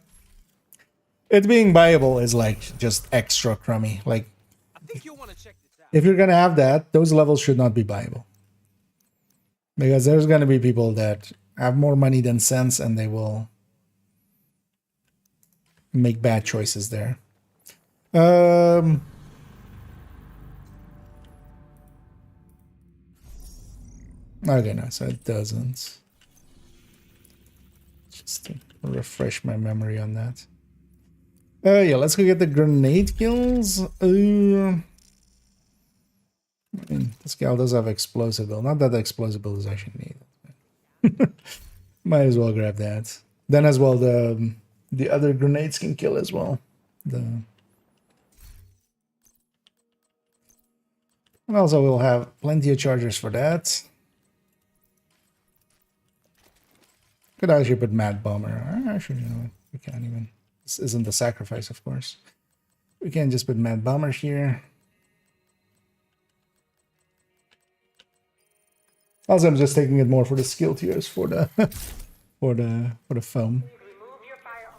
It being buyable is like just extra crummy. Like, if you're gonna have that, those levels should not be buyable. Because there's gonna be people that have more money than sense and they will make bad choices there. Okay, no, so it doesn't. Just to refresh my memory on that. Yeah, let's go get the grenade kills. I mean, this gal does have explosive build. Not that the explosive build is actually needed. Might as well grab that. Then as well, the other grenades can kill as well. And also we'll have plenty of chargers for that. Could actually put Mad Bomber. Actually, no, we can't even. This isn't the sacrifice, of course. We can just put Mad Bomber here. Also, I'm just taking it more for the skill tiers for the for the foam.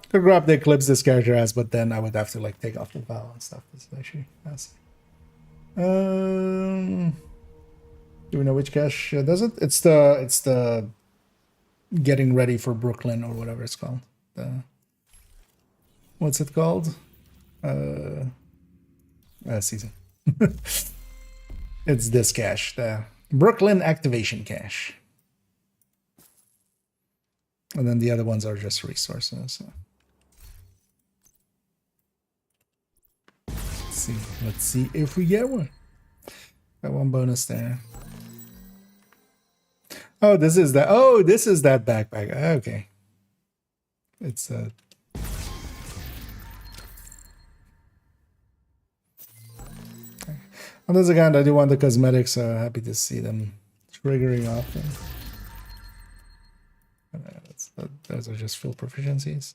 Could grab the Eclipse this character has, but then I would have to like take off the bow and stuff. This is actually nice. Do we know which cache does it? It's the getting ready for Brooklyn or whatever it's called. What's it called? Season. It's this cache, the Brooklyn activation cache. And then the other ones are just resources. Let's see if we get one. Got one bonus there. Oh, this is that. Oh, this is that backpack. Okay. It's on this account, I do want the cosmetics, so happy to see them triggering off. Those are just field proficiencies.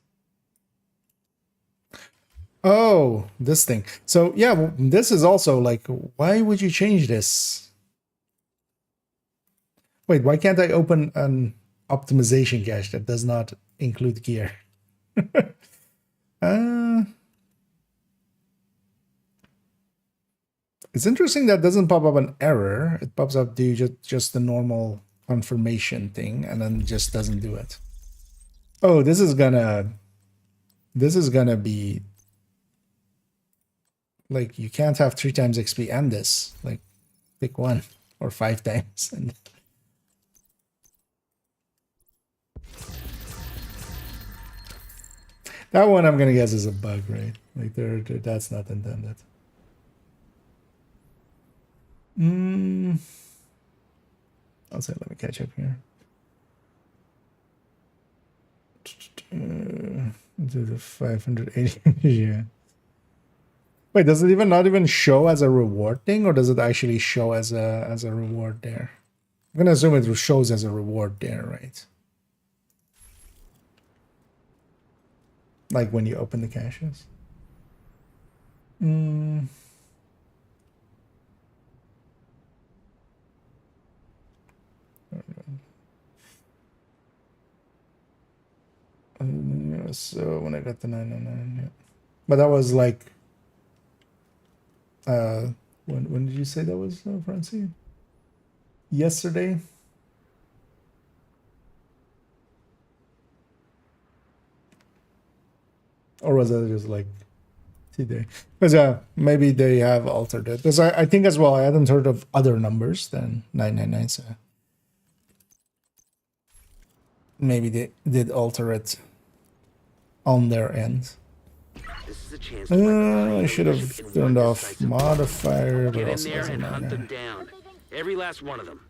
Oh, this thing. So yeah, well, this is also like, why would you change this? Wait, why can't I open an optimization cache that does not include gear? It's interesting that doesn't pop up an error. It pops up just the normal confirmation thing and then just doesn't do it. Oh, this is gonna be like, you can't have 3 times XP and this. Like, pick one or 5 times. And that one I'm gonna guess is a bug, right? Like that's not intended. I'll say, let me catch up here. Do the 580. Yeah. Wait, does it not even show as a reward thing, or does it actually show as a reward there? I'm gonna assume it shows as a reward there, right? Like when you open the caches. So when I got the 999, yeah. But that was like, when did you say that was, Francine? Yesterday? Or was that just like today? Because maybe they have altered it. Because I think as well, I hadn't heard of other numbers than 999, so maybe they did alter it on their end. This is a chance I should have turned off modifier, but get in also there doesn't and hunt them matter. down. Every last one of them.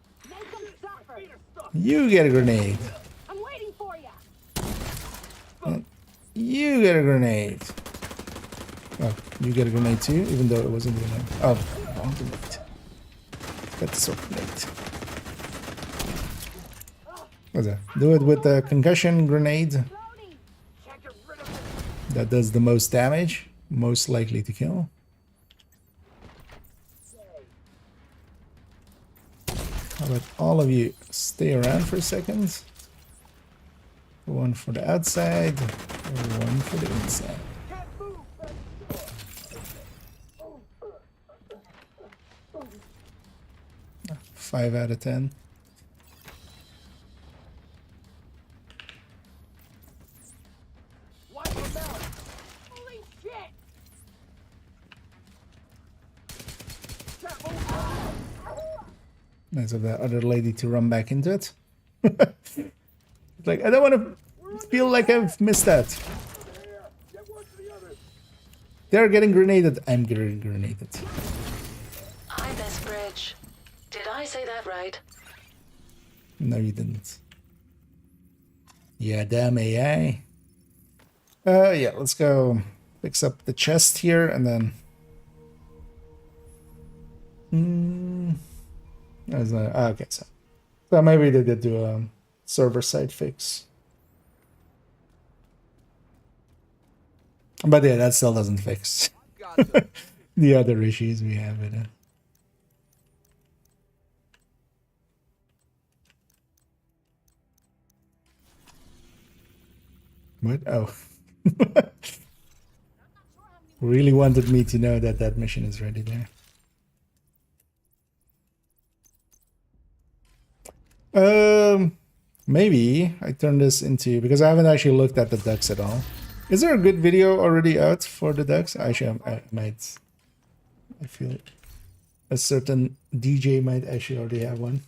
You get a grenade. I'm waiting for you. You get a grenade. Oh, you get a grenade too, even though it wasn't a grenade. Oh, wrong grenade. That's so grenade. What's that? Do it with the concussion grenade. That does the most damage, most likely to kill. How about all of you stay around for a second? One for the outside. One for the inside. 5 out of 10. Holy shit! Nice of that other lady to run back into it. It's like, I don't want to feel like I've missed that. They're getting grenaded. I'm getting grenaded. Hi, Miss Bridge. Did I say that right? No, you didn't. Yeah, damn AI. Yeah, let's go fix up the chest here and then. Okay, so maybe they did do a server side fix. But yeah, that still doesn't fix the other issues we have with it. What? Oh. Really wanted me to know that that mission is ready there. Maybe I turn this into, because I haven't actually looked at the ducks at all. Is there a good video already out for the ducks? Actually, I might. I feel a certain DJ might actually already have one.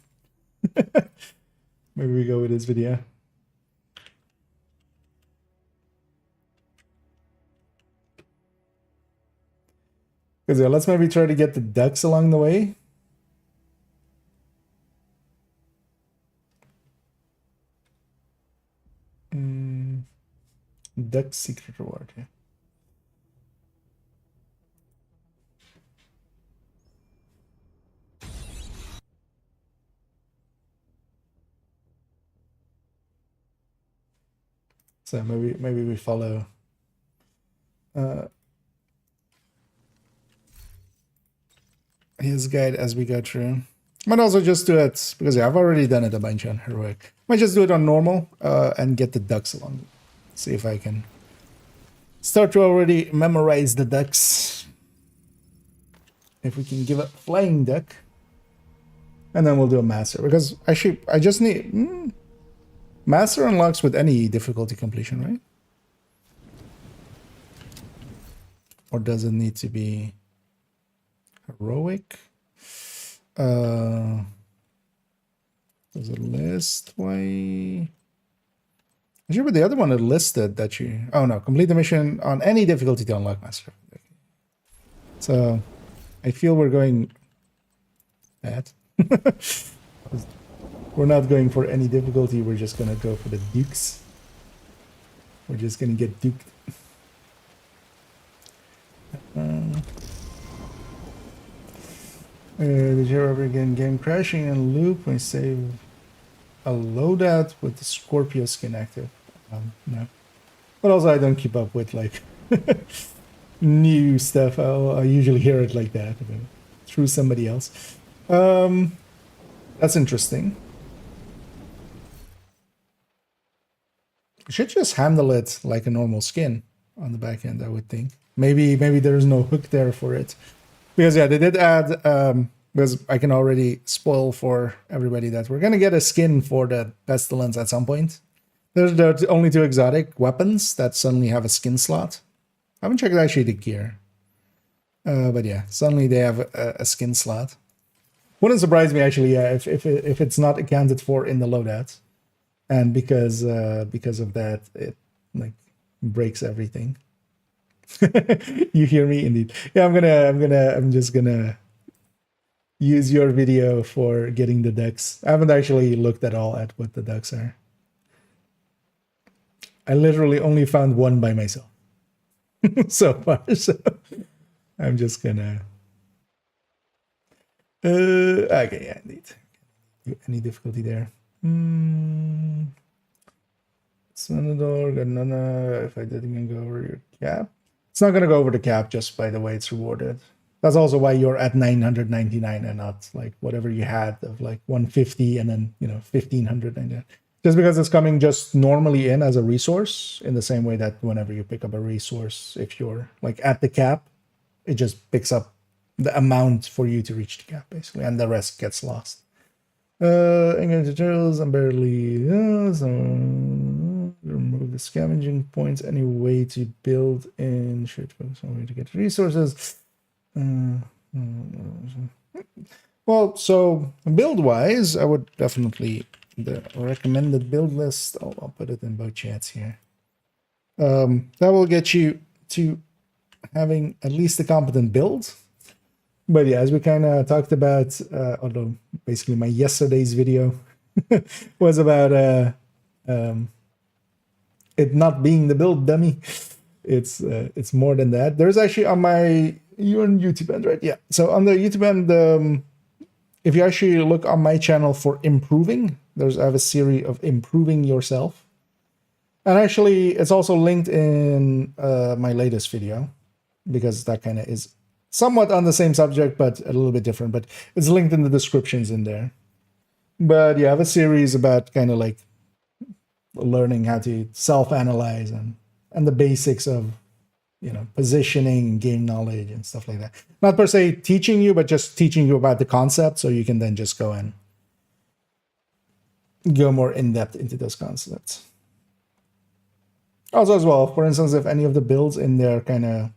Maybe we go with this video. Because yeah, let's maybe try to get the ducks along the way. Duck secret reward, yeah. So maybe we follow his guide as we go through. Might also just do it because yeah, I've already done it a bunch on heroic. Might just do it on normal and get the ducks along. See if I can start to already memorize the ducks. If we can give a flying duck. And then we'll do a master. Because actually, I just need... master unlocks with any difficulty completion, right? Or does it need to be heroic? Does it list why? Actually, but the other one it listed that you. Oh no, complete the mission on any difficulty to unlock master. So I feel we're going bad. We're not going for any difficulty. We're just gonna go for the dukes. We're just gonna get duked. Did you ever get game crashing and loop when you save a loadout with the Scorpio skin active? No. But also I don't keep up with like new stuff. I usually hear it like that through somebody else. That's interesting. Should just handle it like a normal skin on the back end, I would think. Maybe there's no hook there for it. Because yeah, they did add, because I can already spoil for everybody that we're going to get a skin for the Pestilence at some point. There's the only 2 exotic weapons that suddenly have a skin slot. I haven't checked actually the gear. But yeah, suddenly they have a skin slot. Wouldn't surprise me actually, yeah, if it's not accounted for in the loadout. And because of that, it like breaks everything. You hear me indeed. Yeah, I'm just gonna use your video for getting the ducks. I haven't actually looked at all at what the ducks are. I literally only found one by myself so far, so I'm just gonna okay, yeah, indeed. Any difficulty there? Senador, Ganana, if I didn't go over your cap. It's not going to go over the cap just by the way it's rewarded. That's also why you're at 999 and not like whatever you had of like 150 and then, 1599. just because it's coming just normally in as a resource, in the same way that whenever you pick up a resource, if you're like at the cap, it just picks up the amount for you to reach the cap, basically, and the rest gets lost. Engage tutorials, I'm barely so remove the scavenging points. Any way to build in should focus on way to get resources. Well, so build wise, I would definitely the recommended build list. I'll put it in both chats here. That will get you to having at least a competent build. But yeah, as we kind of talked about, although basically my yesterday's video was about it not being the build dummy. It's more than that. There's actually on my you're on YouTube end, right? Yeah. So on the YouTube end, if you actually look on my channel for improving, I have a series of improving yourself, and actually it's also linked in my latest video, because that kind of is somewhat on the same subject but a little bit different, but it's linked in the descriptions in there. But yeah, I have a series about kind of like learning how to self-analyze and the basics of, you know, positioning and game knowledge and stuff like that. Not per se teaching you, but just teaching you about the concept, so you can then just go and go more in depth into those concepts. Also as well, for instance, if any of the builds in there kind of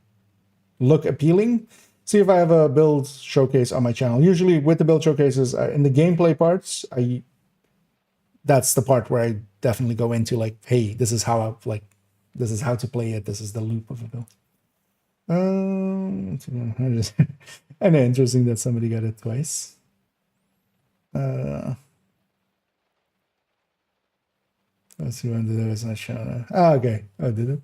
look appealing, see if I have a build showcase on my channel. Usually with the build showcases, in the gameplay parts, that's the part where I definitely go into like, hey, this is how this is how to play it. This is the loop of a build. I know, interesting that somebody got it twice. Let's see when it was not shown. Okay. Oh, did it?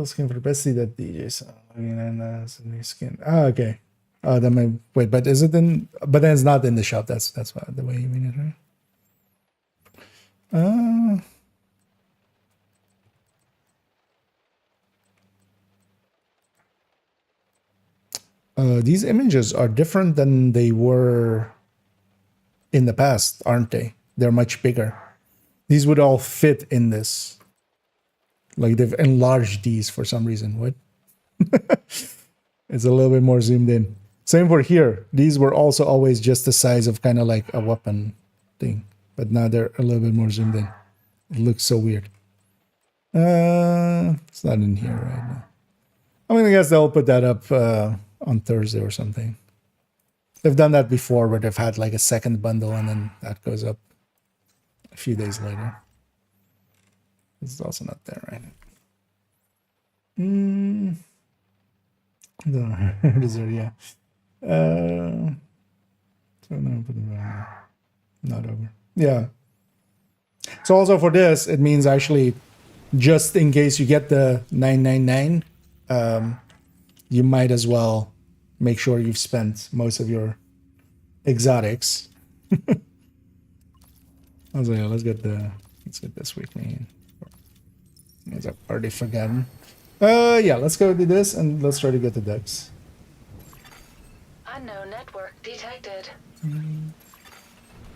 Skin for the best seat that DJ saw. And new skin. Okay. Oh, that might wait, but is it in? But then it's not in the shop. That's why the way you mean it, right? These images are different than they were in the past, aren't they? They're much bigger. These would all fit in this. Like they've enlarged these for some reason. What? It's a little bit more zoomed in. Same for here. These were also always just the size of kind of like a weapon thing. But now they're a little bit more zoomed in. It looks so weird. It's not in here right now. I mean, I guess they'll put that up on Thursday or something. They've done that before where they've had like a second bundle and then that goes up a few days later. This is also not there right now. No, it is there, yeah. So no, not over. Yeah. So also for this, it means actually, just in case you get the 999, you might as well make sure you've spent most of your exotics. I was like, yeah, let's get this with me. I've already forgotten. Yeah, let's go do this and let's try to get the decks. Unknown network detected.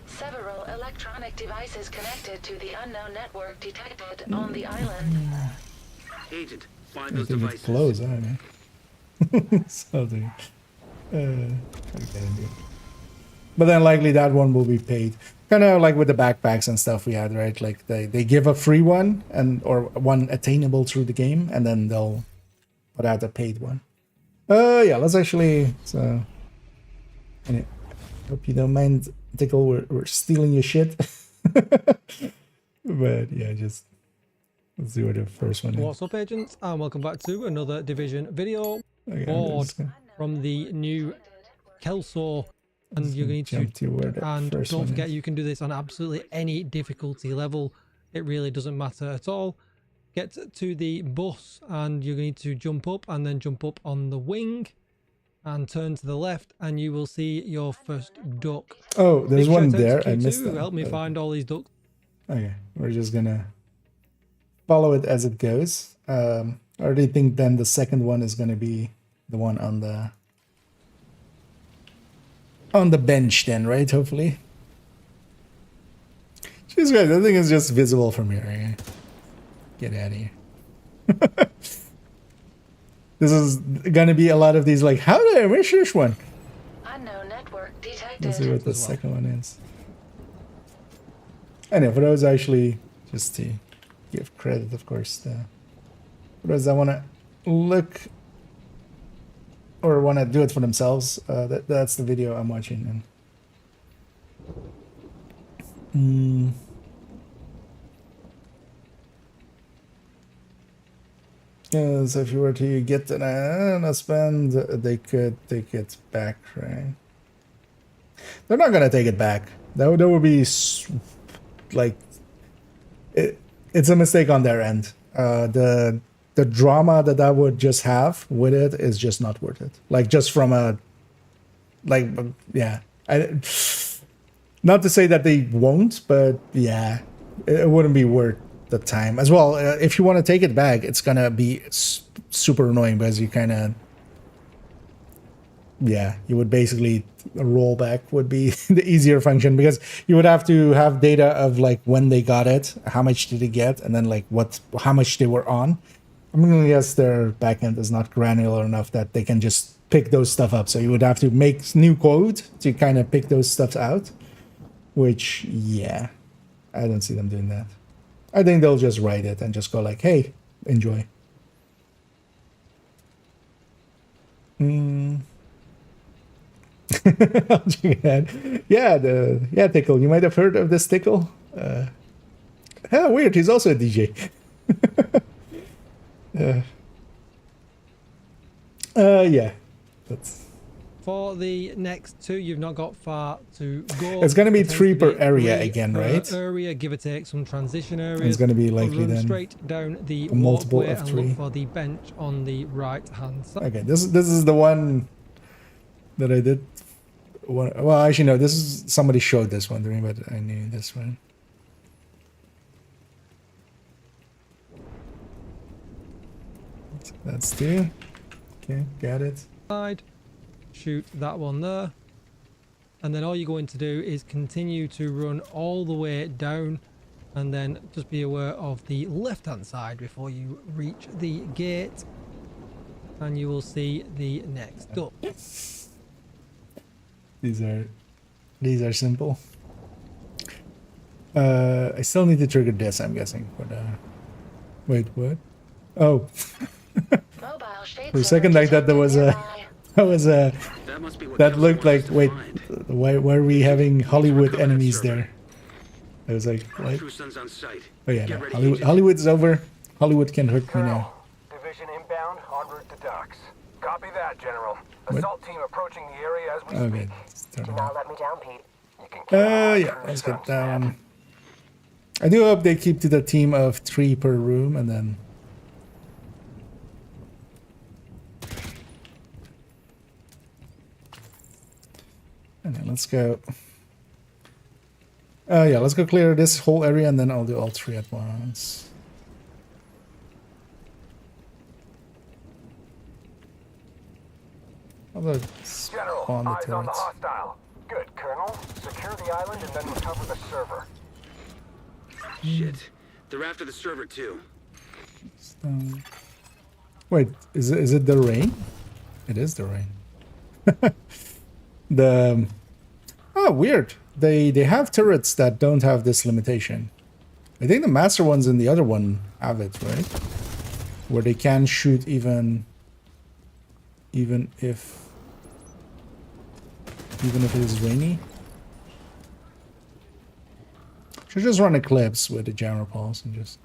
Several electronic devices connected to the unknown network detected on the island. Agent, find I those think devices. it's closed, I don't know. Something. But then likely that one will be paid. Kind of like with the backpacks and stuff we had, right? Like they give a free one or one attainable through the game, and then they'll put out a paid one. Yeah, let's actually. So, and hope you don't mind, Tickle. We're stealing your shit. But yeah, just let's see what the first one is. What's up, agents, and welcome back to another Division video. Okay, Board from the new Kelso. And you're going to and don't forget, you can do this on absolutely any difficulty level. It really doesn't matter at all. Get to the bus and you're going to jump up and then jump up on the wing and turn to the left and you will see your first duck. Oh, there's one there. I missed that. Help me find all these ducks. Okay, we're just gonna follow it as it goes. I already think then the second one is gonna be the one on the bench then, right? Hopefully. She's right. That thing is just visible from here. Yeah. Get out of here. This is gonna be a lot of these. Like, how did I miss this one? Unknown network detected. Let's see what the second one is. Anyway, for those actually, just to give credit, of course, for those that want to look or want to do it for themselves, that's the video I'm watching. And yeah, so if you were to get an spend, they could take it back, right? They're not gonna take it back. That would be like it's a mistake on their end. The drama that would just have with it is just not worth it. Like, just from a yeah, not to say that they won't, but yeah, it wouldn't be worth the time as well. If you want to take it back, it's gonna be super annoying because you kind of, yeah, you would basically roll back would be the easier function, because you would have to have data of like when they got it, how much did they get, and then like how much they were on. I'm gonna guess their backend is not granular enough that they can just pick those stuff up. So you would have to make new code to kind of pick those stuff out, which, yeah, I don't see them doing that. I think they'll just write it and just go like, hey, enjoy. Yeah, Tickle. You might have heard of this Tickle. Weird. He's also a DJ. Yeah. That's... For the next two, you've not got far to go. It's going to be 3 per area again, right? Area, give or take some transition areas. It's going to be likely then straight down the multiple walkway of 3. and look for the bench on the right hand side. Okay, this is the one that I did. Well, actually, no. This is somebody showed this one to me, but I knew this one. That's 2. Okay, got it. Side. Shoot that one there, and then all you're going to do is continue to run all the way down, and then just be aware of the left hand side before you reach the gate, and you will see the next up. These are simple. I still need to trigger this, I'm guessing, but wait, what? Oh. For a second I thought there was a that looked like, wait, why are we having Hollywood enemies there? I was like, what? Oh yeah, no, Hollywood's over. Hollywood can hurt me now. Division inbound, en route to docks. Copy that, General. Assault team approaching the area as we Okay. speak. Do not let me down, Pete. You can yeah, let's get down. I do hope they keep to the team of 3 per room, and then let's go. Yeah, let's go clear this whole area, and then I'll do all 3 at once. General, eyes on the hostile. Good, Colonel. Secure the island and then recover the server. Shit. They're after the server too. Wait, is it the rain? It is the rain. Oh, weird. They have turrets that don't have this limitation. I think the master ones in the other one have it, right? Where they can shoot even if it is rainy. Should just run Eclipse with the jammer pulse and just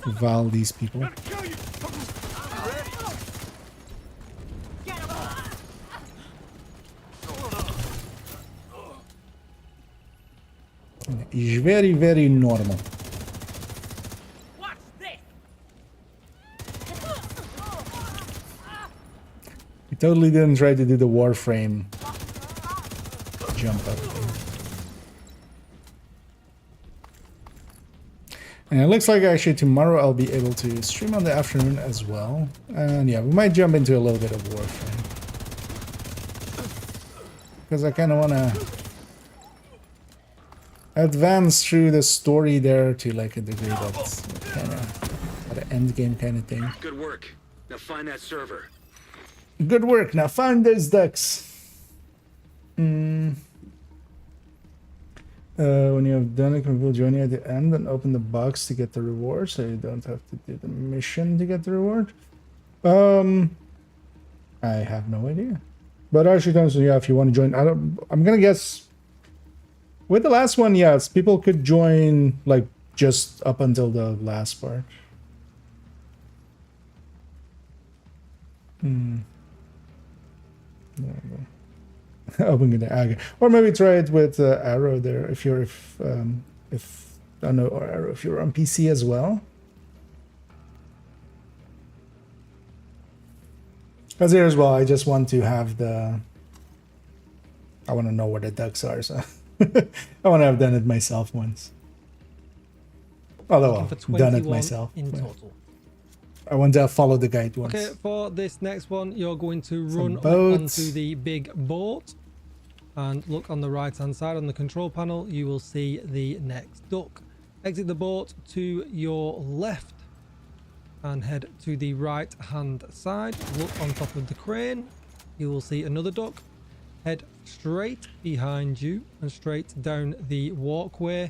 val these people. It's very, very normal. We totally didn't try to do the Warframe jump up thing. And it looks like actually tomorrow I'll be able to stream on the afternoon as well. And yeah, we might jump into a little bit of Warframe. Because I kind of want to advance through the story there to like a degree that's kind of an end game kind of thing. Good work. Now find that server. Good work. Now find those ducks. When you have done it, we'll join you at the end and open the box to get the reward, so you don't have to do the mission to get the reward. I have no idea. But actually, so yeah, if you want to join, I'm gonna guess with the last one, yes, people could join like just up until the last part. Open it, okay. Or maybe try it with Arrow there if you're if I don't know, or Arrow if you're on PC as well. Because here as well, I just want to have the. I want to know where the ducks are, so I want to have done it myself once. Although I've done it myself. In total. I want to follow the guide once. Okay, for this next one, you're going to run up onto the big boat and look on the right hand side on the control panel. You will see the next duck. Exit the boat to your left and head to the right hand side. Look on top of the crane. You will see another duck. Head straight behind you and straight down the walkway.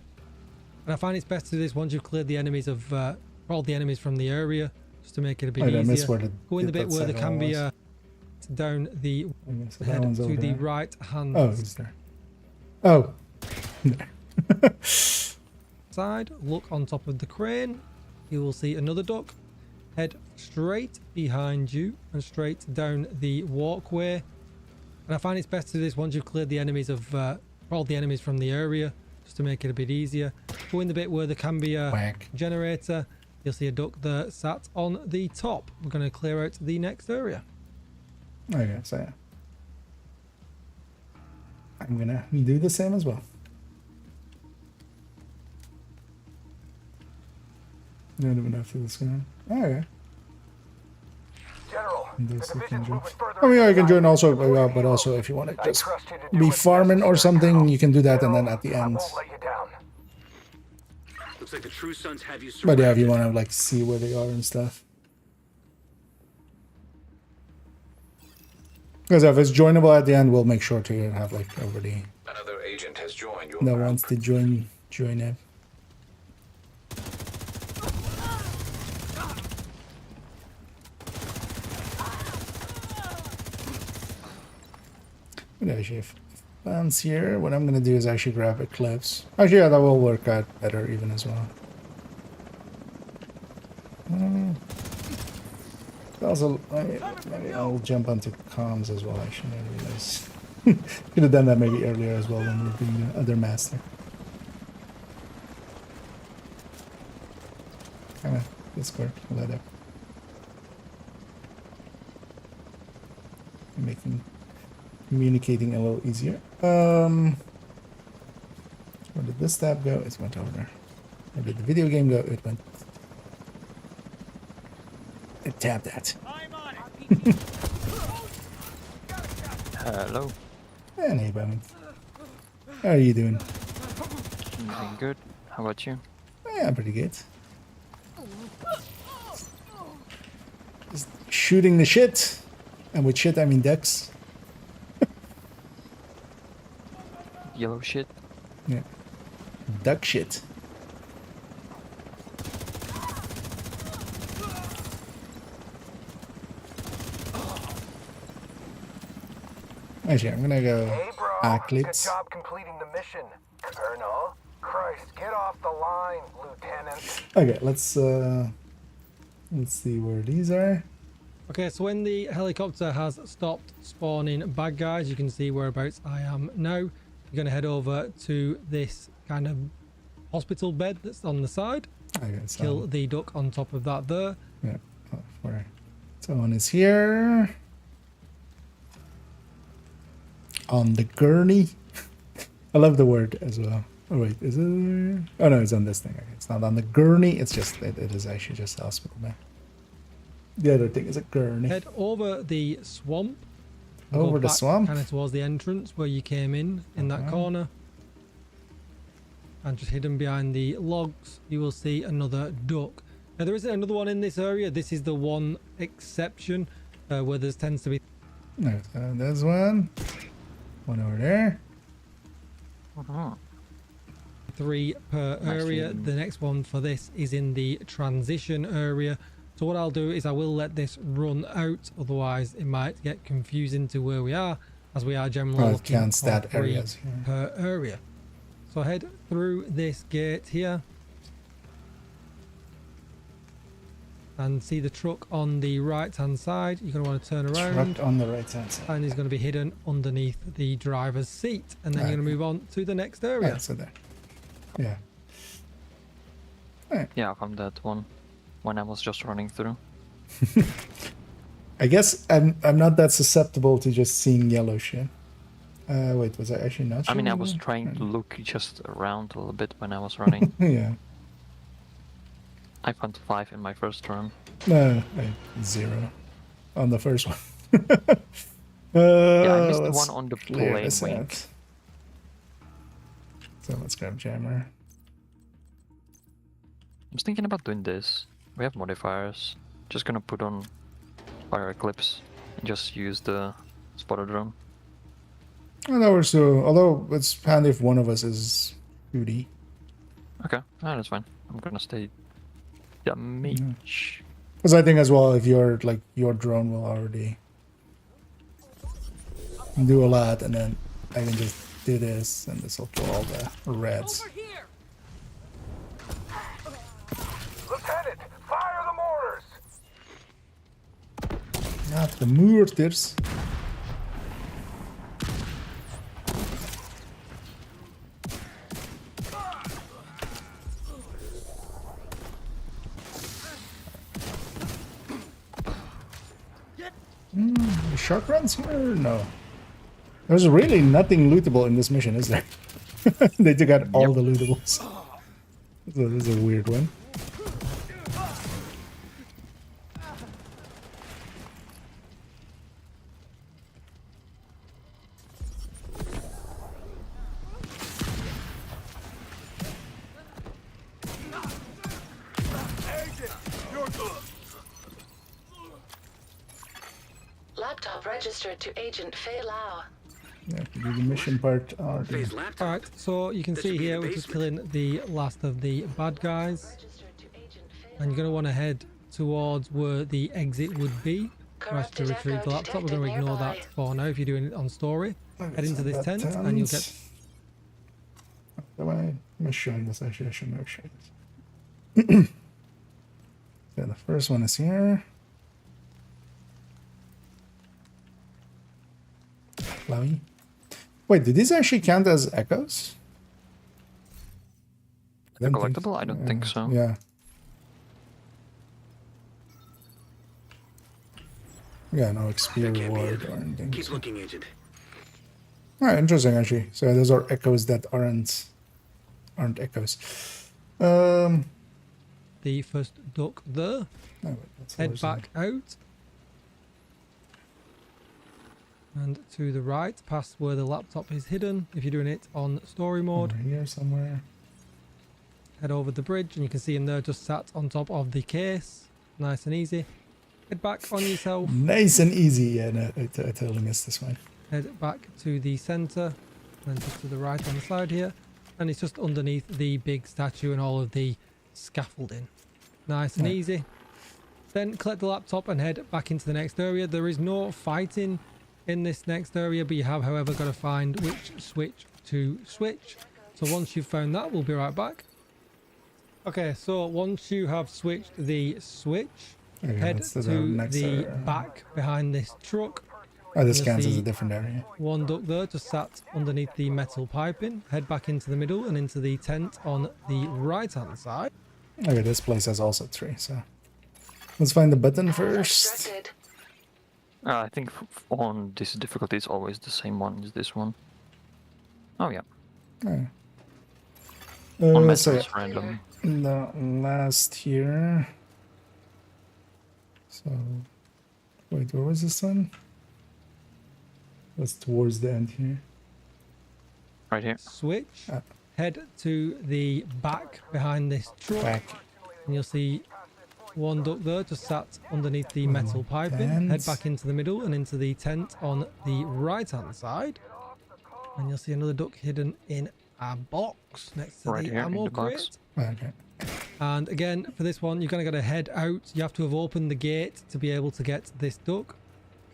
And I find it's best to do this once you've cleared the enemies of all the enemies from the area, just to make it a bit easier. Go in the bit where there can be a down the head to the right hand. Oh, he's there. Oh. Side. Look on top of the crane. You will see another duck. Head straight behind you and straight down the walkway. And I find it's best to do this once you've cleared the enemies of all the enemies from the area, just to make it a bit easier. Go in the bit where there can be a generator. You'll see a duck there sat on the top. We're going to clear out the next area. Okay, so yeah. I'm gonna do the same as well. Not even after this one. Oh, yeah. General, the division's moving further. I mean, I can join also, but also if you want to just be farming or something, you can do that, and then at the end. I won't let you down. Looks like the True Sons have you But surrounded. yeah, if you want to like see where they are and stuff. Because if it's joinable at the end, we'll make sure to have like everybody Another agent has joined your that map. wants to join it. Actually, if plans here, what I'm gonna do is actually grab Eclipse. Actually, yeah, that will work out better even as well. Also, maybe I'll jump onto comms as well. Actually, I realize could have done that maybe earlier as well when we were doing the other master. Kind of Discord, let up. Making communicating a little easier. Where did this tab go? It went over there. Where did the video game go? It went. It tabbed that. Hello. And hey, Bowman. How are you doing? I'm doing good. How about you? Yeah, pretty good. Just shooting the shit. And with shit, I mean ducks. Yellow shit. Yeah. Duck shit. Actually, I'm gonna go Hey, bro. Eclipse. Good job completing the mission. Colonel. Christ, get off the line, Lieutenant. Okay, let's see where these are. Okay, so when the helicopter has stopped spawning bad guys, you can see whereabouts I am now. You're going to head over to this kind of hospital bed that's on the side. Okay, Kill the duck on top of that there. Yeah, where? Someone is here. On the gurney. I love the word as well. Oh wait, is it? Oh no, it's on this thing. Okay, it's not on the gurney. It's just it is actually just the hospital bed. The other thing is a gurney. Head over the swamp. Over the swamp? Kind of towards the entrance where you came in that corner. and just hidden behind the logs, you will see another duck. Now, there isn't another one in this area. This is the one exception where there tends to be... No, there's one. One over there. 3 per area. The next one for this is in the transition area. So what I'll do is I will let this run out, otherwise it might get confusing to where we are, as we are generally looking for 3 per area. So head through this gate here and see the truck on the right hand side. You're going to want to turn around. Truck on the right hand side. And he's going to be hidden underneath the driver's seat, and then you're going to move on to the next area. Yeah, so there. Yeah. Yeah, I found that one when I was just running through. I guess I'm not that susceptible to just seeing yellow shit. Wait, was I actually not? I mean, I was trying to look just around a little bit when I was running. Yeah. I found 5 in my first run. No, 0 on the first one. Yeah, I missed the one on the plane wing. So let's grab jammer. I was thinking about doing this. We have modifiers. Just gonna put on fire eclipse and just use the spotter drone. Oh, that works too. Although it's handy if one of us is 2D. Okay, that's fine. I'm gonna stay damage. Because I think as well, if your drone will already do a lot, and then I can just do this, and this will kill all the reds. Lieutenant, fire the mortars! Not the mortars. Shark runs here? No. There's really nothing lootable in this mission, is there? They took out all the lootables. So this is a weird one. Laptop registered to Agent Fei Lao. Yeah, to do the mission part. Alright, so you can see here we're just killing the last of the bad guys. And you're going to want to head towards where the exit would be. Rush to retrieve the laptop. We're going to ignore that for now if you're doing it on story. Head into this tent and you'll get... I'm showing this, actually I shouldn't have shown this. Yeah, the first one is here. Flowey. Wait, did these actually count as echoes? The collectible? I don't think so. Yeah. Yeah, no XP reward or anything. Keep looking, Agent. Alright, interesting actually. So those are echoes that aren't echoes. The first duck there. Oh, wait, head back out. And to the right, past where the laptop is hidden, if you're doing it on story mode. Over here somewhere. Head over the bridge and you can see him there just sat on top of the case. Nice and easy. Head back on yourself. Nice and easy. Yeah, no, I totally missed this one. Head back to the center. And just to the right on the side here. And it's just underneath the big statue and all of the scaffolding. Nice and easy. Then collect the laptop and head back into the next area. There is no fighting in this next area, but you have, however, got to find which switch to switch. So once you've found that, we'll be right back. Okay, so once you have switched the switch, head to the back behind this truck. Oh, this counts as a different area. One duck there just sat underneath the metal piping. Head back into the middle and into the tent on the right hand side. Okay, this place has also 3, so let's find the button first. I think on this difficulty it's always the same one as this one. Oh yeah. Okay. On so it's random. The last here. So wait, where was this one? That's towards the end here. Right here. Switch. head to the back behind this truck, Back. and you'll see one duck there just sat underneath the metal piping. Head tent. back into the middle and into the tent on the right hand side, and you'll see another duck hidden in a box next to Right the here in ammo the box. crate. Okay. And again, for this one, you're going to head out. You have to have opened the gate to be able to get this duck.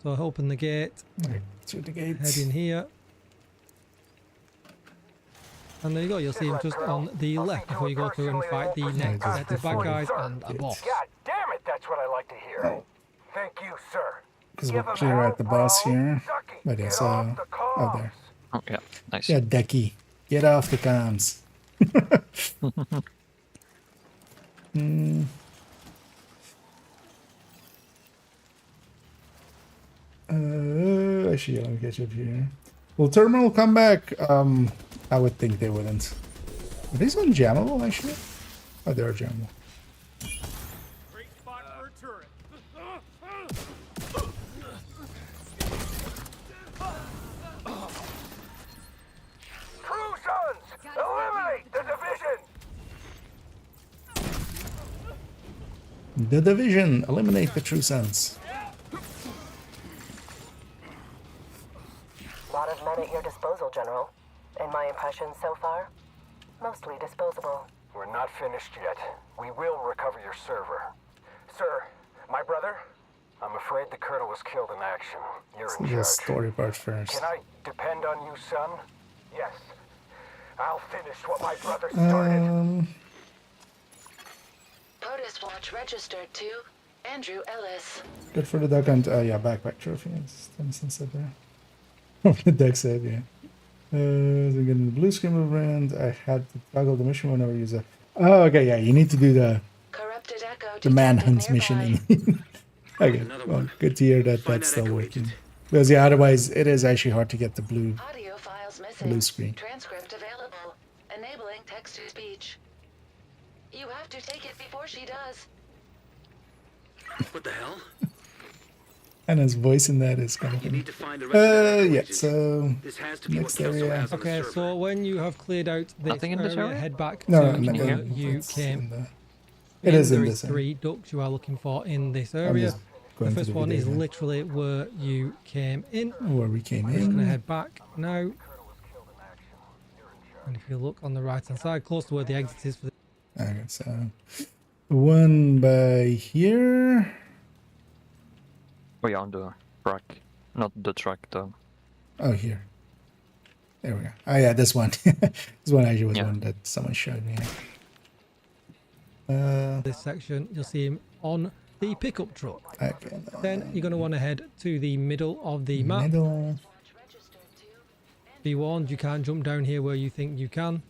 So open the gate, Right, through the head gates. in here. And there you go, you'll see him just on the left before you go through and fight the next just set of bad before guys you and a boss. God damn it, that's what I like to hear. Thank you, sir. Because Give we'll 'em clear out the hell, boss bro. here. Ducky, But get it's off the oh there. Oh yeah, nice. Yeah, Decky. Get off the comms. Actually, let me catch up here. Will Terminal come back? I would think they wouldn't. Are these unjammable, actually? Oh, they are jammable. Great spot for a turret. True Sons! Eliminate the division! The Division. Eliminate the True Sons. Lot of men at your disposal, General. And my impressions so far? Mostly disposable. We're not finished yet. We will recover your server. Sir, my brother, I'm afraid the Colonel was killed in action. You're in The charge. story part first. Can I depend on you, son? Yes. I'll finish what my brother started. POTUS watch registered to Andrew Ellis. Good for the duck hunt. Yeah, backpack trophy. Yes, Thompson said there. The duck said, yeah. So getting the blue screen movement. I had to toggle the mission whenever you use it. Oh, okay, yeah. You need to do the Corrupted Echo the detected manhunt nearby. mission. Okay, Another well, one. good to hear that Find that's that still echo working. agent. Because yeah, otherwise it is actually hard to get the blue. Audio files missing. Blue screen. Transcript available. Enabling text to speech. You have to take it before she does. What the hell? And his voice in that is kind of You funny. need to find the rest of that echo Yeah, agent. so This has to be next what Kelso area. has on the Okay, server. so when you have cleared out this Nothing in this area? head back No, to no, where no, you it's came. in the- It is There in is this area. 3 ducks you are looking for in this I'm area. just The going to first the one video is again. literally where you came in. Where we came I'm just going to in. head back now. And if you look on the right hand side, close to where the exit is for the Okay, so one by here. Oh yeah, on the truck. Not the truck though. Oh, here. There we go. Oh yeah, this one. This one actually was Yeah. one that someone showed me. this section. You'll see him on the pickup truck. Okay. Then you're going to want to head to the middle of the map. Middle. Be warned, you can't jump down here where you think you can.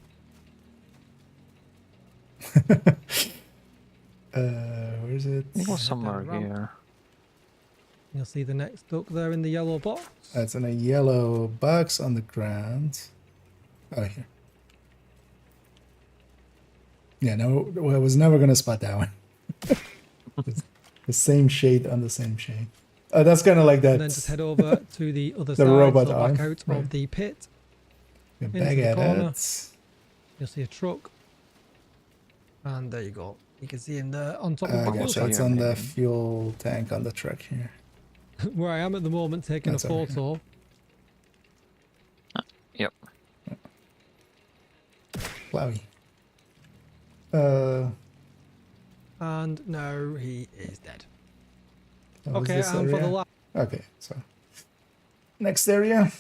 Where is it? It was somewhere ramp. here. You'll see the next duck there in the yellow box. That's in a yellow box on the ground. Oh, here. Yeah, no, well, I was never gonna spot that one. It's the same shade on the same shade. That's kind of like that. And then just head over to the other The side, robot so arm, back out right. of the pit. Back into the at corner. it. You'll see a truck. And there you go. You can see him there on top of I the guess fuel that's here, on the maybe. fuel tank on the truck here. tank, where I am at the moment taking That's a over here. photo. Yep. Cloudy. And now he is dead. What was Okay, this and for the area? last Okay, so next area.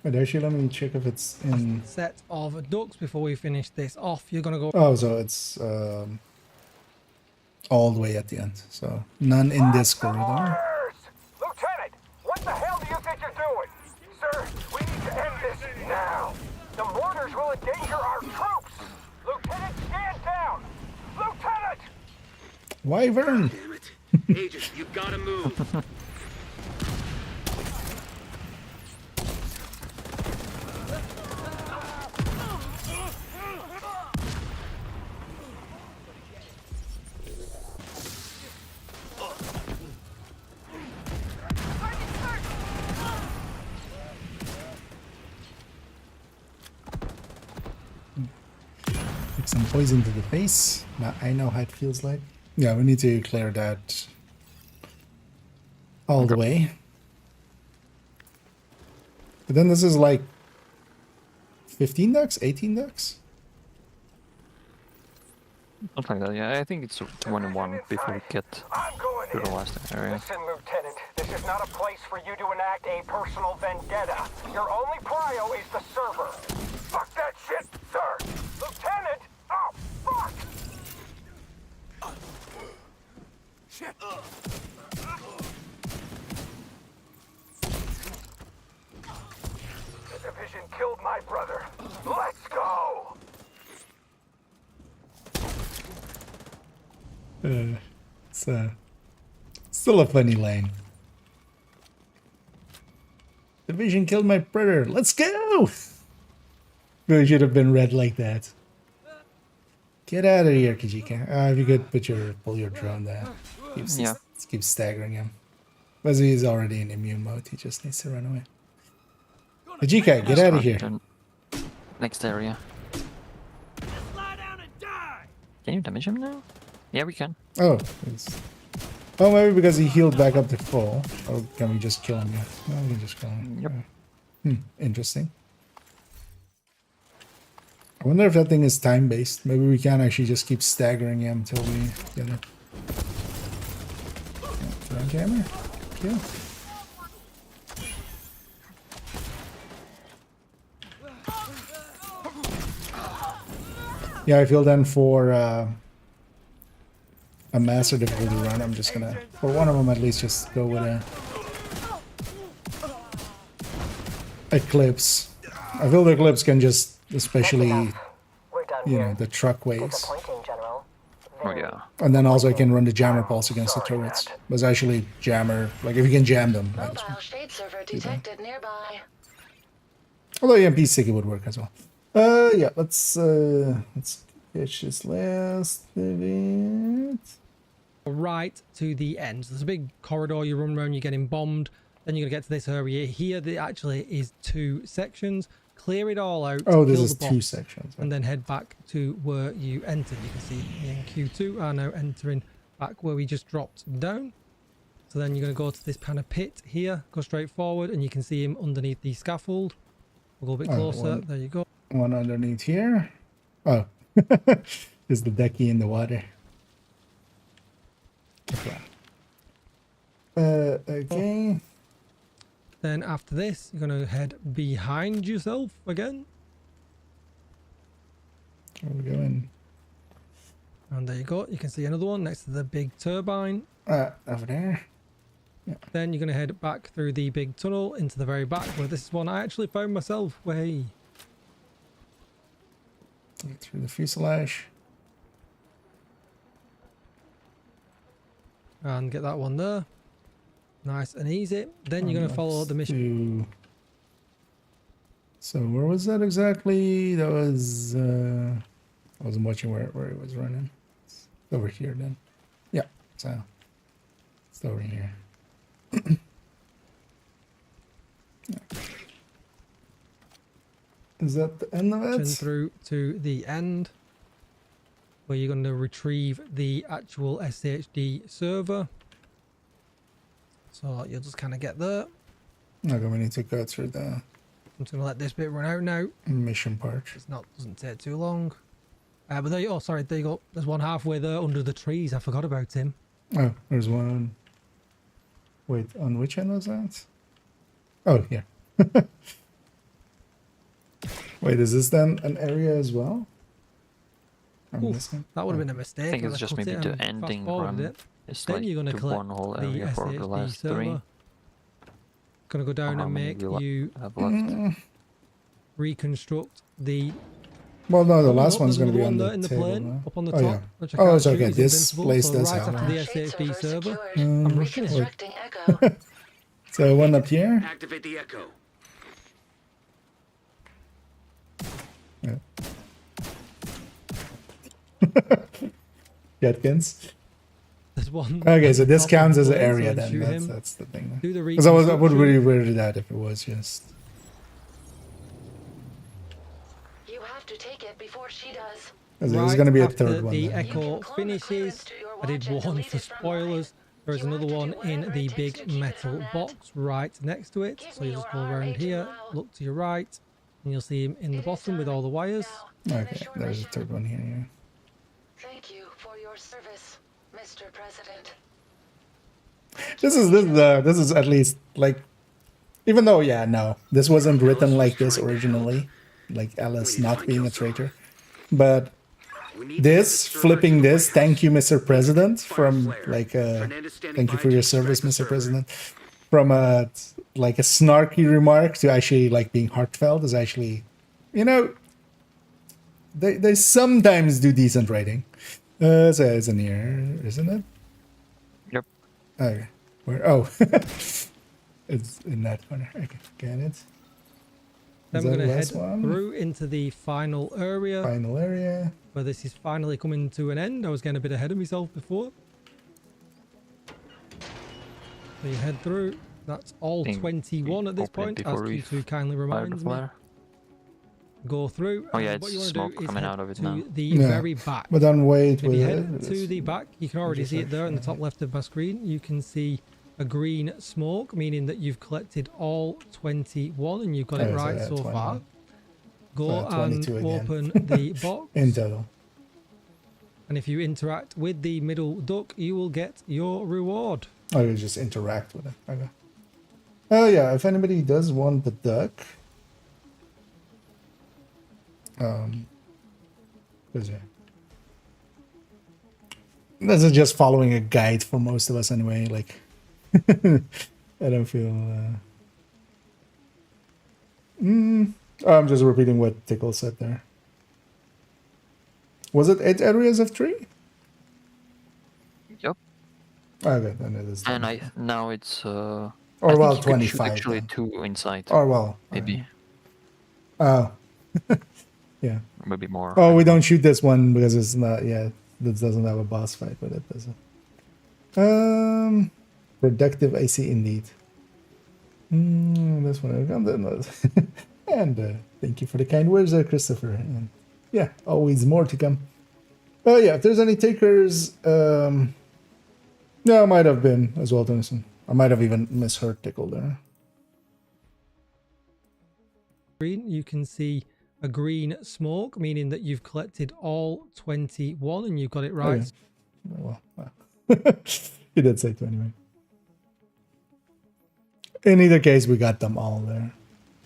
Wait, actually, let me check if it's in. set of ducks before we finish this off. You're going to go Oh, so it's all the way at the end. So none in this corridor. Orders! Lieutenant, what the hell do you think you're doing? Sir, we need to end this now. The mortars will endanger our troops. Lieutenant, stand down. Lieutenant! Wyvern. Damn it. Agent, you gotta move. Take some poison to the face. Now I know how it feels like. Yeah, we need to clear that all the way. But then this is like 15 ducks, 18 ducks. Something like that, yeah. I think it's 21 before we get I'm going to the in. last area. Listen, Lieutenant, this is not a place for you to enact a personal vendetta. Your only prio is the server. Fuck that shit, sir! Lieutenant! Oh, fuck! Shit! The division killed my brother. Let's go! It's still a funny line. Division killed my brother. Let's go! Really should have been read like that. Get out of here, Kijika. If you could pull your drone there. Keep staggering him. But he's already in immune mode. He just needs to run away. Kijika, get out of here. Next area. Can you damage him now? Yeah, we can. Oh, oh, maybe because he healed back up to full. Or can we just kill him? Yeah, no, we can just kill him. Yep. Interesting. I wonder if that thing is time-based. Maybe we can actually just keep staggering him until we get it. Drone jammer? Yeah. Yeah, I feel then for a master difficulty run, I'm just gonna, for one of them at least, just go with a Eclipse. I feel the Eclipse can just, especially, you know, the truck ways. Oh yeah. And then also I can run the jammer pulse against the turrets. But actually jammer, like if you can jam them. Mobile shade server detected nearby. Although EMP sticky would work as well. Yeah, let's catch this last bit. Right to the end. So there's a big corridor, you run around, you're getting bombed. Then you're going to get to this area here. There actually is 2 sections. Clear it all out. Oh, this is 2 sections. And then head back to where you entered. You can see me and Q2 are now entering back where we just dropped down. So then you're going to go to this kind of pit here. Go straight forward and you can see him underneath the scaffold. We'll go a bit closer. There you go. One underneath here. Oh, is the decky in the water. Okay. Okay. Then after this, you're going to head behind yourself again. We're going. And there you go. You can see another one next to the big turbine. Over there. Yeah. Then you're going to head back through the big tunnel into the very back where this is one I actually found myself. Way. Through the fuselage. And get that one there. Nice and easy. Then you're going to follow the mission. So where was that exactly? That was I wasn't watching where it was running. It's over here then. Yeah, so it's over here. Is that the end of it? Through to the end where you're going to retrieve the actual SHD server. So you'll just kind of get there. Okay, we need to go through the I'm just going to let this bit run out now. mission part. It's not, doesn't take too long. But there you, oh sorry, there you go. There's one halfway there under the trees. I forgot about him. Oh, there's one. Wait, on which end was that? Oh, yeah. Wait, is this then an area as well? Oof, that would have been a mistake. I think it's just maybe the ending run. It's then like you're going to collect one whole the area for the SHD last server. 3. Going to go down and make you have left. reconstruct the. Well, no, the last one's going to be on the in the table, plane no? up on the Oh, top. yeah. Which I Oh, can't it's shoot, okay. is This invincible. place So does right have after the one. SHD server. Reconstructing Echo. So one up here. Activate the Echo. Yeah. Jetkins. There's one. Okay, so this counts as an plane, area so then. shoot him. That's the thing. Do the Because I would reconstruction. really weird that if it was just. You have to take it before she does. There's going to be a after third one. the Then. echo finishes, I did one for spoilers. There is another one in the big metal box right next to it. So you just go around here, look to your right, and you'll see him in the bottom with all the wires. Okay, there's a third one here. Yeah. Thank you for your service, Mr. President. This is at least like, even though this wasn't written like this originally, like Alice not being a traitor, but this flipping this, thank you, Mr. President, from like thank you for your service, Mr. President, from a like a snarky remark to actually like being heartfelt is actually, you know, they sometimes do decent writing. So it's in here, isn't it? Yep. Okay. Where? Oh, it's in that corner. Okay, get it. Then we're going to head through into the final area. Final area. Where this is finally coming to an end. I was getting a bit ahead of myself before. So you head through. That's all 21 at this point, as Q2 kindly reminds me. Go through. Oh yeah, what it's you want smoke to do is coming head out of it to now. the very back. But then wait. If you head to the back, you can already see it there in the top left of my screen. You can see a green smoke, meaning that you've collected all 21 and you've got it right so far. Go and open the box. In total. And if you interact with the middle duck, you will get your reward. Oh, you just interact with it. Okay. Oh yeah, if anybody does want the duck, this is just following a guide for most of us anyway. Like, I don't feel. I'm just repeating what Tickle said there. Was it 8 areas of 3? Yep. Okay, then it is. And now it's or well, 25. Actually, then. 2 inside. Or well, maybe. Oh. Yeah. Maybe more. Oh, we don't shoot this one because it's not. Yeah, this doesn't have a boss fight with it, does it? Productive AC indeed. This one. And thank you for the kind words there, Christopher. And yeah, always more to come. Oh yeah, if there's any takers, yeah, I might have been as well, Tennyson. I might have even misheard Tickle there. You can see a green smoke, meaning that you've collected all 21 and you've got it right. Okay. Well. He did say 20 anyway. In either case, we got them all there.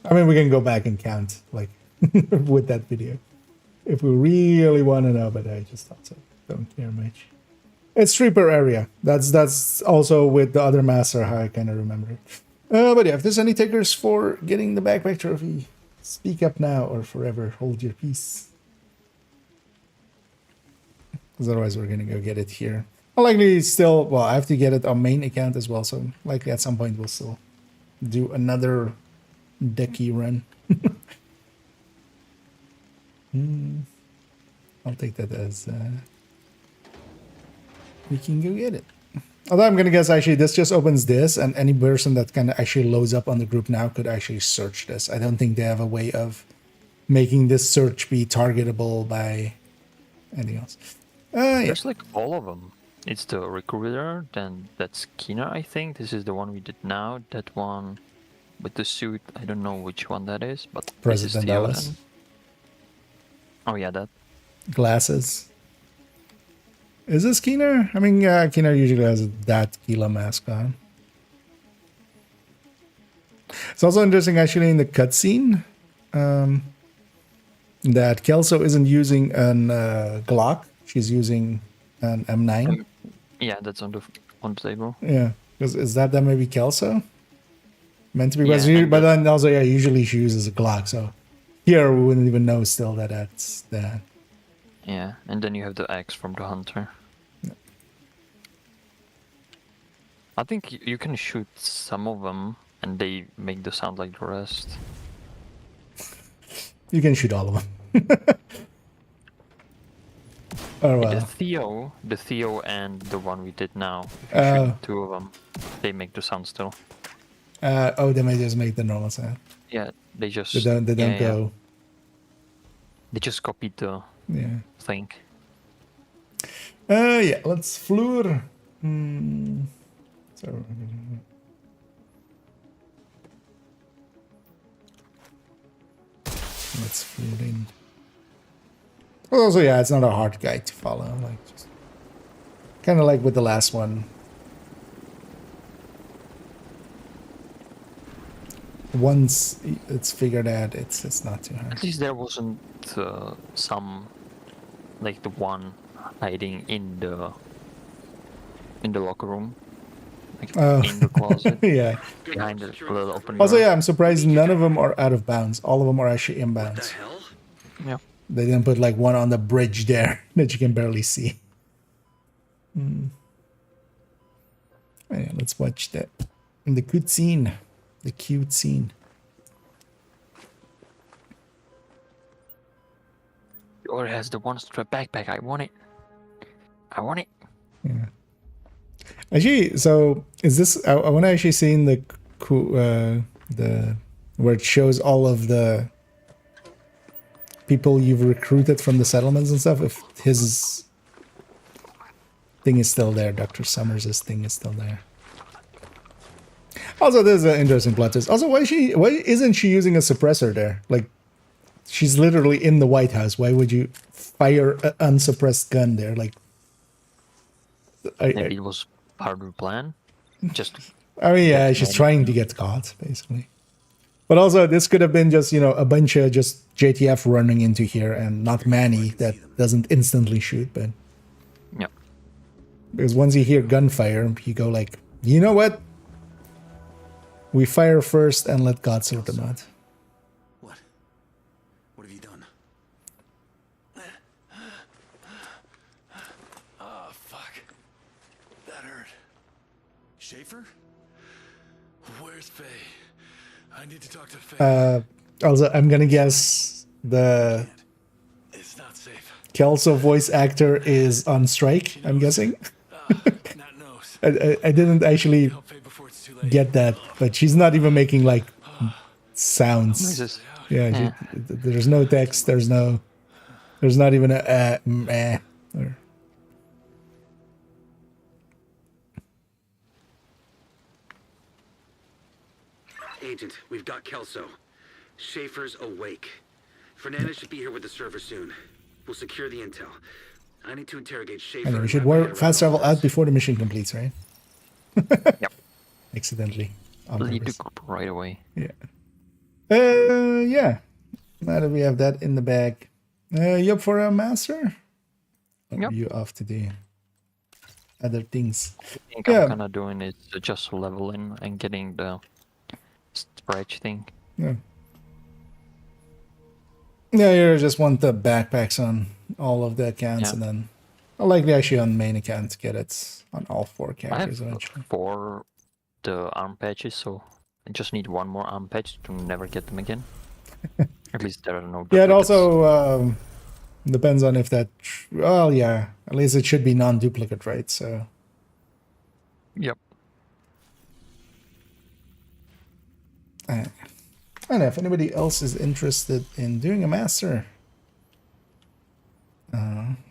I mean, we can go back and count, like, with that video. If we really want to know, but I just thought so. Don't care much. It's 3 per area. That's also with the other master, how I kind of remember it. But yeah, if there's any takers for getting the backpack trophy, speak up now or forever hold your peace. Because otherwise we're going to go get it here. I'll likely still, well, I have to get it on main account as well, so likely at some point we'll still do another decky run. I'll take that as we can go get it. Although I'm gonna guess actually this just opens this, and any person that kind of actually loads up on the group now could actually search this. I don't think they have a way of making this search be targetable by anything else. There's like all of them. It's the recruiter, then that's Kina, I think. This is the one we did now. That one with the suit, I don't know which one that is, but President Dallas. Oh yeah, that. Glasses. Is this Keener? I mean, Keener usually has that Gila mask on. It's also interesting, actually, in the cutscene, that Kelso isn't using an Glock. She's using an M9. Yeah, that's on the table. Yeah, is that maybe Kelso? Meant to be, yeah, but then also, yeah, usually she uses a Glock. So here we wouldn't even know still that that's that. Yeah, and then you have the axe from the hunter. Yeah. I think you can shoot some of them, and they make the sound like the rest. You can shoot all of them. Oh well. The Theo and the one we did now. If you shoot 2 of them, they make the sound still. Oh, they may just make the normal sound. Yeah, they just. They don't go. They just copied the Yeah. think. Yeah, let's floor. So let's floor in. Well, also, yeah, it's not a hard guide to follow. Like, just kind of like with the last one. Once it's figured out, it's not too hard. At least there wasn't some, like the one hiding in the locker room, like in the closet. Yeah. Behind the little open Also, door. yeah, I'm surprised none of them are out of bounds. All of them are actually inbounds. Yeah. They didn't put like one on the bridge there that you can barely see. Yeah, let's watch that. The cute scene. The cute scene. Or has the one strap backpack. I want it. I want it. Yeah. Actually, so is this? I want to actually see in the where it shows all of the people you've recruited from the settlements and stuff. If his thing is still there, Dr. Summers' thing is still there. Also, there's an interesting plot twist. Also, why isn't she using a suppressor there? Like, she's literally in the White House. Why would you fire an unsuppressed gun there? Like, Maybe it was part of the plan. Just. I mean, yeah, she's trying to get caught, basically. But also, this could have been just, you know, a bunch of just JTF running into here and not Manny that doesn't instantly shoot, but. Yeah. Because once you hear gunfire, you go like, you know what? We fire first and let God sort them out. What? What have you done? Oh, fuck. That hurt. Schaefer? Where's Faye? I need to talk to Faye. Also, I'm gonna guess the It's not safe. Kelso voice actor is on strike, I'm guessing. Nat knows. I didn't actually get that, but she's not even making like sounds. Yeah, there's no text, there's not even a meh. Or, Agent, we've got Kelso. Schaefer's awake. Fernandez should be here with the server soon. We'll secure the intel. I need to interrogate Schaefer. and we should work fast travel out before the mission completes, right? Yep. Accidentally. On Lead purpose. the group right away. Yeah. Yeah. Now that we have that in the bag. You up for a master? Or Yep. are you off to do other things? I think Yeah. I'm kind of doing it just leveling and getting the spreadsheet thing. Yeah. Yeah, you just want the backpacks on all of the accounts, Yeah. and then I'll likely actually on main account to get it on all 4 I characters have eventually. 4 the arm patches, so I just need 1 more arm patch to never get them again. At least there are no. Yeah, it duplicates. also depends on if that. Well, yeah, at least it should be non-duplicate, right? So. Yep. I don't know if anybody else is interested in doing a master.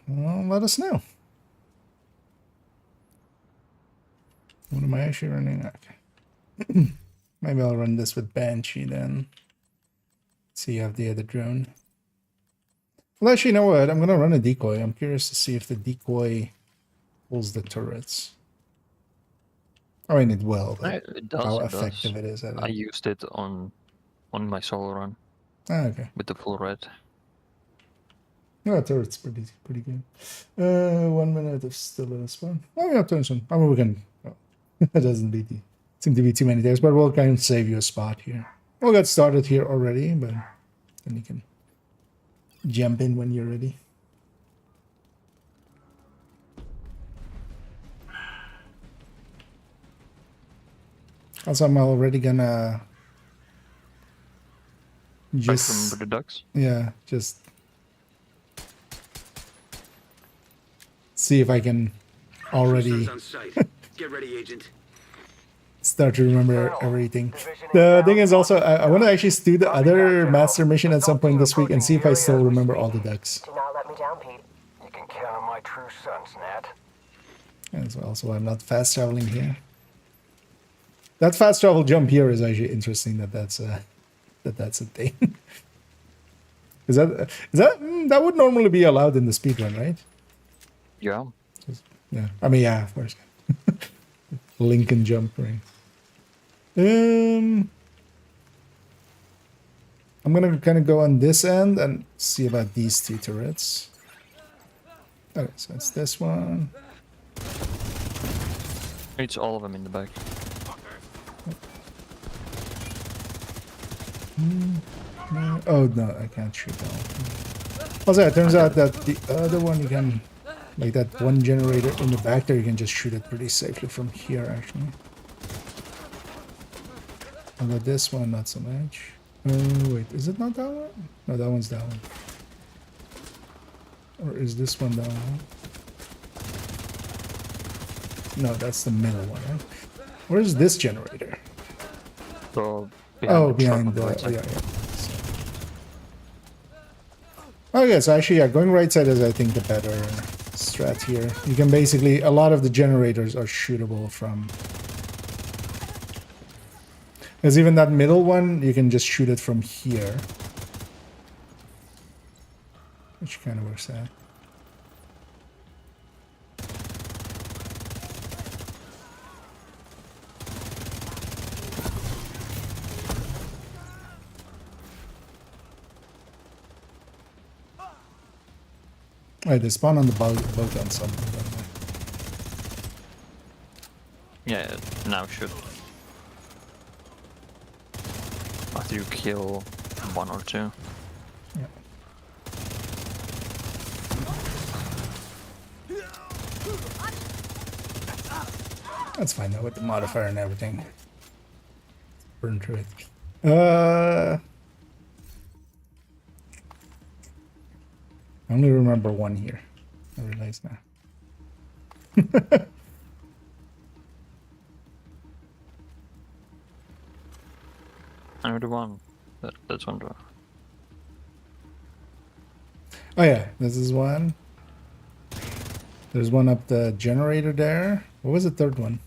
Well, let us know. What am I actually running? Okay. Maybe I'll run this with Banshee then. So you have the other drone. Well, actually, you know what? I'm gonna run a decoy. I'm curious to see if the decoy pulls the turrets. I mean, it will, but It does. how it does. effective it is at I it. used it on my solo run Ah, okay. with the full red. Yeah, turret's pretty good. 1 minute of still in a spawn. Oh yeah, turn some. I mean, we can. Oh, it doesn't seem to be too many days, but we'll kind of save you a spot here. We'll get started here already, but then you can jump in when you're ready. Also, I'm already gonna just Remember the ducks? yeah, just see if I can already On site. Get ready, Agent. start to remember everything. The thing is also, I want to actually do the other master mission at some point this week and see if I still remember all the ducks. Do not let me down. true sons, Nat. As well, so I'm not fast traveling here. That fast travel jump here is actually interesting. That's a thing. That would normally be allowed in the speedrun, right? Yeah. Yeah. I mean, yeah, of course. Lincoln jump, right? I'm gonna kind of go on this end and see about these two turrets. Okay, so it's this one. It's all of them in the back. Oh no, I can't shoot that one. Also, it turns out that the other one you can, like that one generator in the back there, you can just shoot it pretty safely from here actually. Although this one, not so much. Oh wait, is it not that one? No, that one's that one. Or is this one that one? No, that's the middle one, right? Where is this generator? So behind the right yeah. Okay, so actually, yeah, going right side is, I think, the better strat here. You can basically, a lot of the generators are shootable from... Because even that middle one, you can just shoot it from here. Which kind of works out. Alright, they spawn on the boat on something, don't they? Yeah, now shoot. After you kill one or two. Yeah. That's fine though, with the modifier and everything. Burn through it. I only remember one here. I realize now. Another one. That's one door. Oh yeah, this is one. There's one up the generator there. What was the third one?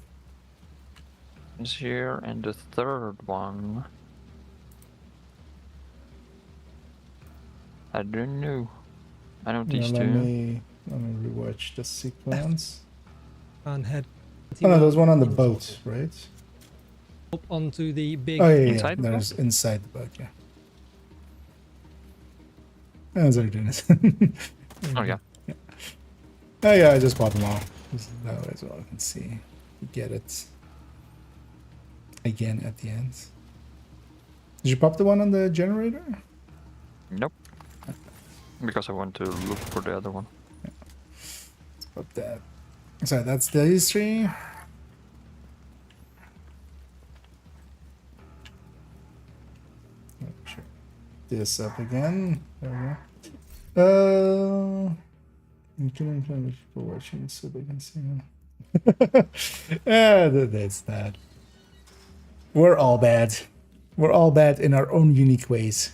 It's here, and the third one... I don't know. I know these let two. me rewatch the sequence. And head. Oh no, there's one on the boat, right? Up onto the big. Oh yeah, Inside the there's boat? inside the boat, yeah. How's everything? Oh yeah. Oh yeah, I just bought them all. That way as well, I can see. You get it again at the end. Did you pop the one on the generator? Nope. Because I want to look for the other one. Yeah. Let's pop that. So that's these three. Check this up again. There we go. I'm doing for watching so they can see him. That's that. We're all bad. We're all bad in our own unique ways.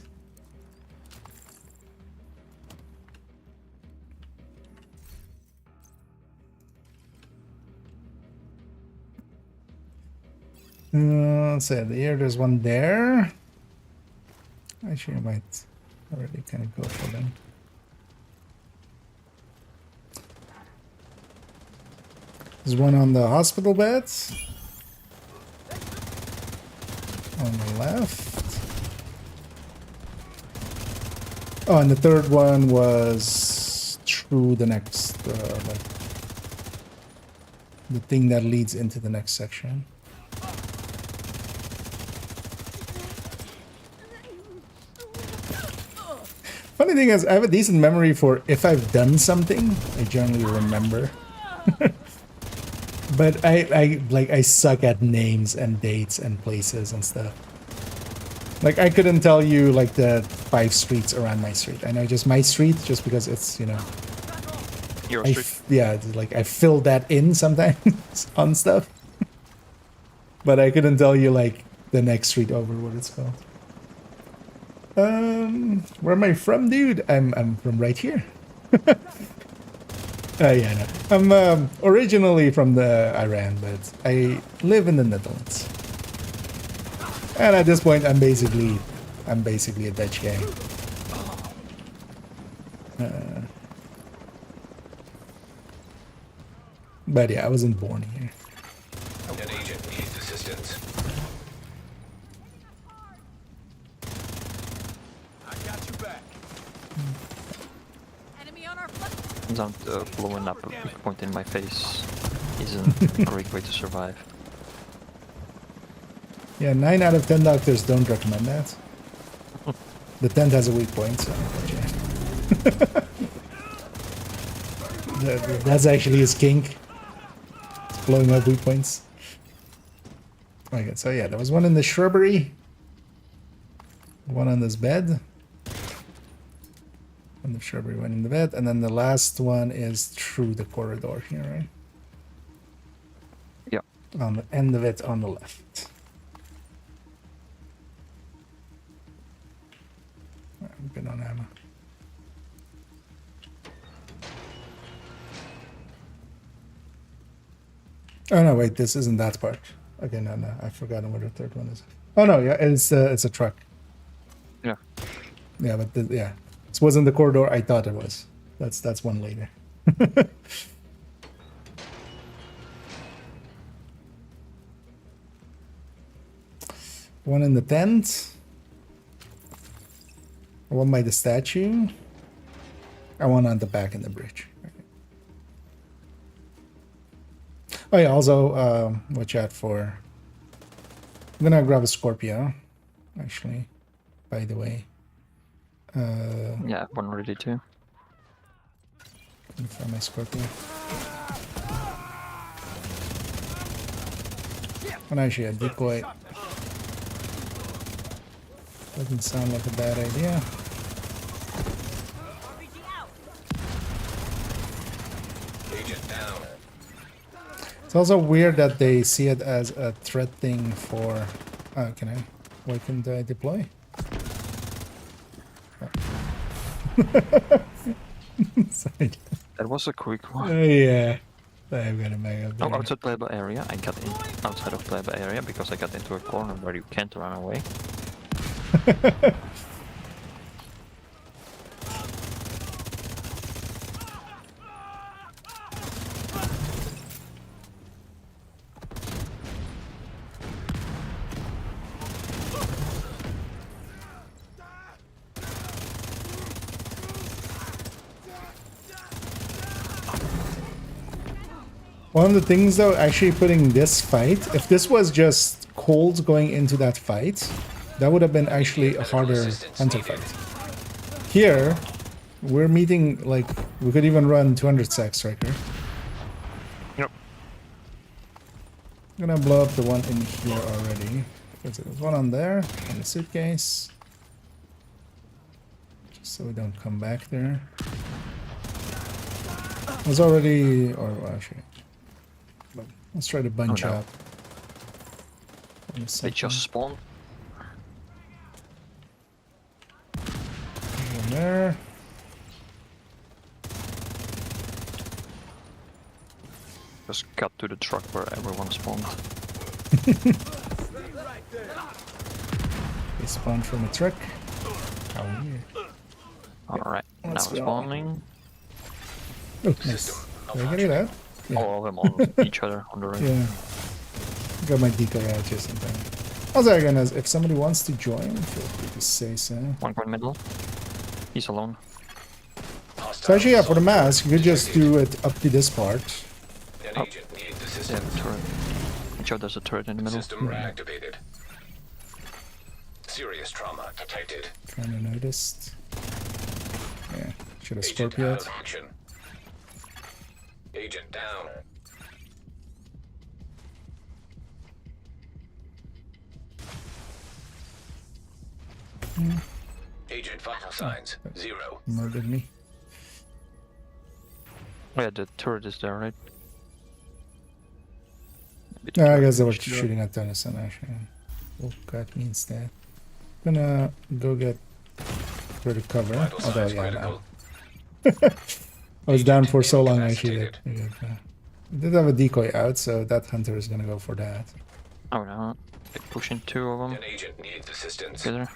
Let's say there's one there. Actually, I might already kind of go for them. There's one on the hospital beds. On the left. Oh, and the third one was through the next, like, the thing that leads into the next section. Funny thing is, I have a decent memory for if I've done something, I generally remember. But I suck at names and dates and places and stuff. Like I couldn't tell you like the 5 streets around my street. I know just my street just because it's, you know. Your street. Yeah, like I fill that in sometimes on stuff. But I couldn't tell you like the next street over what it's called. Where am I from, dude? I'm from right here. Yeah, no. I'm originally from the Iran, but I live in the Netherlands. And at this point, I'm basically a Dutch guy. But yeah, I wasn't born here. An agent needs assistance. I got you back. Enemy on our front. Don't blowing up a big point in my face isn't a great way to survive. Yeah, 9 out of 10 doctors don't recommend that. The tent has a weak point, so yeah. That's actually his kink. It's blowing up weak points. Okay, so yeah, there was one in the shrubbery. One on this bed. On the shrubbery, one in the bed. And then the last one is through the corridor here, right? Yeah. On the end of it on the left. I've been on ammo. Oh no, wait, this isn't that part. Okay, no, I've forgotten what the third one is. Oh no, yeah, it's a truck. Yeah. Yeah, but yeah, this wasn't the corridor I thought it was. That's one later. One in the tent. One by the statue. And one on the back in the bridge. Oh yeah, also watch out for... I'm gonna grab a Scorpio, actually, by the way. Yeah, one ready too. Let me find my Scorpio. And actually a decoy. Doesn't sound like a bad idea. Agent down. It's also weird that they see it as a threat thing for... can I... Why couldn't I deploy? Oh. Sorry. That was a quick one. Yeah. I've got it back up there. Oh, outside playable area. I got in outside of playable area because I got into a corner where you can't run away. One of the things though, actually putting this fight, if this was just Cold going into that fight, that would have been actually a harder Hunter fight. Here, we're meeting, like, we could even run 200 sack striker. Yep. I'm gonna blow up the one in here already. There's one on there, on the suitcase. Just so we don't come back there. There's already, or well, actually, let's try to bunch up. They just spawned. One there. Just cut to the truck where everyone spawned. They spawned from a truck. How weird. Alright, now Let's go. spawning. Oh, nice. Did I get it out? Yeah. All of them on each other on the right. Yeah. Got my decoy out just in time. Also, again, if somebody wants to join, feel free to say so. One point middle. He's alone. So actually, yeah, for the mask, you could just do it up to this part. An agent needs Yeah, assistance. turret. Make sure there's a turret in the middle. System reactivated. Serious trauma detected. Kinda noticed. Yeah, should have Agent Scorpioed. out of action. Agent down. Agent vital signs 0. Murdered me. Oh, yeah, the turret is there, right? No, I guess they were shooting at Tennyson, actually. Oh, God means that. Gonna go get rid of cover. Vital Although, signs yeah, critical. no. I was down for so long actually that we did have a decoy out, so that hunter is gonna go for that. Oh no, they're pushing 2 of them. An agent needs assistance. Together.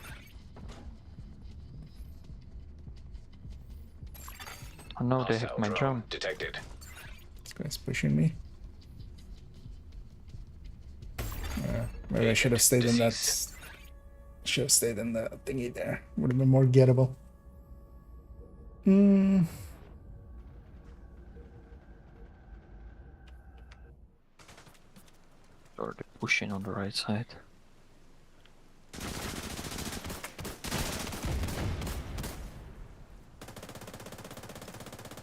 Oh no, they hacked my drum. Detected. This guy's pushing me. Maybe I should have stayed in that. Should have stayed in the thingy there. Would have been more gettable. Or they're pushing on the right side.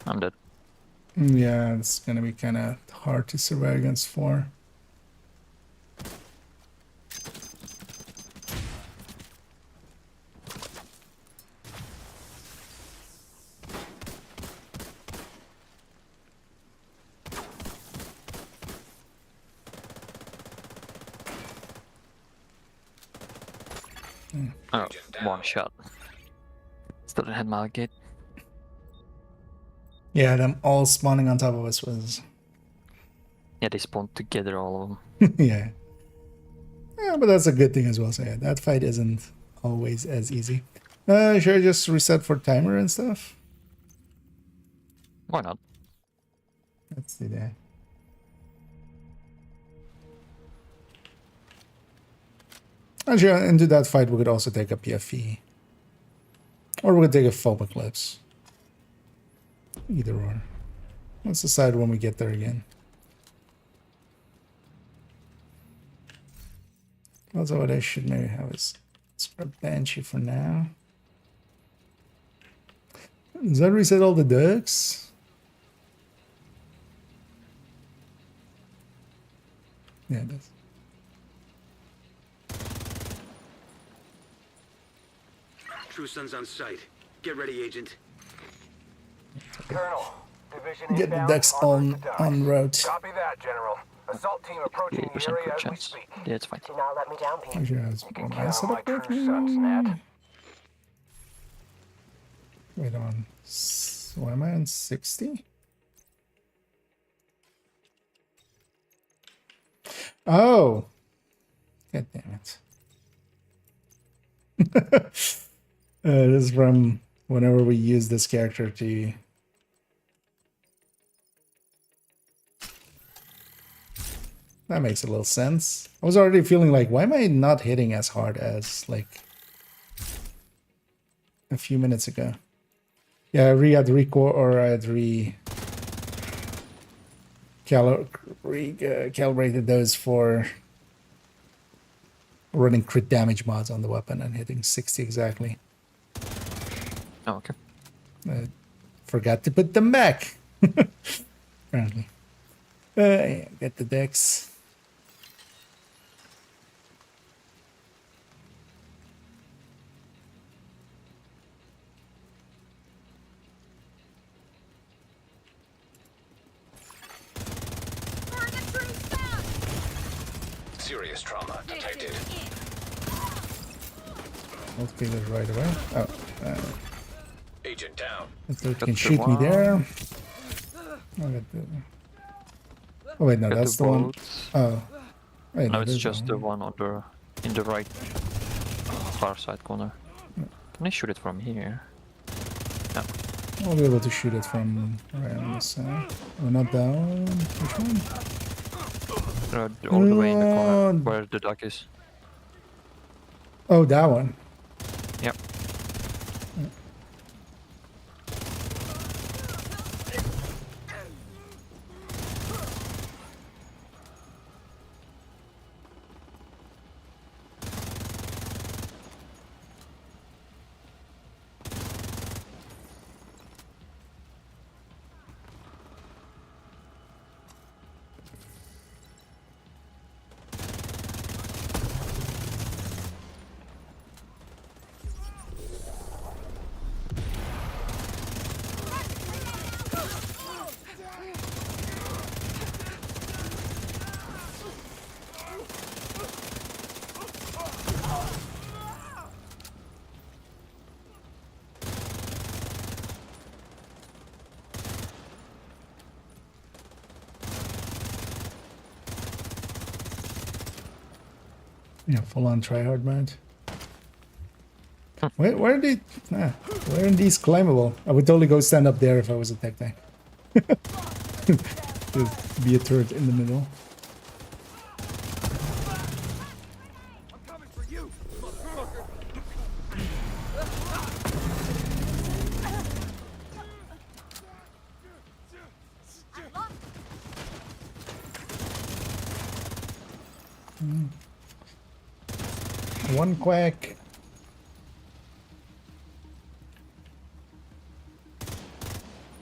I'm dead. Yeah, it's gonna be kind of hard to survive against 4. Oh, 1 shot. Still didn't hit my gate. Yeah, them all spawning on top of us was. Yeah, they spawned together, all of them. Yeah. Yeah, but that's a good thing as well. So yeah, that fight isn't always as easy. Should I just reset for timer and stuff? Why not? Let's do that. Actually, into that fight, we could also take a PFE. Or we could take a foam eclipse. Either or. Let's decide when we get there again. Also, what I should maybe have is scrap Banshee for now. Does that reset all the ducks? Yeah, it does. True Sun's on site. Get ready, Agent. Colonel, division Get the inbound, ducks onward to on route. Copy that, General. Assault team approaching the 80% area crit as we chance. speak. Yeah, it's fine. Do not let me down, Pete. Actually, I was You can on count on my setup true sons, Nat. Wait on. Why am I on 60? Oh. God damn it. This is from whenever we use this character to. That makes a little sense. I was already feeling like, why am I not hitting as hard as like a few minutes ago? Yeah, I had calibrated those for running crit damage mods on the weapon and hitting 60 exactly. Oh, okay. Forgot to put them back. Apparently. Yeah, get the decks. Serious trauma detected. Let's get it right away. Oh, Agent down. it can shoot me there. Oh wait, no, Got that's the the one. boats. Oh, wait, No, no, it's there's just the one. one on the in the right far side corner. Can I shoot it from here? No. I'll be able to shoot it from right on this side. Oh, not that one. Which one? All the way in the corner where the duck is. Oh, that one. Yep. Yeah, full on tryhard mode. Wait, where are they? Where are these climbable? I would totally go stand up there if I was a tech tank. Just be a turret in the middle. One quack.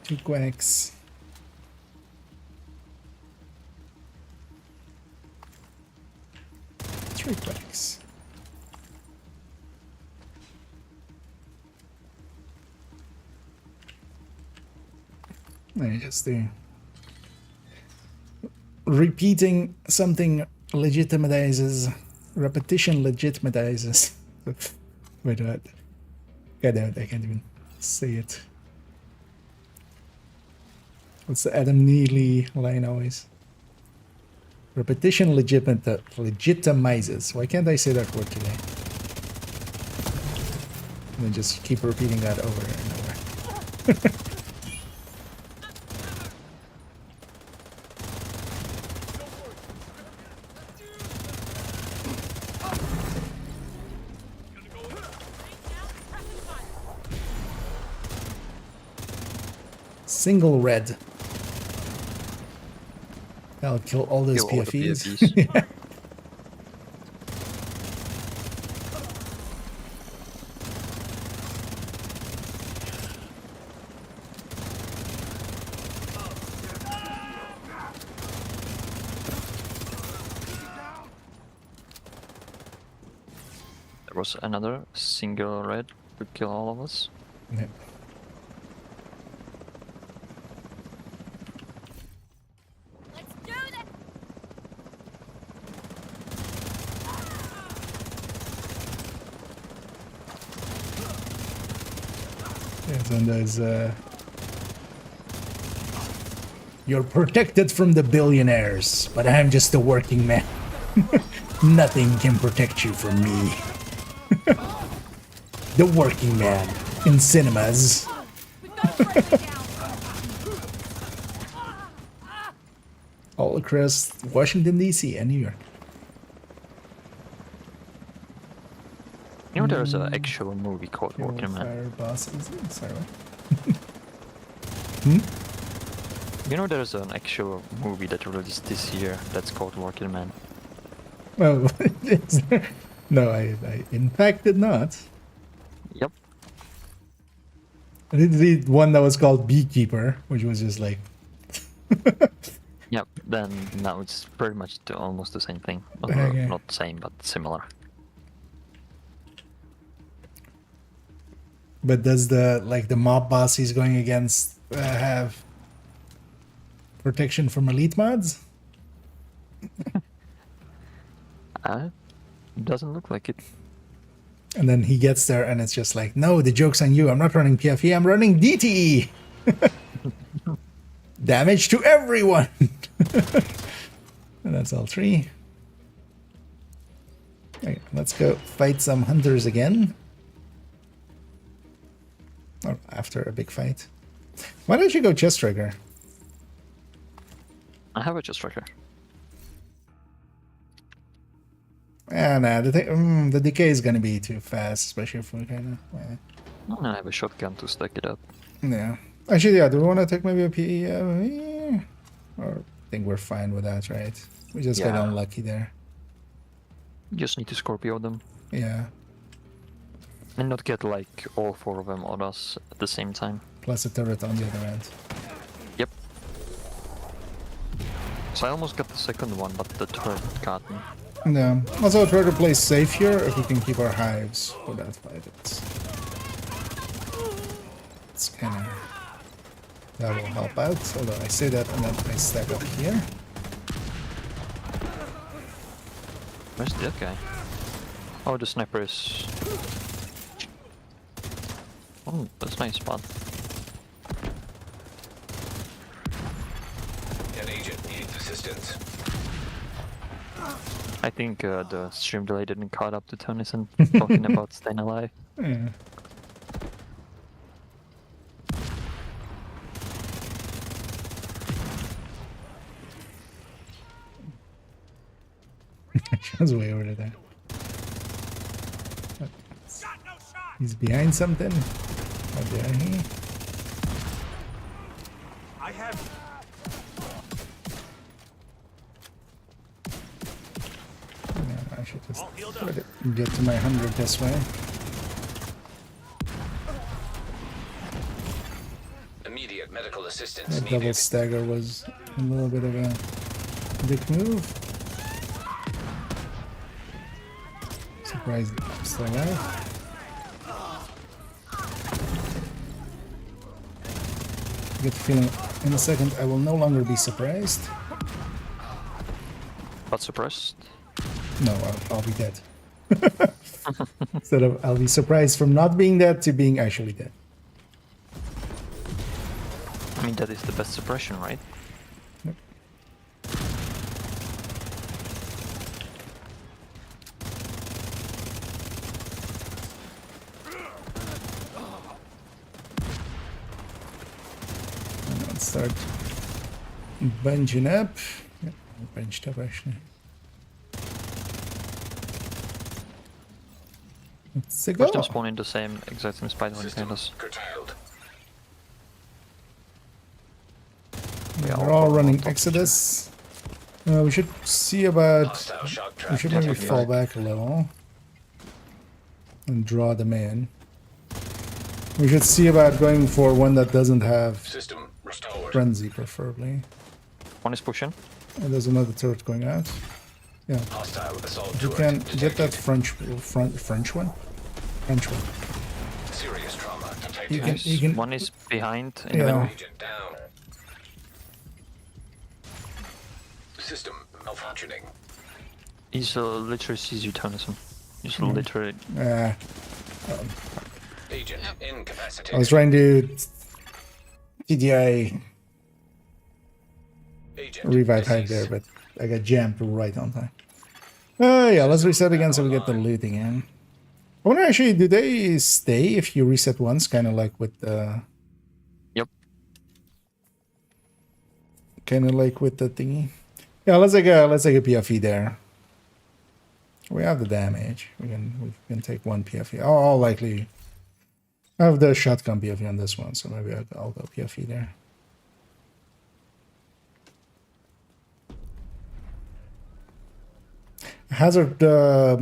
Two quacks. Three quacks. There you just do. Repeating something legitimizes. Repetition legitimizes. Wait, what? God damn it, I can't even say it. What's the Adam Neely line always? Repetition legitimizes. Why can't I say that word today? And then just keep repeating that over and over. Single red. That'll kill all those PFEs. Yeah. There was another single red to kill all of us. Yeah. And there's you're protected from the billionaires, but I'm just a working man. Nothing can protect you from me. The working man in cinemas. All across Washington DC and New York. You know, there's an actual movie called Working Man. Sorry, You know, there's an actual movie that released this year that's called Working Man. Oh, no, I in fact did not. Yep. I did read one that was called Beekeeper, which was just like... Yep, then now it's pretty much almost the same thing. Well, Okay. not the same, but similar. But does the mob boss he's going against have protection from elite mods? Doesn't look like it. And then he gets there and it's just like, no, the joke's on you. I'm not running PFE, I'm running DTE. Damage to everyone. And that's all three. Okay, let's go fight some hunters again. Or after a big fight. Why don't you go chest trigger? I have a chest tracker. Yeah, nah, the decay is gonna be too fast, especially if we kind of. I have a shotgun to stack it up. Yeah. Actually, yeah. Do we want to take maybe a PE? Or I think we're fine with that, right? We just got unlucky there. You just need to Scorpio them. Yeah. And not get like all four of them on us at the same time. Plus a turret on the other end. Yep. So I almost got the second one, but the turret got me. Yeah. Also, try to play safe here if we can keep our hives for that fight. It's kind of... That will help out, although I say that and then I stack up here. Where's that guy? Oh, the sniper is... Oh, that's a nice spot. An agent needs assistance. I think the stream delay didn't caught up to Tennyson talking about staying alive. Yeah. John's way over there. He's behind something. How dare he? I have. Yeah, I should just let it get to my 100 this way. Immediate medical assistance That needed. double stagger was a little bit of a big move. Surprised I'm still alive. I get the feeling in a second I will no longer be surprised. But suppressed? No, I'll be dead. Instead of I'll be surprised from not being dead to being actually dead. I mean, that is the best suppression, right? Yep. And let's start bunching up. Yep, bunched up actually. Let's go. First time spawning the same exact same spider like System us. curtailed. We're all running Exodus. We should see about. Hostile shock trap We should maybe detected. fall back a little and draw them in. We should see about going for one that doesn't have System restored. frenzy, preferably. One is pushing. And there's another turret going out. Yeah, Hostile assault if you turret can detected. get that French one. Serious trauma detected. You Nice. can. One is behind in the Yeah. middle. Agent down. System malfunctioning. He's literally sees you, Tennyson. He's Hmm. literally. Agent incapacitated. I was trying to TDI Agent revive hype deceased. there, but I got jammed right on time. Yeah, let's reset again so we get the looting in. I wonder actually, do they stay if you reset once? Kind of like with the... Yep. Kind of like with the thingy. Yeah, let's take a PFE there. We have the damage. We can take one PFE. I'll likely have the shotgun PFE on this one, so maybe I'll go PFE there. Hazard, a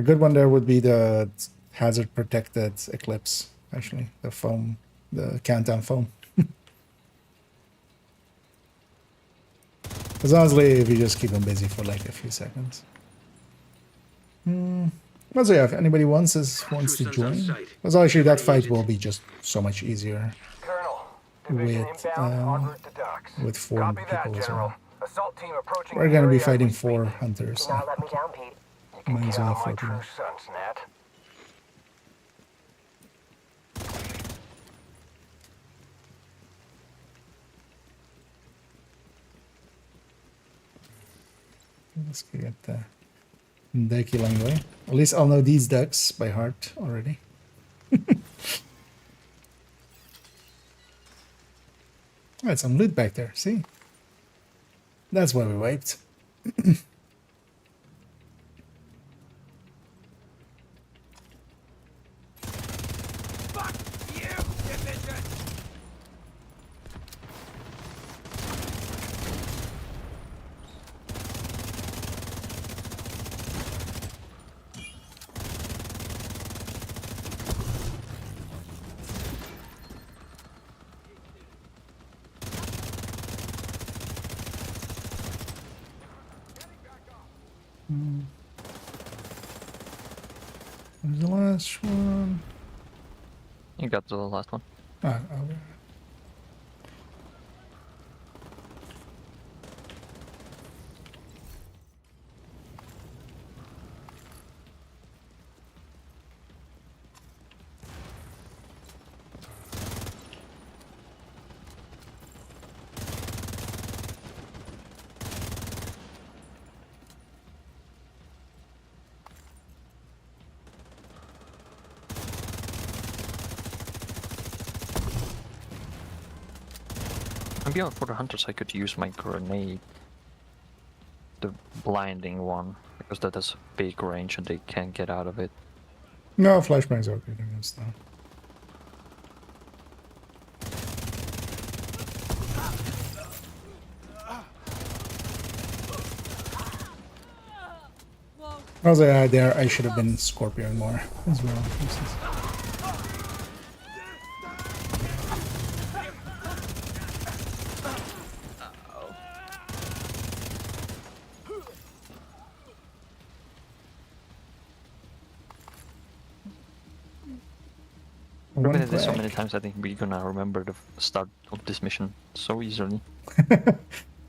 good one there would be the hazard protected Eclipse, actually, the foam, the countdown foam. As honestly, if you just keep them busy for like a few seconds. Let's see if anybody wants to join. Because actually that fight will be just so much easier Colonel, division inbound, en route to docks. with 4 Copy that, people as General. well. Assault team approaching. We're the gonna be area as fighting we 4 speak. hunters. Do not let me down, Pete. You can Mine's count only on my 4 true people. sons, Nat. Let's get the Ducky Langley. At least I'll know these ducks by heart already. Alright, some loot back there, see? That's why we wiped. Where's the last one? You got the last one. Ah, okay. And beyond for the hunters, I could use my grenade. The blinding one, because that has big range and they can't get out of it. No, flashbang's okay against that. Also, there I should have been Scorpion more as well. Repeated this so many times, I think we're gonna remember the start of this mission so easily.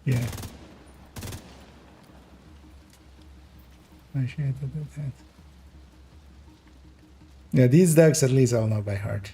Yeah. I should have done that. Yeah, these decks at least I'll know by heart.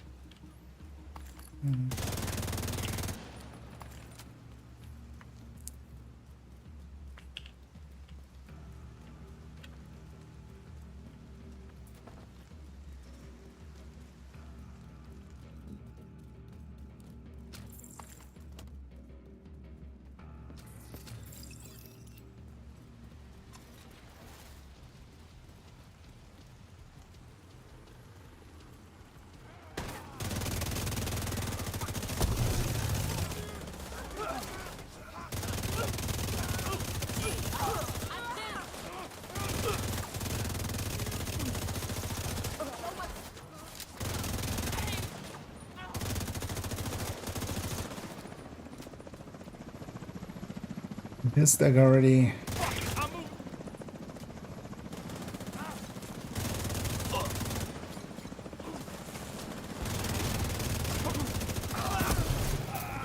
This deck already.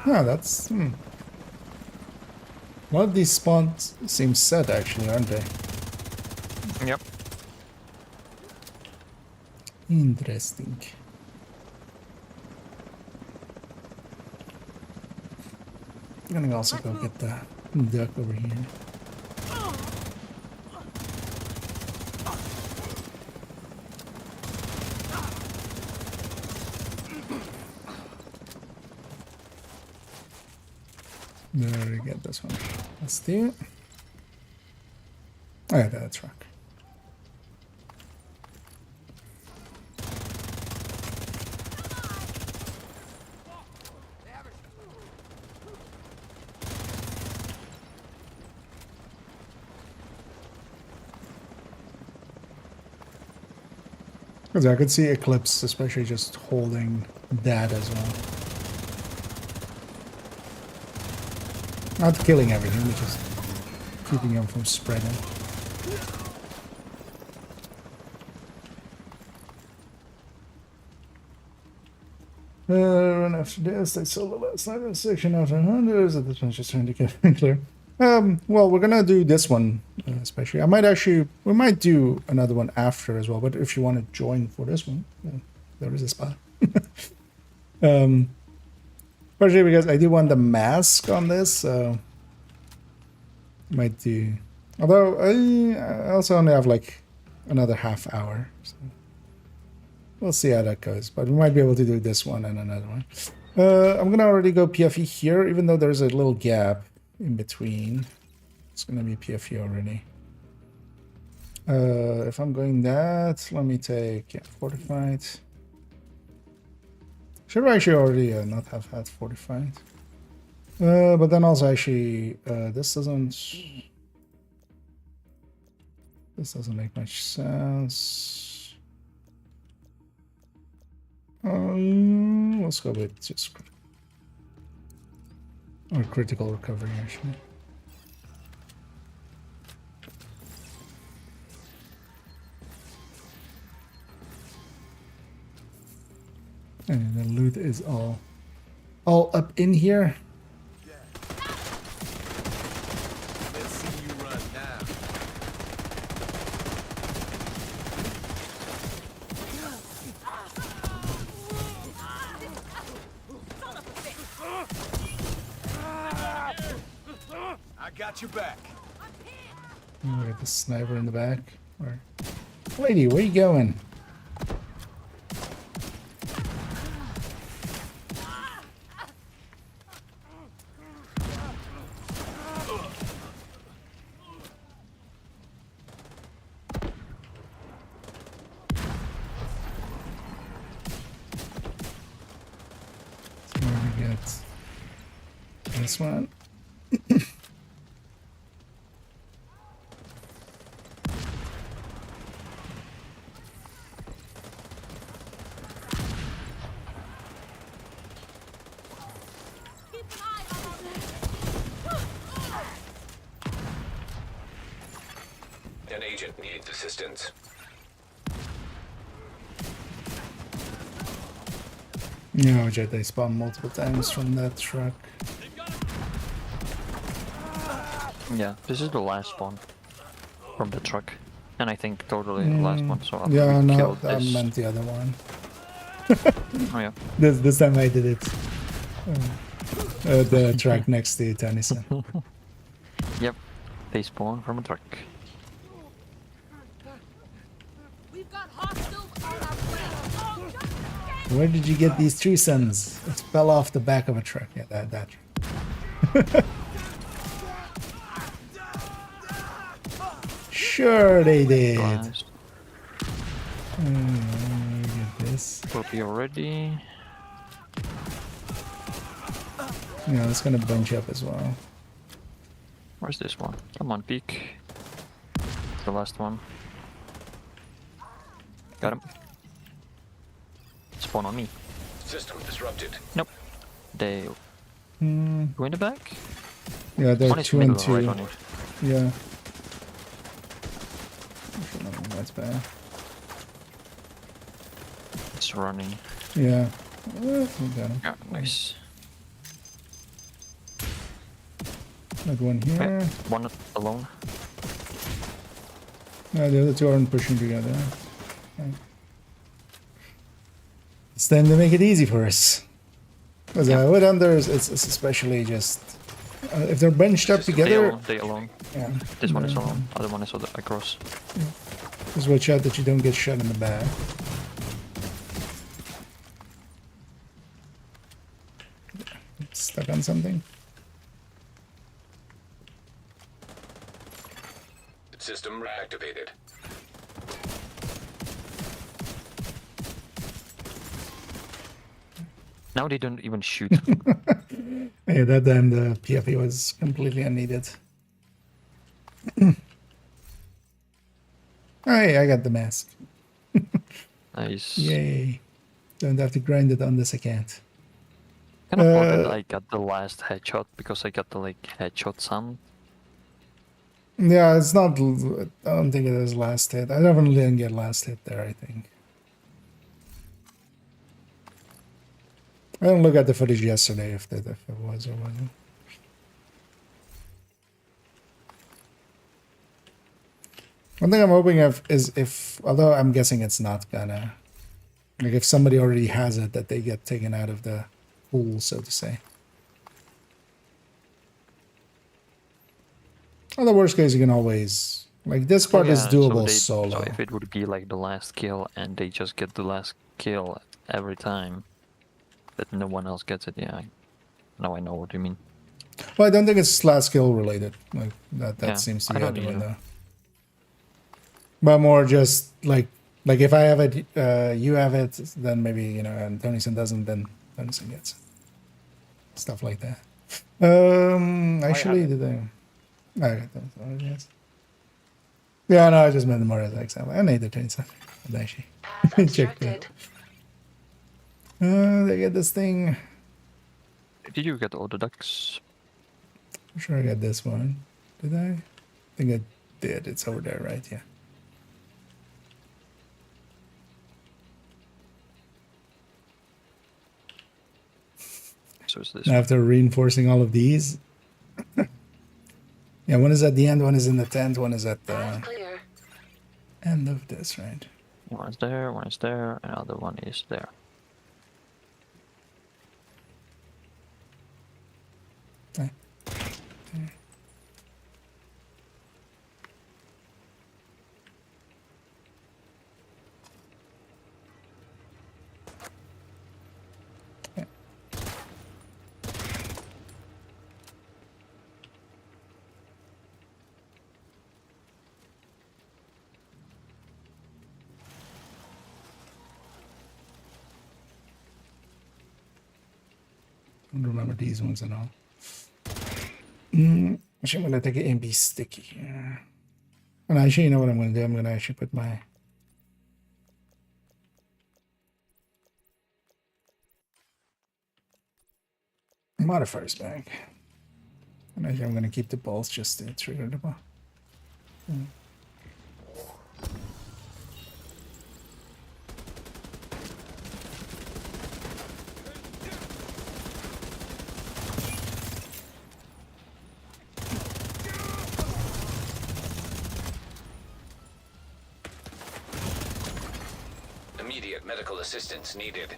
Oh, that's. A lot of these spawns seem set actually, aren't they? Yep. Interesting. I'm gonna also go get the duck over here. There we get this one. Let's do it. Oh yeah, that's right. Because I could see Eclipse, especially just holding that as well. Not killing everything, but just keeping them from spreading. Run after this, they sold the last night in the section after hundreds. This one's just trying to get clear. Well, we're gonna do this one, especially. We might do another one after as well, but if you want to join for this one, there is a spot. Especially because I do want the mask on this, so might do. Although I also only have like another half hour, so we'll see how that goes. But we might be able to do this one and another one. I'm gonna already go PFE here, even though there's a little gap in between. It's gonna be PFE already. If I'm going that, let me take fortified. Should actually already not have had fortified. But then also actually this doesn't make much sense. Let's go with just or critical recovery actually. And the loot is all up in here. Let's see you run now. I got your back. We got the sniper in the back. Or, lady, where you going? Alright. This one. An agent needs assistance. No, Jet, they spawn multiple times from that truck. Yeah, this is the last spawn from the truck. And I think totally the last one, so after Yeah, we no, killed I this... meant the other one. Oh yeah. This time I did it. The truck next to Tennyson. Yep, they spawn from a truck. We've got hostiles on our way. Where did you get these tree suns? It fell off the back of a truck. Yeah, that truck. Sure they did. Blast. Get this. Will be ready. Yeah, it's gonna bunch up as well. Where's this one? Come on, peek. It's the last one. Got him. Spawn on me. System disrupted. Nope. They go in the back? Yeah, they're One is 2 and middle, 2. right on it. Yeah. That's bad. It's running. Yeah. We got him. Yeah, nice. Another one here. Okay, one alone. No, the other two aren't pushing together. Okay. It's time to make it easy for us. Because with unders, it's especially just if they're bunched up together. They alone. Yeah. This one is alone. Other one is across. Yeah. Just watch out that you don't get shot in the back. Stuck on something. System reactivated. Now they don't even shoot. Hey, that time the PFE was completely unneeded. Hey, I got the mask. Nice. Yay. Don't have to grind it on this account. Kind of thought that I got the last headshot because I got the headshot sound. Yeah, it's not. I don't think it is last hit. I definitely didn't get last hit there, I think. I didn't look at the footage yesterday if it was or wasn't. One thing I'm hoping is if, although I'm guessing it's not gonna, like if somebody already has it, that they get taken out of the pool, so to say. Well, the worst case, you can always, like this part is doable solo. So if it would be like the last kill and they just get the last kill every time, but no one else gets it, yeah. Now I know what you mean. Well, I don't think it's last kill related. Like that Yeah, seems to I be out don't the either. window. But more just like if I have it, you have it, then maybe, you know, and Tonyson doesn't, then Tonyson gets it. Stuff like that. Actually, did I got that. Oh, yes. Yeah, no, I just meant more as an example. I need the Tonyson. Actually, check that. They get this thing. Did you get all the ducks? I'm sure I got this one. Did I? I think I did. It's over there, right? Yeah. So it's this. After reinforcing all of these. Yeah, one is at the end, one is in the tent, one is at the end of this, right? One is there, another one is there. Okay. don't remember these ones at all. Actually, I'm gonna take it and be sticky here. And actually, you know what I'm gonna do? I'm gonna actually put my modifiers back. And actually, I'm gonna keep the balls just to trigger the ball. Immediate medical assistance needed.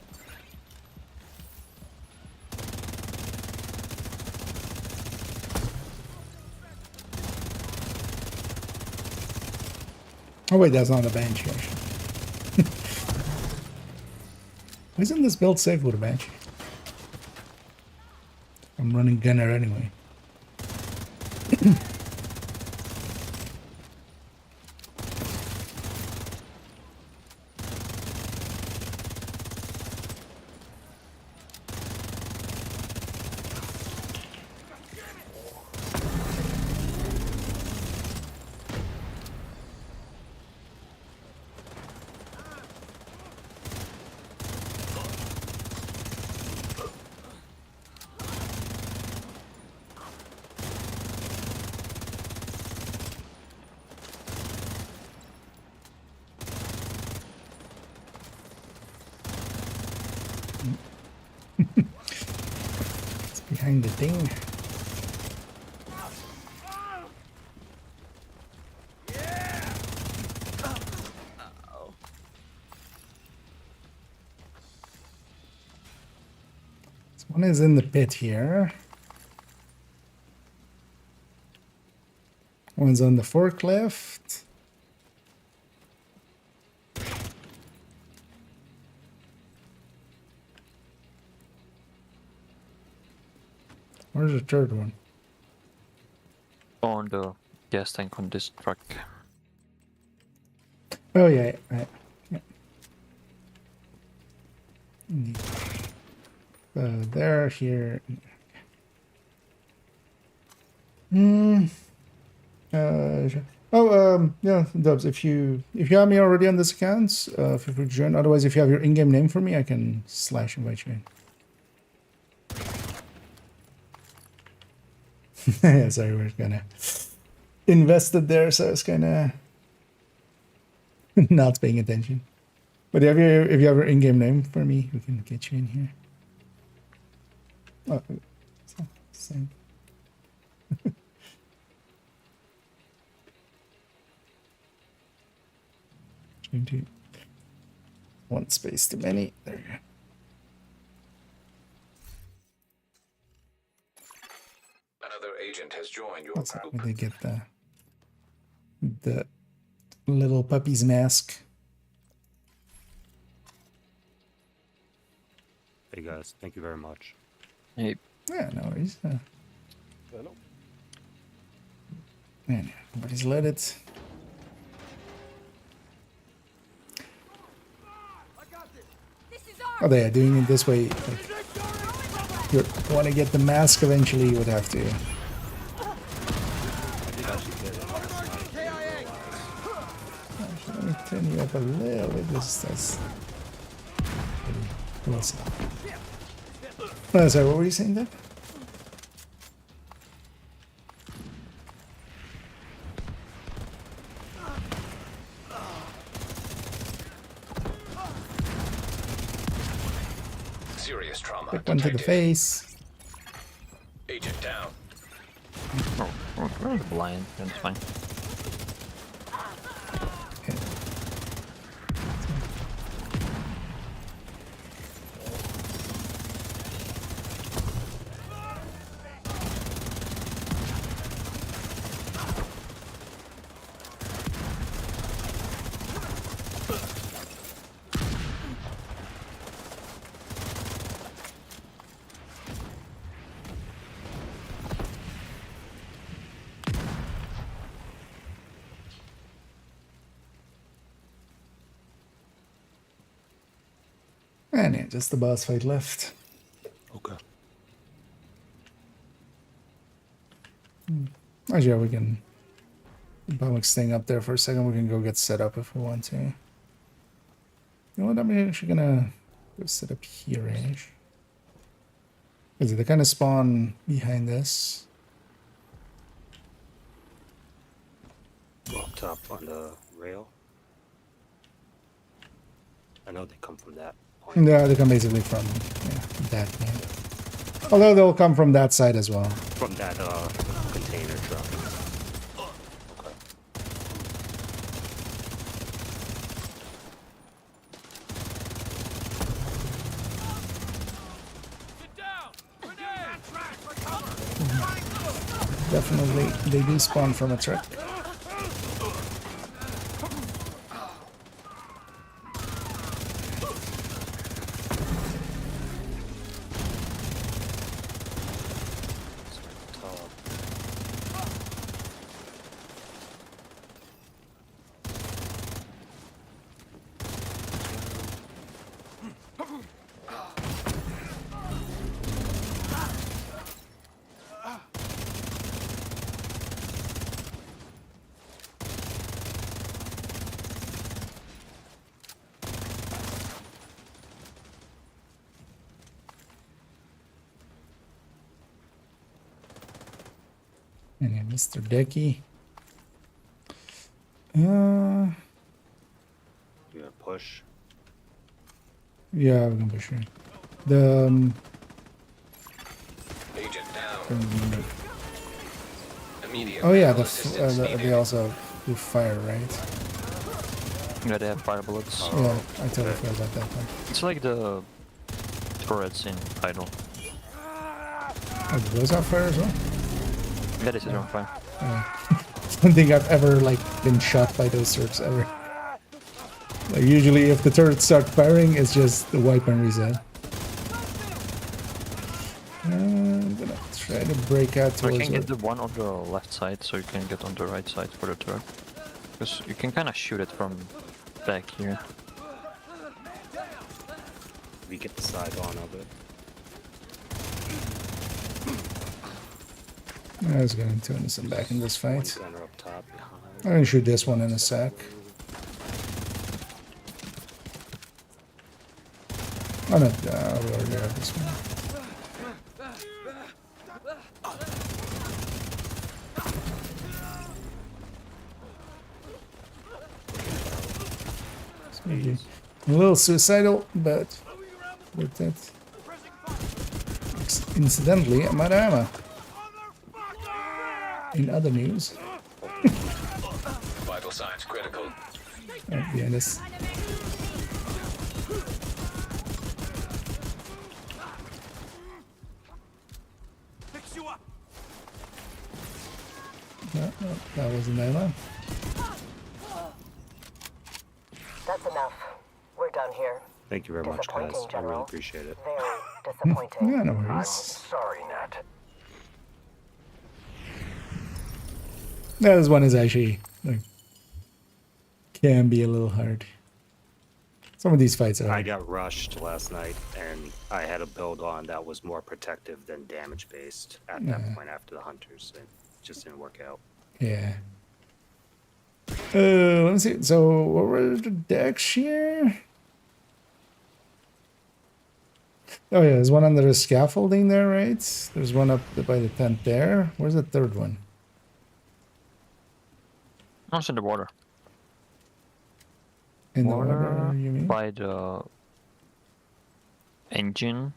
Oh wait, that's not a banshee actually. Isn't this build safe with a banshee? I'm running gunner anyway. It's behind the thing. This one is in the pit here. One's on the forklift. Where's the third one? On the gas tank on this truck. Oh yeah, right. Yeah. There, here. Yeah, Dubs. If you have me already on this account, feel free to join. Otherwise, if you have your in-game name for me, I can / invite you in. Yeah, sorry, we're kind of invested there, so it's kind of not paying attention. But if you have your in-game name for me, we can get you in here. Oh, same. One space too many. There you go. Another agent has joined your What's that? group. Where they get the little puppy's mask? Hey guys, thank you very much. Hey. Yeah, no worries. Man, nobody's let it. Oh, they are doing it this way. If you want to get the mask eventually, you would have to. Let me turn you up a little bit. That's sorry, what were you saying there? Serious trauma. Quick one to the face. Agent down. Oh, we're blind. That's fine. And yeah, just the boss fight left. Okay. Actually, yeah, we can bump staying up there for a second. We can go get set up if we want to. You know what? I'm actually gonna go set up here-ish. Because they kind of spawn behind this. Up top on the rail. I know they come from that point. Yeah, they come basically from that way. Although they'll come from that side as well. From that container truck. Okay. Definitely, they do spawn from a truck. And Mr. Decky. You gonna push? Yeah, we can push it. The Agent down. Immediate oh yeah, medical assistance they needed. also do fire, right? Yeah, they have fire bullets. Yeah, I totally forgot about that one. It's like the turrets in Idle. Oh, do those have fire as well? Yeah, this is on fire. I don't think I've ever like been shot by those turrets ever. Like usually, if the turrets start firing, it's just the wipe and reset. I'm gonna try to break out I towards can get it. the one on the left side, so you can get on the right side for the turret. Because you can kind of shoot it from back here. We get the side on of it. I was gonna turn some back in this One fight. gunner up top behind. I'm gonna shoot this one in a sec. Oh no, we already have this one. It's maybe a little suicidal, but with that. Incidentally, I'm out of ammo. In other news, Vital signs critical. right behind us. No, that wasn't ammo. That's enough. We're done here. Thank you very much, guys. Disappointing, I really General. appreciate it. Very disappointing. Yeah, no I'm worries. sorry, Nat. No, this one is actually like can be a little hard. Some of these fights are. I got rushed last night, and I had a build on that was more protective than damage based at that point after the hunters. It just didn't work out. Yeah. Let me see. So, what were the decks here? Oh yeah, there's one under the scaffolding there, right? There's one up by the tent there. Where's the third one? Oh, it's in the water. In the water, you mean? By the engine.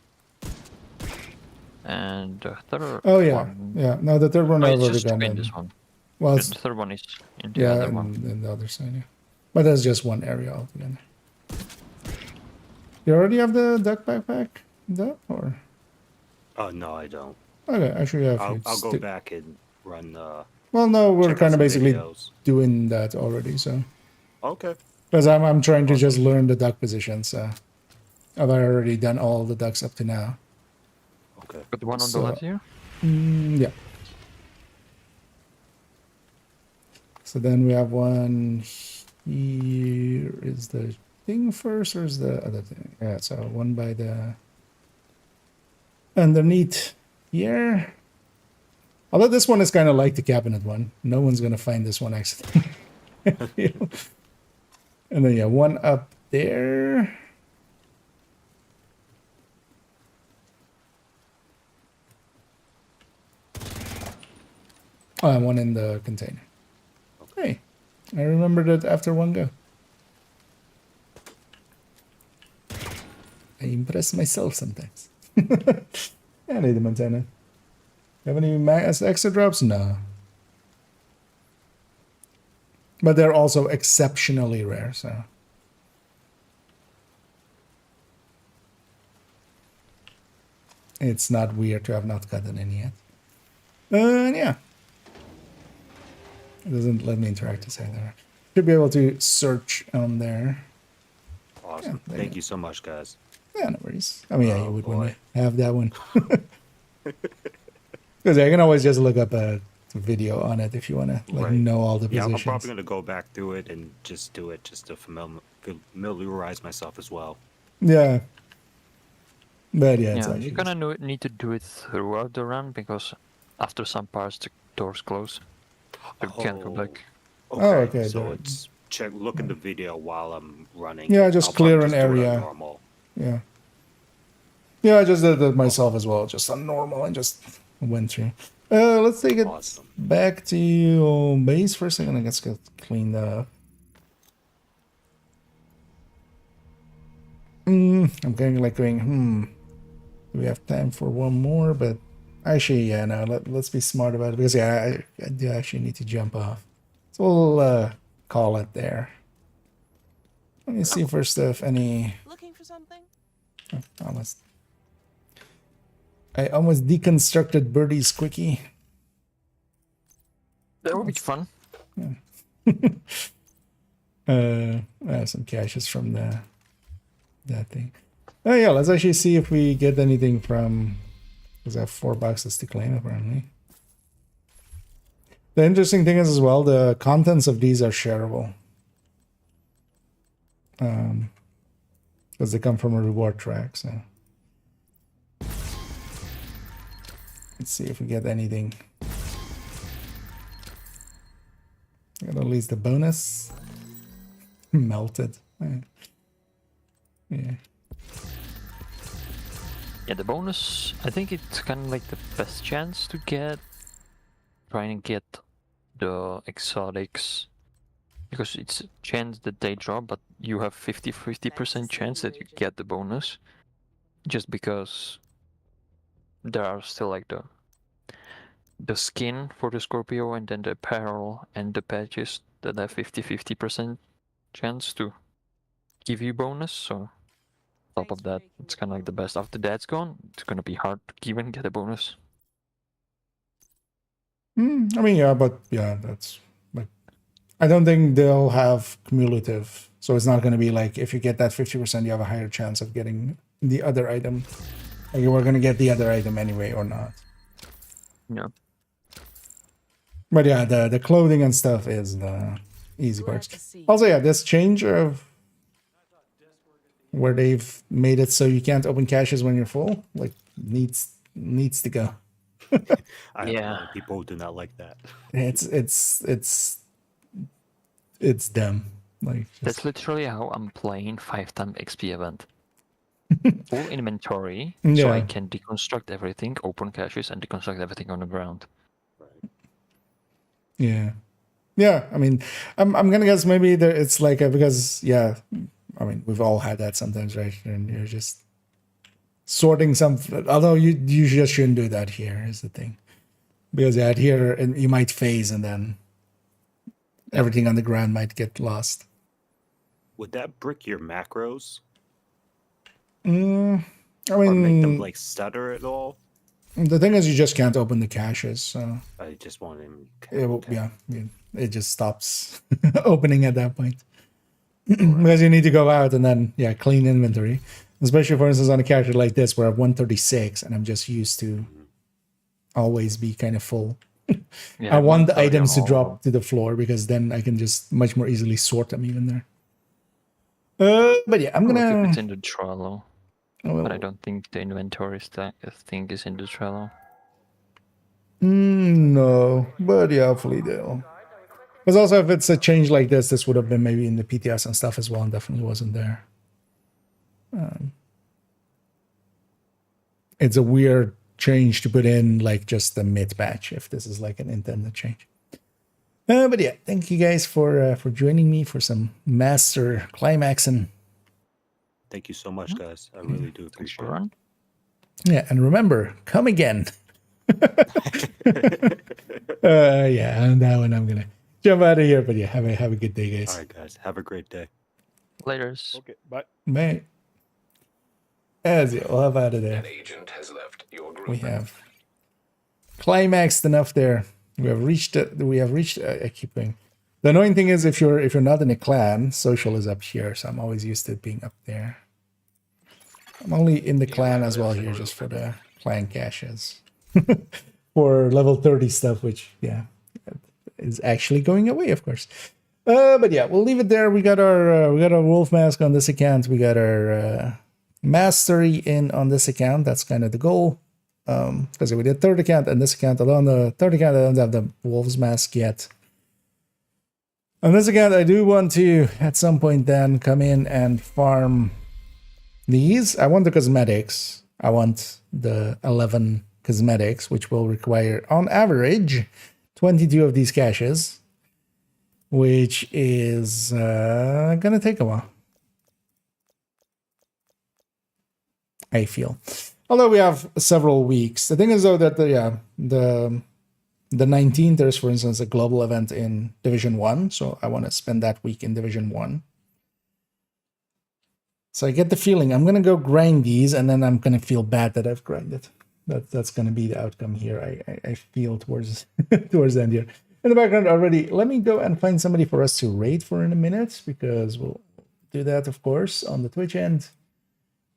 And the third Oh yeah, one. yeah. No, the third one Oh, I've it's already just done. in And, this one. well, The it's, third one is in the yeah, other and, one. and the other side, yeah. But that's just one area altogether. You already have the duck backpack, or? Oh no, I don't. Okay, actually, yeah. I'll go back and run the. Well, no, we're check out kind of some basically videos. doing that already, so. Okay. Because I'm trying to just learn the duck positions. I've already done all the ducks up to now. Okay. Got the one on So- the left here? Yeah. So then we have one here. Is the thing first, or is the other thing? Yeah, so one by the underneath here. Although this one is kind of like the cabinet one. No one's going to find this one accidentally. And then, yeah, one up there. Oh, and one in the container. Hey, I remembered it after one go. I impress myself sometimes. I need the Montana. Have any extra drops? No. But they're also exceptionally rare, so. It's not weird to have not gotten any yet. Yeah. It doesn't let me interact to say there. Should be able to search on there. Awesome. Yeah, Thank you so much, guys. Yeah, no worries. I mean, yeah, you would want to have that one. Because I can always just look up a video on it if you want to know all the positions. I'm probably going to go back through it and just do it just to familiarize myself as well. Yeah. But yeah, yeah, you kind of need to do it throughout the run because after some parts the doors close. So you can't go back. Okay. So it's look in the video while I'm running. Yeah, just clear an area. Normal. Yeah. Yeah, I just did that myself as well, just on normal and just went through. Let's take it back to base for a second. I guess get cleaned up. I'm kind of like going, do we have time for one more? But actually, yeah, no, let's be smart about it because, yeah, I do actually need to jump off. So we'll call it there. Let me see first if any... Looking for something? I almost deconstructed Birdie's quickie. That would be fun. Yeah. I have some caches from that thing. Oh yeah, let's actually see if we get anything from... Because I have 4 boxes to claim apparently. The interesting thing is as well, the contents of these are shareable. Because they come from a reward track, so... Let's see if we get anything. Got at least the bonus. Melted. Yeah. Yeah, the bonus, I think it's kind of like the best chance to get. Trying to get the exotics. Because it's a chance that they drop, but you have 50% chance that you get the bonus. Just because there are still like the skin for the Scorpio and then the apparel and the patches that have 50% chance to give you bonus. So on top of that, it's kind of like the best. After that's gone, it's gonna be hard to even get a bonus. I mean, yeah, but yeah, that's like, I don't think they'll have cumulative. So it's not going to be like if you get that 50%, you have a higher chance of getting the other item. Like you were going to get the other item anyway or not. Yeah. But yeah, the clothing and stuff is the easy parts. Also, yeah, this change of where they've made it so you can't open caches when you're full, like needs to go. I know people do not like that. It's dumb. Like that's literally how I'm playing 5-time XP event. Full inventory, so I can deconstruct everything, open caches, and deconstruct everything on the ground. Yeah. I mean, I'm gonna guess maybe it's like because I mean we've all had that sometimes, right? And you're just sorting some. Although you just shouldn't do that here. Is the thing, because here you might phase and then everything on the ground might get lost. Would that brick your macros? I mean, or make them like stutter at all? The thing is, you just can't open the caches. So I just want him. It just stops opening at that point because you need to go out and then clean inventory. Especially, for instance, on a character like this where I have 136 and I'm just used to always be kind of full. I want the items to drop to the floor because then I can just much more easily sort them even there. But yeah, I'm gonna... It's in the Trello. But I don't think the inventory thing is in the Trello. know, but yeah, hopefully they'll. Because also, if it's a change like this would have been maybe in the PTS and stuff as well, and definitely wasn't there. It's a weird change to put in, like just the mid-patch, if this is like an intended change. But yeah, thank you guys for joining me for some master climaxing. Thank you so much, guys. I really do appreciate it. Yeah, and remember, come again. Yeah, and now and I'm gonna jump out of here. But yeah, have a good day, guys. All right, guys. Have a great day. Laters. Okay, bye. Bye. As yeah, we'll have out of there. An agent has left your group. We have climaxed enough there. We have reached. I keep going. The annoying thing is if you're not in a clan, social is up here, so I'm always used to it being up there. I'm only in the clan as well here just for the clan caches. For level 30 stuff, which yeah is actually going away, of course. But yeah, we'll leave it there. We got our wolf mask on this account. We got our mastery in on this account. That's kind of the goal. Because we did third account and this account. Although on the third account I don't have the wolf's mask yet. On this account I do want to at some point then come in and farm these. I want the cosmetics. I want the 11 cosmetics, which will require on average 22 of these caches, which is gonna take a while, I feel. Although we have several weeks. The thing is though that the 19th, there's for instance a global event in Division 1, so I want to spend that week in Division 1. So I get the feeling I'm gonna go grind these, and then I'm gonna feel bad that I've grinded. That's gonna be the outcome here. I feel towards towards the end here. In the background already, let me go and find somebody for us to raid for in a minute, because we'll do that of course on the Twitch end.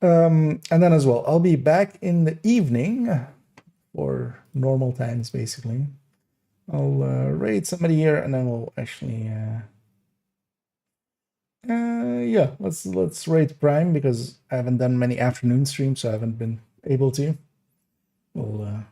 And then as well, I'll be back in the evening for normal times basically. I'll raid somebody here, and then we'll actually yeah, let's raid Prime, because I haven't done many afternoon streams, so I haven't been able to. Well,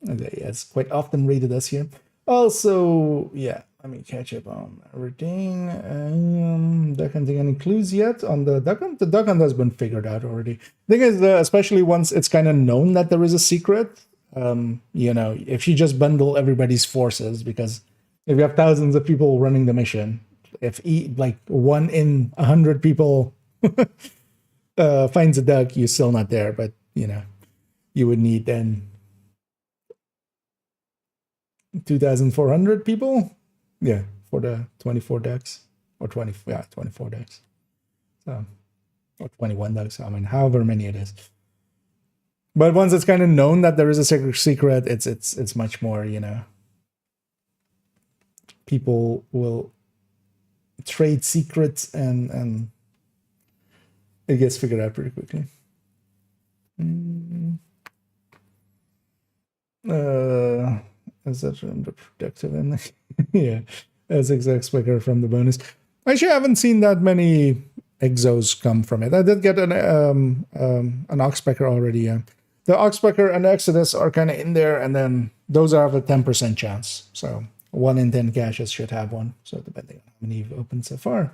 it's quite often raided us here. Also, yeah, let me catch up on everything. Duck hunting any clues yet on the duck hunt? The duck hunt has been figured out already. The thing is, especially once it's kind of known that there is a secret, you know, if you just bundle everybody's forces, because if you have thousands of people running the mission, if like 1 in 100 people finds a duck, you're still not there. But you know, you would need then 2,400 people, yeah, for the 24 ducks, or 24 ducks, so, or 21 ducks. I mean, however many it is. But once it's kind of known that there is a secret, it's much more, you know, people will trade secrets, and it gets figured out pretty quickly. Is that from the productive end? Yeah, as exact speaker from the bonus. Actually, I haven't seen that many exos come from it. I did get an oxpecker already. Yeah. The oxpecker and the Exodus are kind of in there, and then those are of a 10% chance. So 1 in 10 caches should have one. So depending on how many you've opened so far.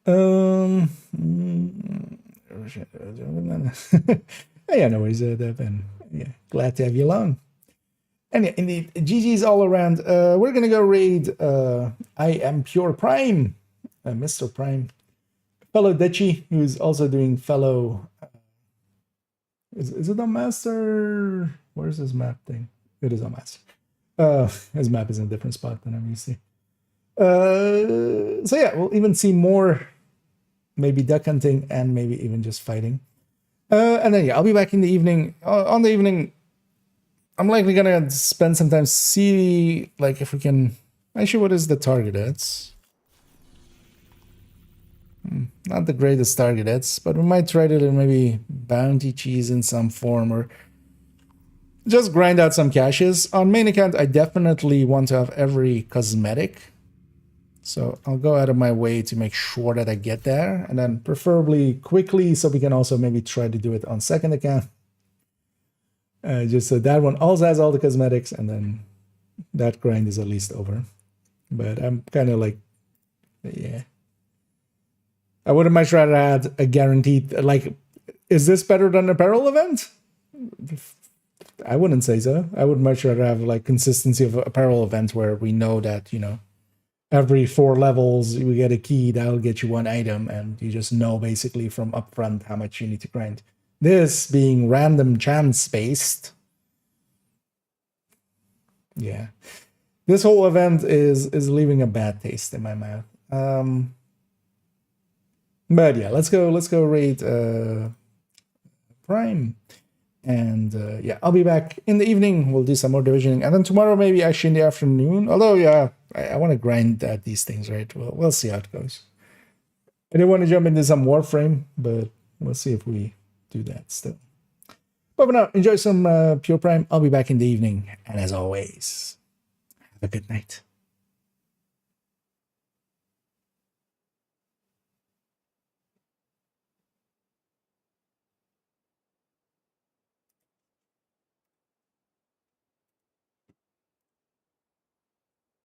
Yeah, no worries, Ben. Yeah, glad to have you along. And yeah, indeed, GG's all around. We're gonna go raid I Am Pure Prime, Mr. Prime, fellow Dechi, who's also doing fellow. Is it on Master? Where's his map thing? It is on Master. His map is in a different spot than I'm used to. So yeah, we'll even see more, maybe duck hunting and maybe even just fighting. And then yeah, I'll be back in the evening. On the evening, I'm likely gonna spend some time see like if we can. Actually, what is the target? It's not the greatest target hits, but we might try to maybe bounty cheese in some form, or just grind out some caches. On main account, I definitely want to have every cosmetic, so I'll go out of my way to make sure that I get there, and then preferably quickly, so we can also maybe try to do it on second account. Just so that one also has all the cosmetics, and then that grind is at least over. But I'm kind of like, yeah. I would have much rather had a guaranteed, like, is this better than an apparel event? I wouldn't say so. I would much rather have like consistency of apparel events where we know that, you know, every 4 levels we get a key that'll get you 1 item, and you just know basically from upfront how much you need to grind. This being random chance based, yeah, this whole event is leaving a bad taste in my mouth. But yeah, let's go raid Prime, and yeah, I'll be back in the evening. We'll do some more divisioning, and then tomorrow maybe actually in the afternoon. Although yeah, I want to grind these things, right? We'll see how it goes. I didn't want to jump into some Warframe, but we'll see if we do that still. But for now, enjoy some Pure Prime. I'll be back in the evening, and as always, have a good night.